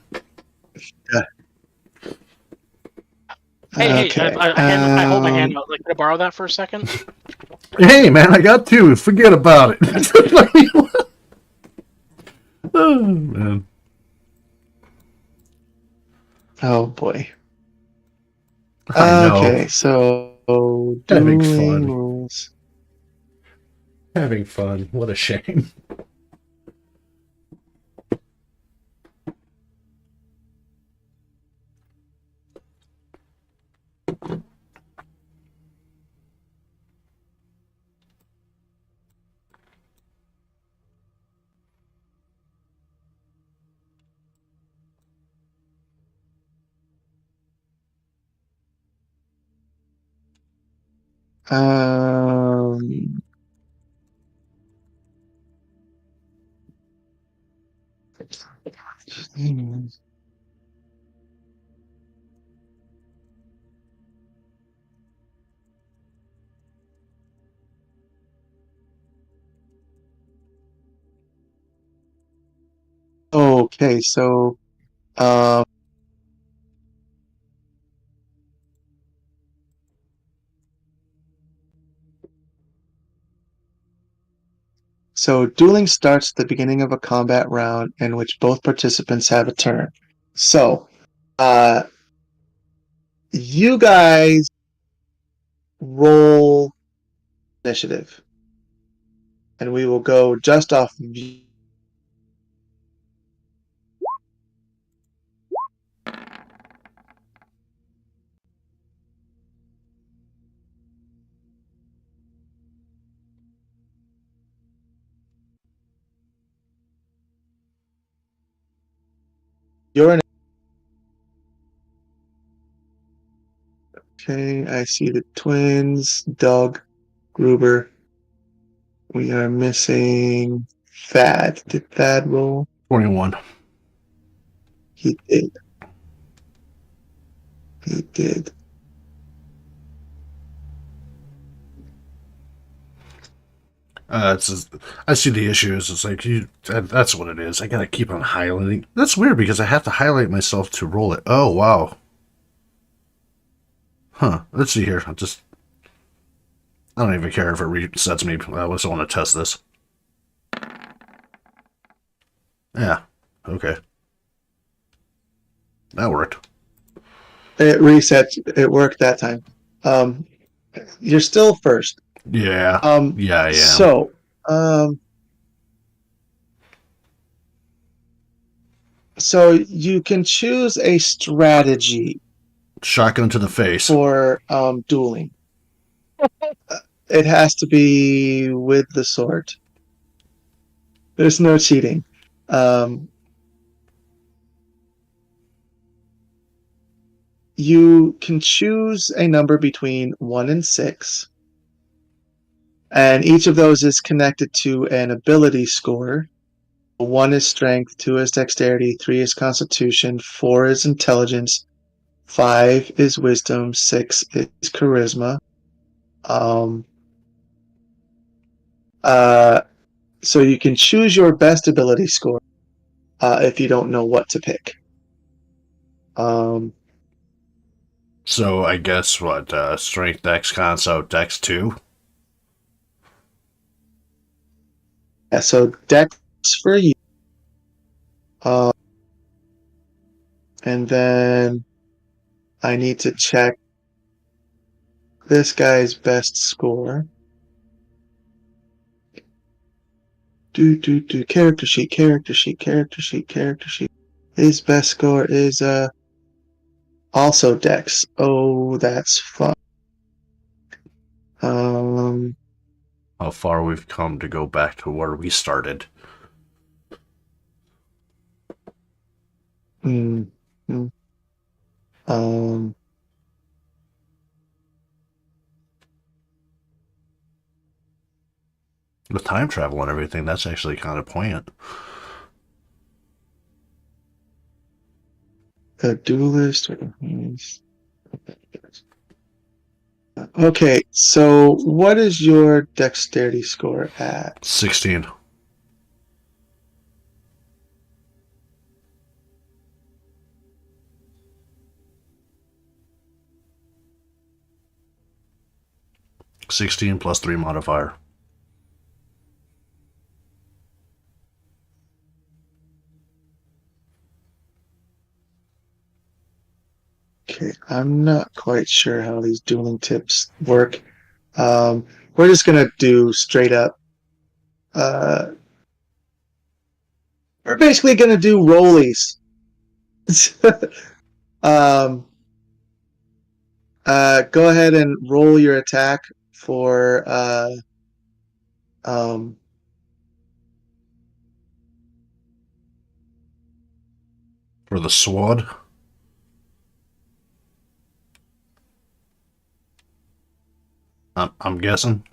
Hey, Okay. I hold my hand out. Like, can I borrow that for a second? Hey man, I got two. Forget about it. Oh man. Oh boy. I know. Okay, so Having dueling fun. rules. Having fun. What a shame. Um, okay, um, so dueling starts at the beginning of a combat round in which both participants have a turn. So, uh, you guys roll initiative, and we will go just off. You're in. Okay, I see the twins, Doug, Gruber. We are missing Thad. Did Thad roll? 21. He did. He did. It's just, I see the issues. It's like that's what it is. I gotta keep on highlighting. That's weird because I have to highlight myself to roll it. Oh wow. Huh. Let's see here. I don't even care if it resets me. I just want to test this. Yeah. Okay. That worked. It resets. It worked that time. You're still first. Yeah. Yeah, I am. So, So you can choose a strategy Shotgun to the face. for dueling. It has to be with the sword. There's no cheating. You can choose a number between 1 and 6, and each of those is connected to an ability score. 1 is strength, 2 is dexterity, 3 is constitution, 4 is intelligence, 5 is wisdom, 6 is charisma. Um, so you can choose your best ability score if you don't know what to pick. So I guess what strength, dex, con, so dex 2. Yeah, so dex for you. And then I need to check this guy's best score. Character sheet, character sheet, character sheet, character sheet. His best score is also dex. Oh, that's fun. How far we've come to go back to where we started. mm, mm, um, With time travel and everything, that's actually kind of poignant. a duelist. Okay, so what is your dexterity score at? 16. +3 modifier. Okay, I'm not quite sure how these dueling tips work. We're just gonna do straight up. We're basically gonna do rollies. um, go ahead and roll your attack for um, For the sword. I'm guessing.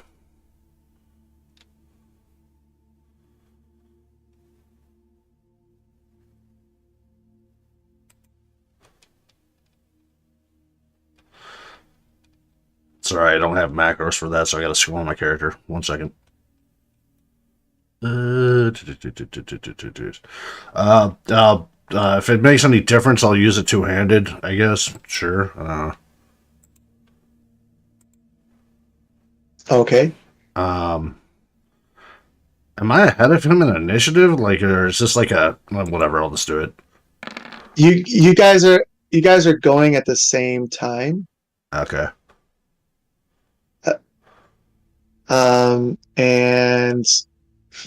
Sorry, I don't have macros for that, so I gotta scroll on my character. 1 second. If it makes any difference, I'll use it two-handed, I guess. Sure. okay. Am I ahead of him in initiative? Like, or is this like a whatever? I'll just do it. You guys are going at the same time. Okay. And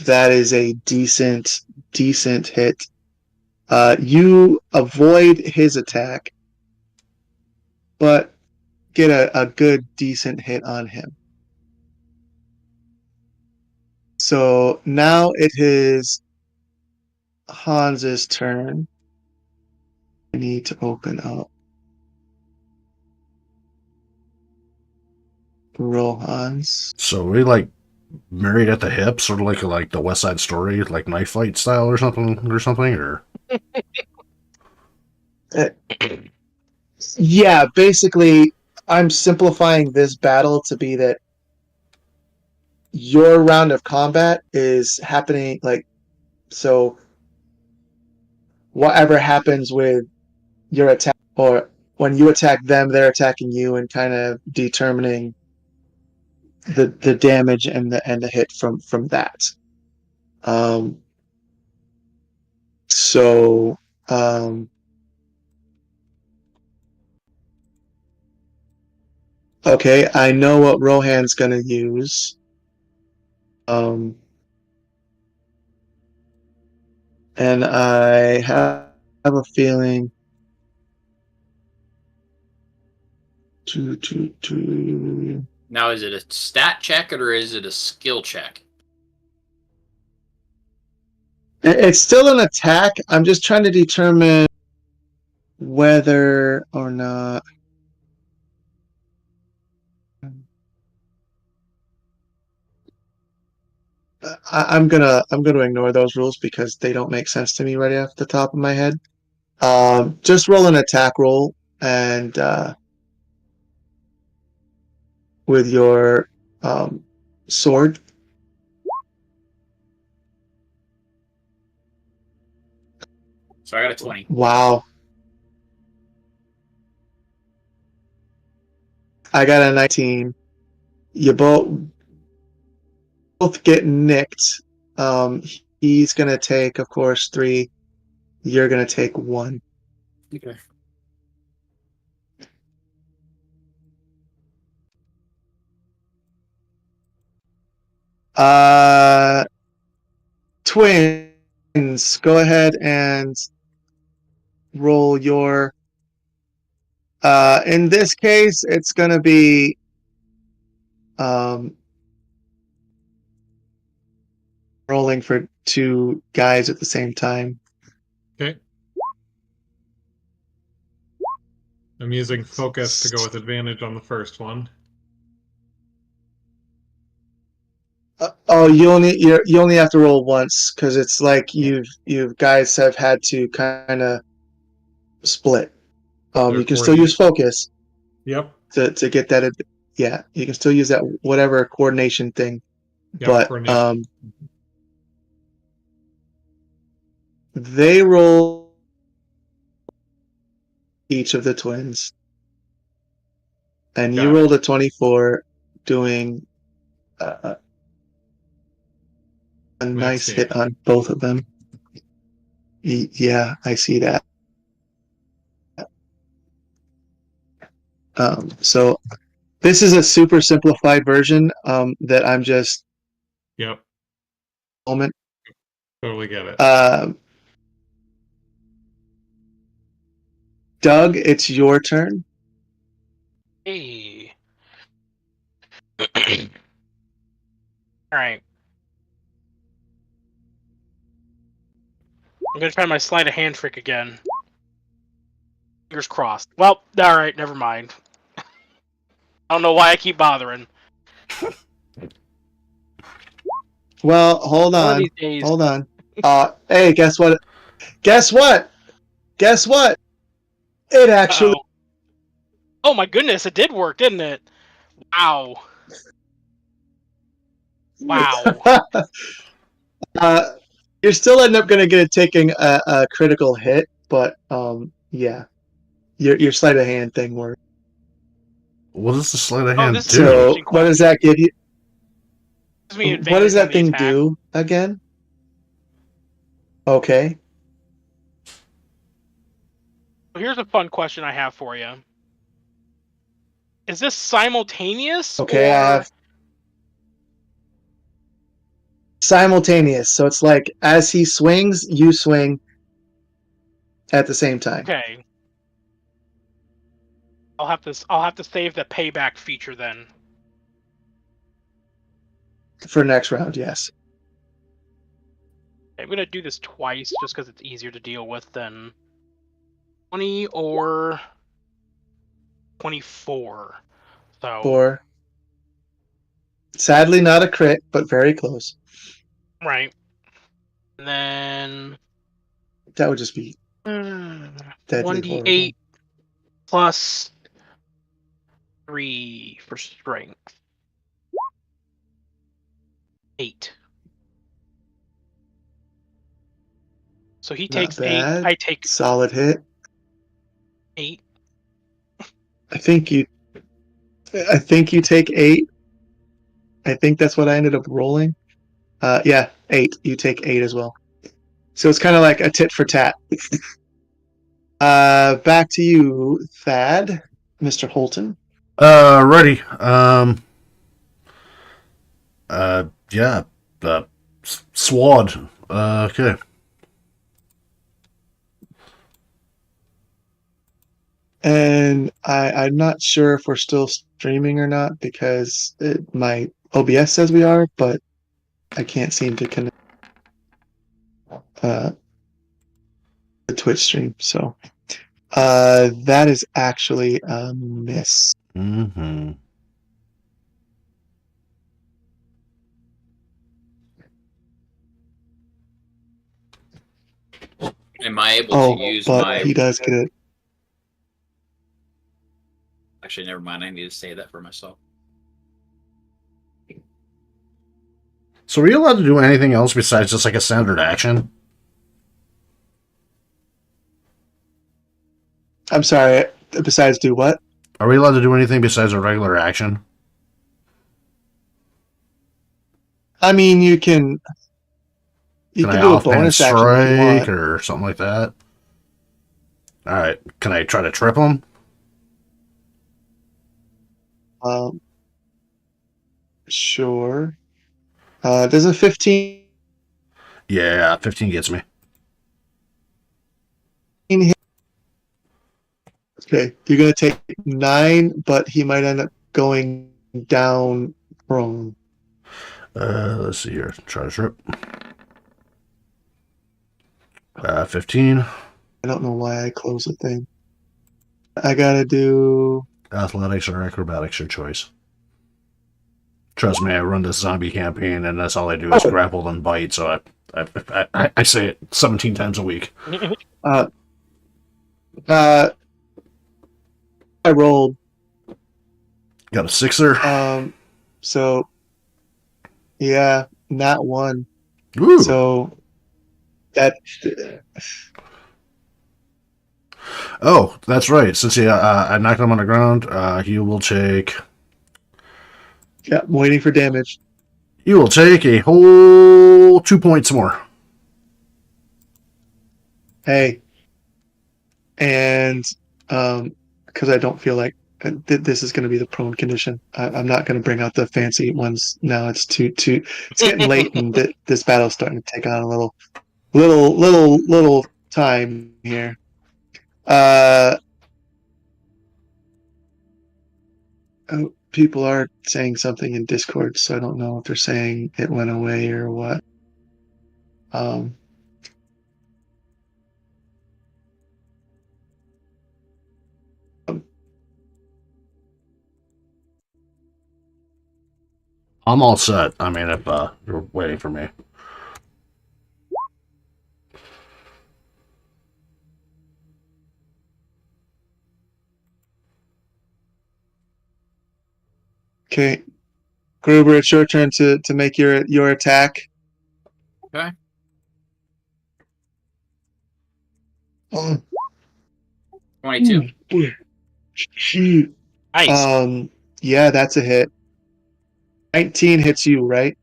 that is a decent hit. You avoid his attack, but get a good decent hit on him. So now it is Hans's turn. I need to open up. Roll Hans. So we like married at the hip, sort of like the West Side Story, like knife fight style or something, or. Yeah, basically, I'm simplifying this battle to be that your round of combat is happening like so. Whatever happens with your attack, or when you attack them, they're attacking you, and kind of determining the damage and the hit from that. Um, so um, okay, I know what Rohan's gonna use. And I have have a feeling. Now, is it a stat check or is it a skill check? It's still an attack. I'm just trying to determine whether or not. I'm gonna ignore those rules because they don't make sense to me right off the top of my head. Just roll an attack roll and with your sword. So I got a 20. Wow, I got a 19. You both get nicked. He's gonna take, of course, 3. You're gonna take 1. Okay. Uh, twins, go ahead and roll your. In this case, it's gonna be rolling for 2 guys at the same time. Okay. I'm using focus to go with advantage on the first one. Oh, you only have to roll once because it's like you guys have had to kind of split. They're You can still use focus Yep. to get that. Yeah, you can still use that whatever coordination thing, Yep. but Coordination. they roll each of the twins, and you Got it. rolled a 24, doing a nice Max hit damage. on both of them. Yeah, I see that. So this is a super simplified version that I'm just Yep. moment. Totally get it. Doug, it's your turn. Hey. All right. I'm gonna try my sleight of hand trick again. Fingers crossed. Well, all right, never mind. I don't know why I keep bothering. Well, hold One of on. these days. Hold on. Hey, guess what? Guess what? Guess what? It actually. Uh-oh. Oh my goodness, it did work, didn't it? Wow. Wow. uh, you're still end up going to get taking a critical hit, but yeah, your sleight of hand thing worked. What does the sleight of Oh, hand this is an do? So interesting what does question. that give you? Gives me What does advantage on that the thing attack. do again? Okay. So here's a fun question I have for you. Is this simultaneous Okay, or I have simultaneous. So it's like as he swings, you swing at the same time okay? I'll have to save the payback feature then. for next round. Yes. I'm gonna do this twice just because it's easier to deal with than 20 or 24. So 4. Sadly, not a crit, but very close. right, and then That would just be deadly horrible. 1d8 plus 3 for strength. 8. So he Not takes 8. bad. I take Solid hit. 8. I think you take 8. I think that's what I ended up rolling. Yeah, 8. You take 8 as well. So it's kind of like a tit for tat. Back to you, Thad, Mr. Holton. Ready. Yeah. Sword. Okay. And I'm not sure if we're still streaming or not because my OBS says we are, but I can't seem to connect the Twitch stream. So that is actually a miss. Mm-hmm. Am I able Oh, to use but my? he does get it. Actually, never mind. I need to say that for myself. So, are you allowed to do anything else besides just like a standard action? I'm sorry. Besides, do what? Are we allowed to do anything besides a regular action? I mean, you can Can I do a offhand bonus action if you strike want. or something like that? All right. Can I try to trip him? Sure. Does a 15 Yeah, 15 gets me. hit? Okay, you're gonna take 9, but he might end up going down prone. Let's see here. Try to trip. 15. I don't know why I closed the thing. I gotta do. Athletics or acrobatics, your choice. Trust me, I run this zombie campaign, and that's all I do is grapple and bite. So I say it 17 times a week. Uh, I rolled. Got a 6er. So yeah, not 1. Ooh. So that. Oh, that's right. Since I knocked him on the ground, he will take. Yeah, I'm waiting for damage. You will take a whole 2 points more. Hey, and because I don't feel like this is going to be the prone condition. I'm not going to bring out the fancy ones now. It's too. It's getting late, and this battle's starting to take on a little time here. People are saying something in Discord, so I don't know if they're saying it went away or what. I'm all set. I mean, if you're waiting for me. Okay, Gruber, it's your turn to make your attack. Okay. Oh, 22. shoot. Nice. Yeah, that's a hit. 19 hits you, right?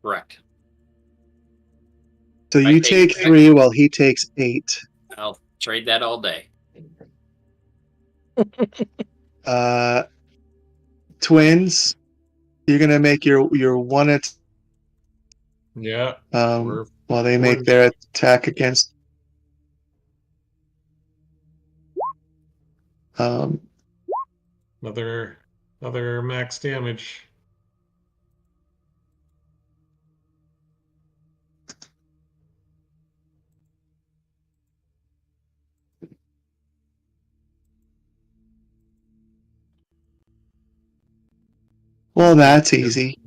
Correct. So I you take- take 3 while he takes 8. I'll trade that all day. Twins, you're gonna make your one Yeah. while they make their attack against. Another max damage. Well, that's easy.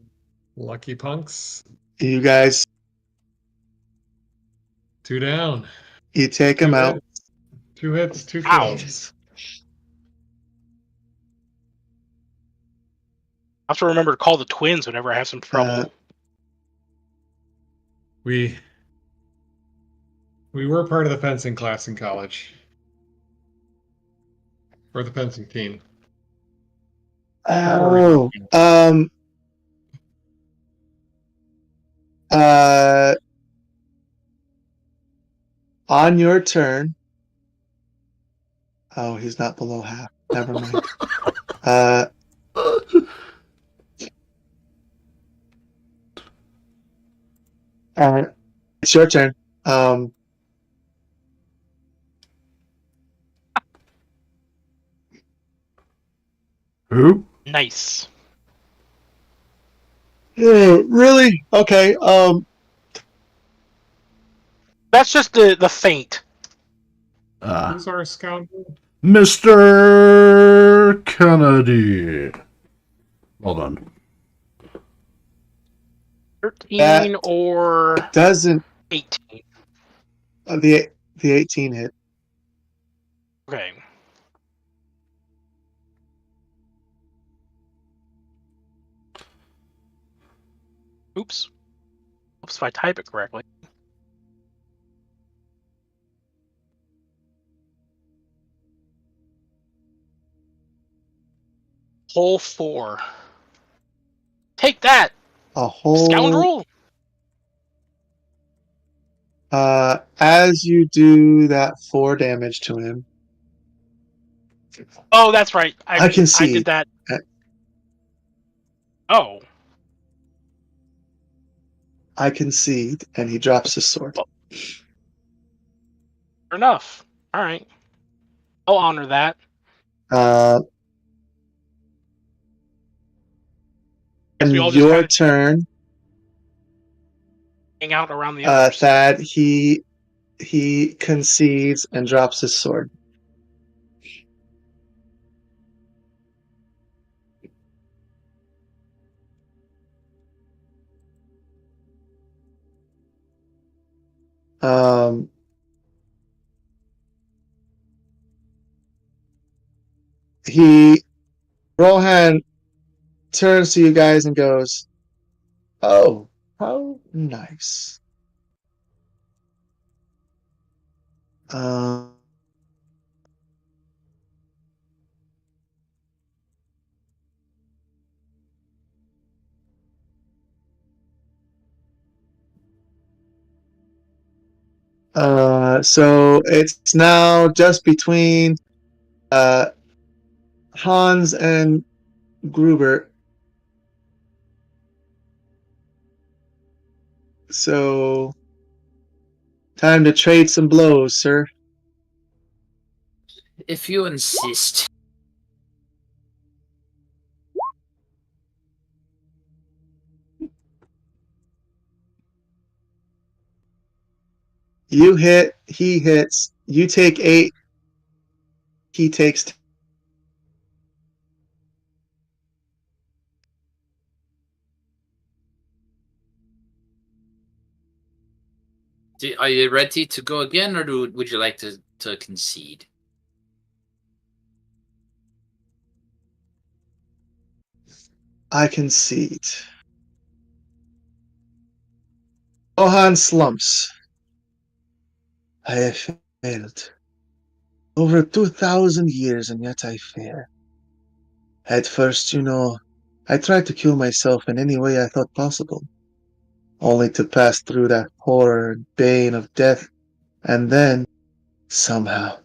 Lucky punks. You guys, 2 down. you take him out. 2 hits, 2 Ow. kills. I have to remember to call the twins whenever I have some trouble. We were part of the fencing class in college. Or the fencing team. Oh, on your turn. Oh, he's not below half. Never mind. It's your turn. Who? Nice. Really? Okay. That's just the feint. Who's our scoundrel? Mr. Kennedy. Hold on. 13 That or doesn't 18. the 18 hit. Okay. Oops. Oops, if I type it correctly. Hole 4. Take that, A whole scoundrel! as you do that 4 damage to him, Oh, that's right. I can I see. did that. Oh. I concede, and he drops his sword. Fair enough. All right. I'll honor that. And we all just your kinda turn, hang out around the others. Thad. He concedes and drops his sword. Um, Rohan turns to you guys and goes, "Oh, how nice." Um, so it's now just between Hans and Gruber. So time to trade some blows, sir. If you insist. You hit, he hits. You take 8, he takes 10. Are you ready to go again, or would you like to concede? I concede. Rohan slumps. I have failed. Over 2,000 years, and yet I fail. At first, I tried to kill myself in any way I thought possible, only to pass through that horror and bane of death, and then, somehow,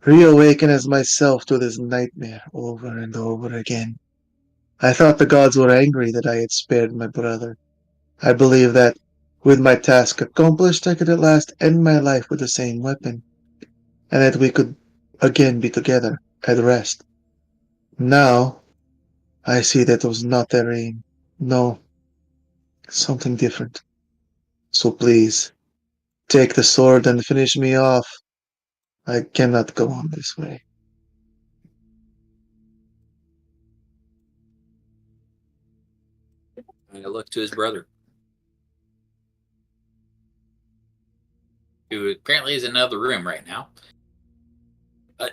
reawaken as myself to this nightmare over and over again. I thought the gods were angry that I had spared my brother. I believed that, with my task accomplished, I could at last end my life with the same weapon, and that we could again be together at rest. Now, I see that was not their aim. No, something different. So please, take the sword and finish me off. I cannot go on this way. I look to his brother, who apparently is in another room right now.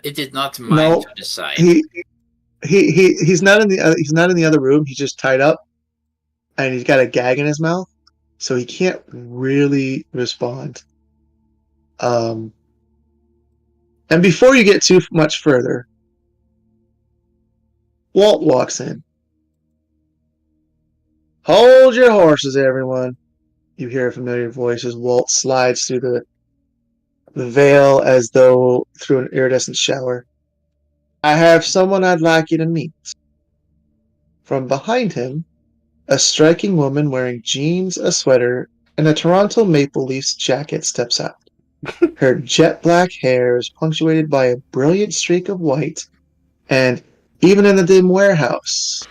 It is not mine No, to decide. he's not in the other room. He's just tied up, and he's got a gag in his mouth, so he can't really respond. And before you get too much further, Walt walks in. Hold your horses, everyone. You hear a familiar voice as Walt slides through the veil as though through an iridescent shower. I have someone I'd like you to meet. From behind him, a striking woman wearing jeans, a sweater, and a Toronto Maple Leafs jacket steps out. Her jet black hair is punctuated by a brilliant streak of white, and even in the dim warehouse.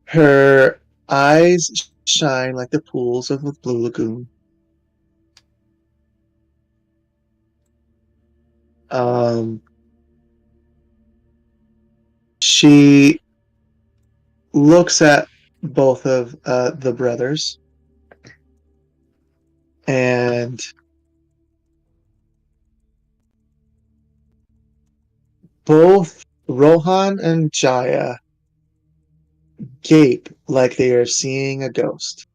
Her eyes shine like the pools of the Blue Lagoon. She looks at both of the brothers, and both Rohan and Jaya gape like they are seeing a ghost.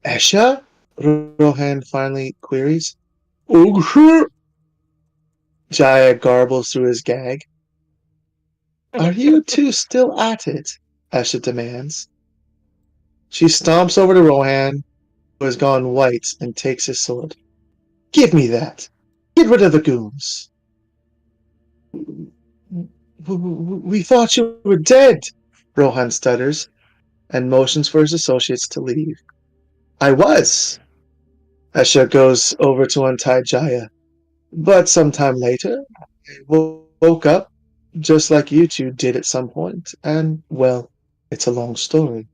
Esha? Rohan finally queries. Oh, Jaya garbles through his gag. Are you two still at it? Esha demands. She stomps over to Rohan, who has gone white, and takes his sword. Give me that. Get rid of the goons. We thought you were dead, Rohan stutters, and motions for his associates to leave. I was. Esha goes over to untie Jaya. But sometime later, I woke up, just like you two did at some point, and, well, it's a long story.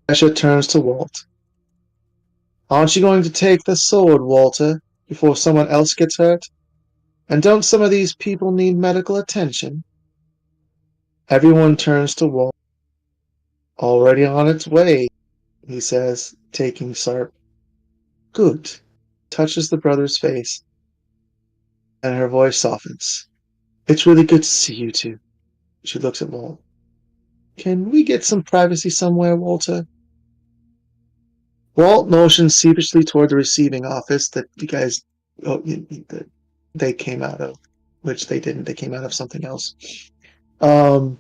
Esha turns to Walt. Aren't you going to take the sword, Walter, before someone else gets hurt? And don't some of these people need medical attention? Everyone turns to Walt. Already on its way, he says, taking Sarp. Good. Touches the brother's face, and her voice softens. It's really good to see you two. She looks at Walt. Can we get some privacy somewhere, Walter? Walt motions sheepishly toward the receiving office that you guys, that they came out of, which they didn't. They came out of something else. And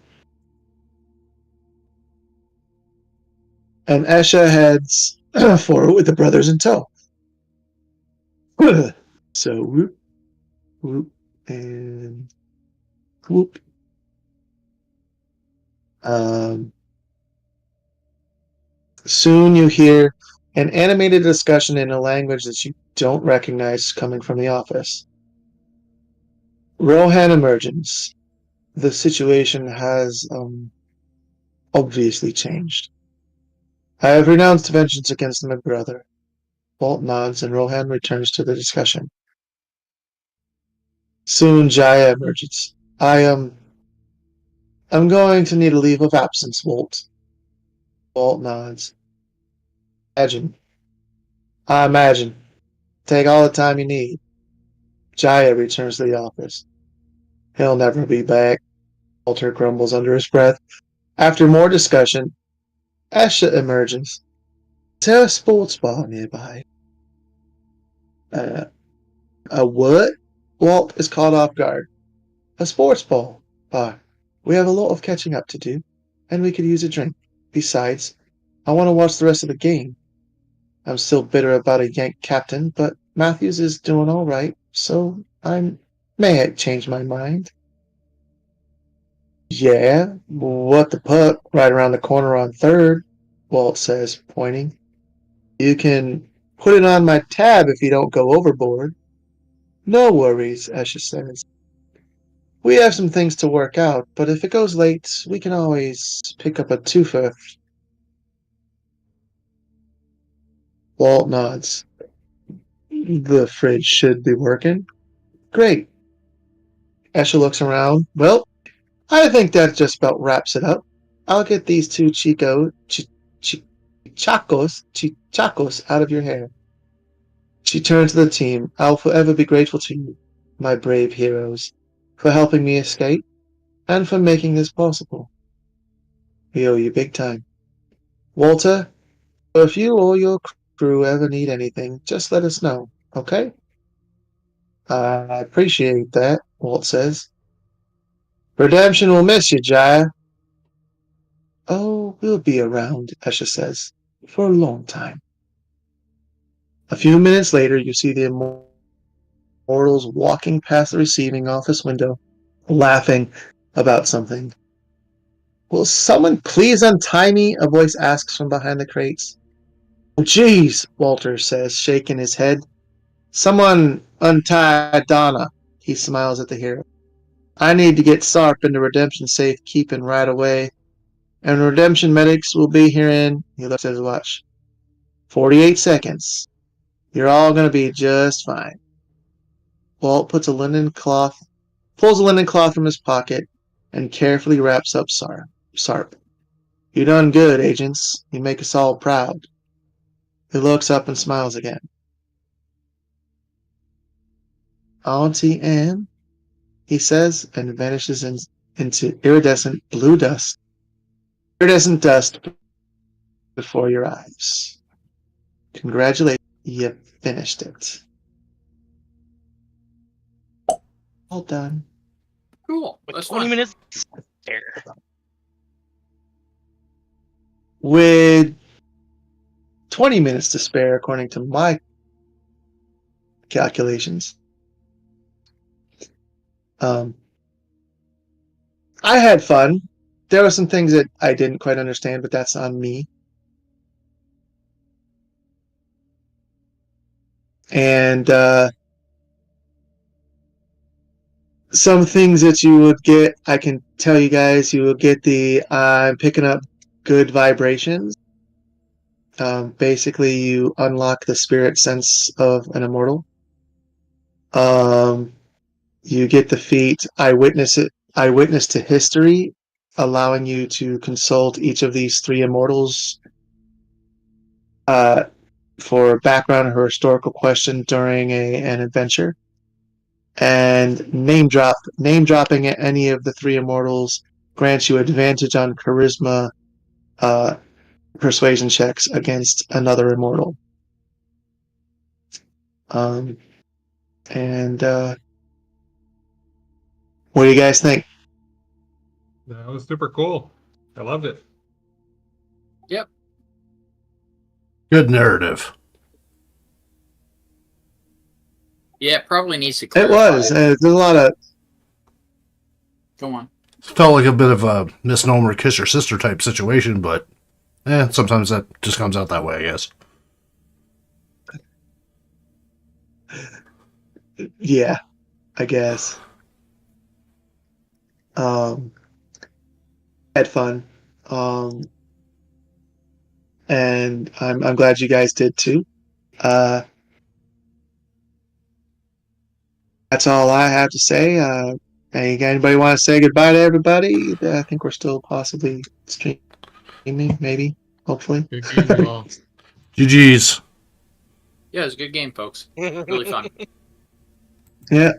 Esha heads forward with the brothers in tow. So whoop, whoop, and whoop. Soon you hear an animated discussion in a language that you don't recognize coming from the office. Rohan emerges. The situation has obviously changed. I have renounced vengeance against my brother. Walt nods and Rohan returns to the discussion. Soon Jaya emerges. I'm going to need a leave of absence, Walt. Walt nods. Imagine. I imagine. Take all the time you need. Jaya returns to the office. He'll never be back, Walter grumbles under his breath. After more discussion, Esha emerges. Is there a sports bar nearby? A what? Walt is caught off guard. A sports bar. We have a lot of catching up to do, and we could use a drink. Besides, I want to watch the rest of the game. I'm still bitter about a Yank captain, but Matthews is doing all right, so I may change my mind. Yeah, what the puck right around the corner on third, Walt says, pointing. You can put it on my tab if you don't go overboard. No worries, Esha says. We have some things to work out, but if it goes late, we can always pick up a twofer. Walt nods. The fridge should be working. Great. Esha looks around. Well, I think that just about wraps it up. I'll get these two chichacos out of your hair. She turned to the team. I'll forever be grateful to you, my brave heroes, for helping me escape and for making this possible. We owe you big time. Walter, if you or your crew ever need anything, just let us know, okay? I appreciate that, Walt says. Redemption will miss you, Jaya. Oh, we'll be around, Esha says, for a long time. A few minutes later, you see the immortals walking past the receiving office window, laughing about something. Will someone please untie me? A voice asks from behind the crates. Oh, geez, Walter says, shaking his head. Someone untie Donna. He smiles at the hero. I need to get Sarp into redemption safekeeping right away. And redemption medics will be here in, he looks at his watch, 48 seconds. You're all going to be just fine. Walt pulls a linen cloth from his pocket and carefully wraps up Sarp. You done good, agents. You make us all proud. He looks up and smiles again. Auntie Anne, he says, and vanishes into iridescent blue dust. Iridescent dust before your eyes. Congratulations, you finished it. All done. Cool. With That's 20 fun. minutes there. With 20 minutes to spare, according to my calculations. I had fun. There were some things that I didn't quite understand, but that's on me. And some things that you would get, I can tell you guys, you will get I'm picking up good vibrations. Basically, you unlock the spirit sense of an immortal. You get the feat Eyewitness to History, allowing you to consult each of these three immortals for background or historical question during an adventure. And name dropping any of the three immortals grants you advantage on charisma persuasion checks against another immortal. And what do you guys think? That was super cool. I loved it. Yep. Good narrative. Yeah, it probably needs to It clarify. was. There's a lot of. Go on. Felt like a bit of a misnomer kiss your sister type situation, but sometimes that just comes out that way, I guess. Yeah, I guess. Had fun. And I'm glad you guys did too. That's all I have to say. Anybody want to say goodbye to everybody? I think we're still possibly streaming, maybe, hopefully. Good game, you all. GG's. Yeah, it was a good game, folks. Really fun. Yeah.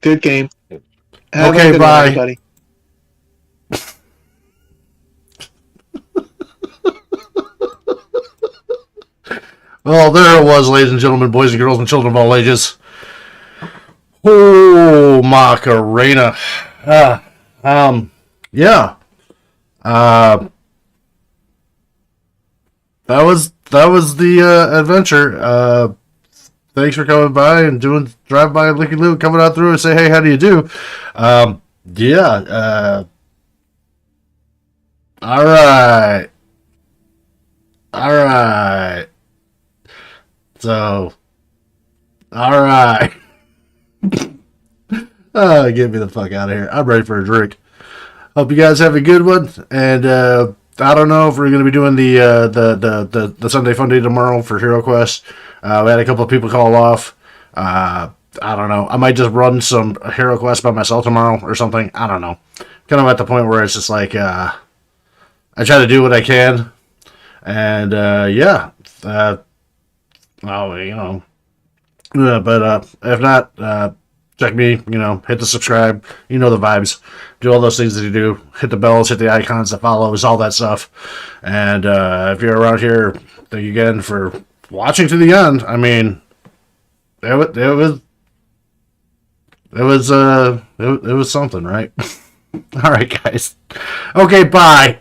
Good game. Have Okay, a good bye. one, everybody. Well, there it was, ladies and gentlemen, boys and girls, and children of all ages. Oh, Macarena. Yeah. That was the adventure. Thanks for coming by and drive by Licky Lou, coming out through and say, hey, how do you do? Yeah. All right. So, all right. Get me the fuck out of here. I'm ready for a drink. Hope you guys have a good one. And I don't know if we're going to be doing the Sunday Fun Day tomorrow for Hero Quest. We had a couple of people call off. I don't know. I might just run some Hero Quest by myself tomorrow or something. I don't know. Kind of at the point where it's just like I try to do what I can. And yeah. But if not, check me, hit the subscribe, the vibes, do all those things that you do, hit the bells, hit the icons, the follows, all that stuff. And if you're around here, thank you again for watching to the end. I mean, it was something, right? All right, guys. Okay, bye.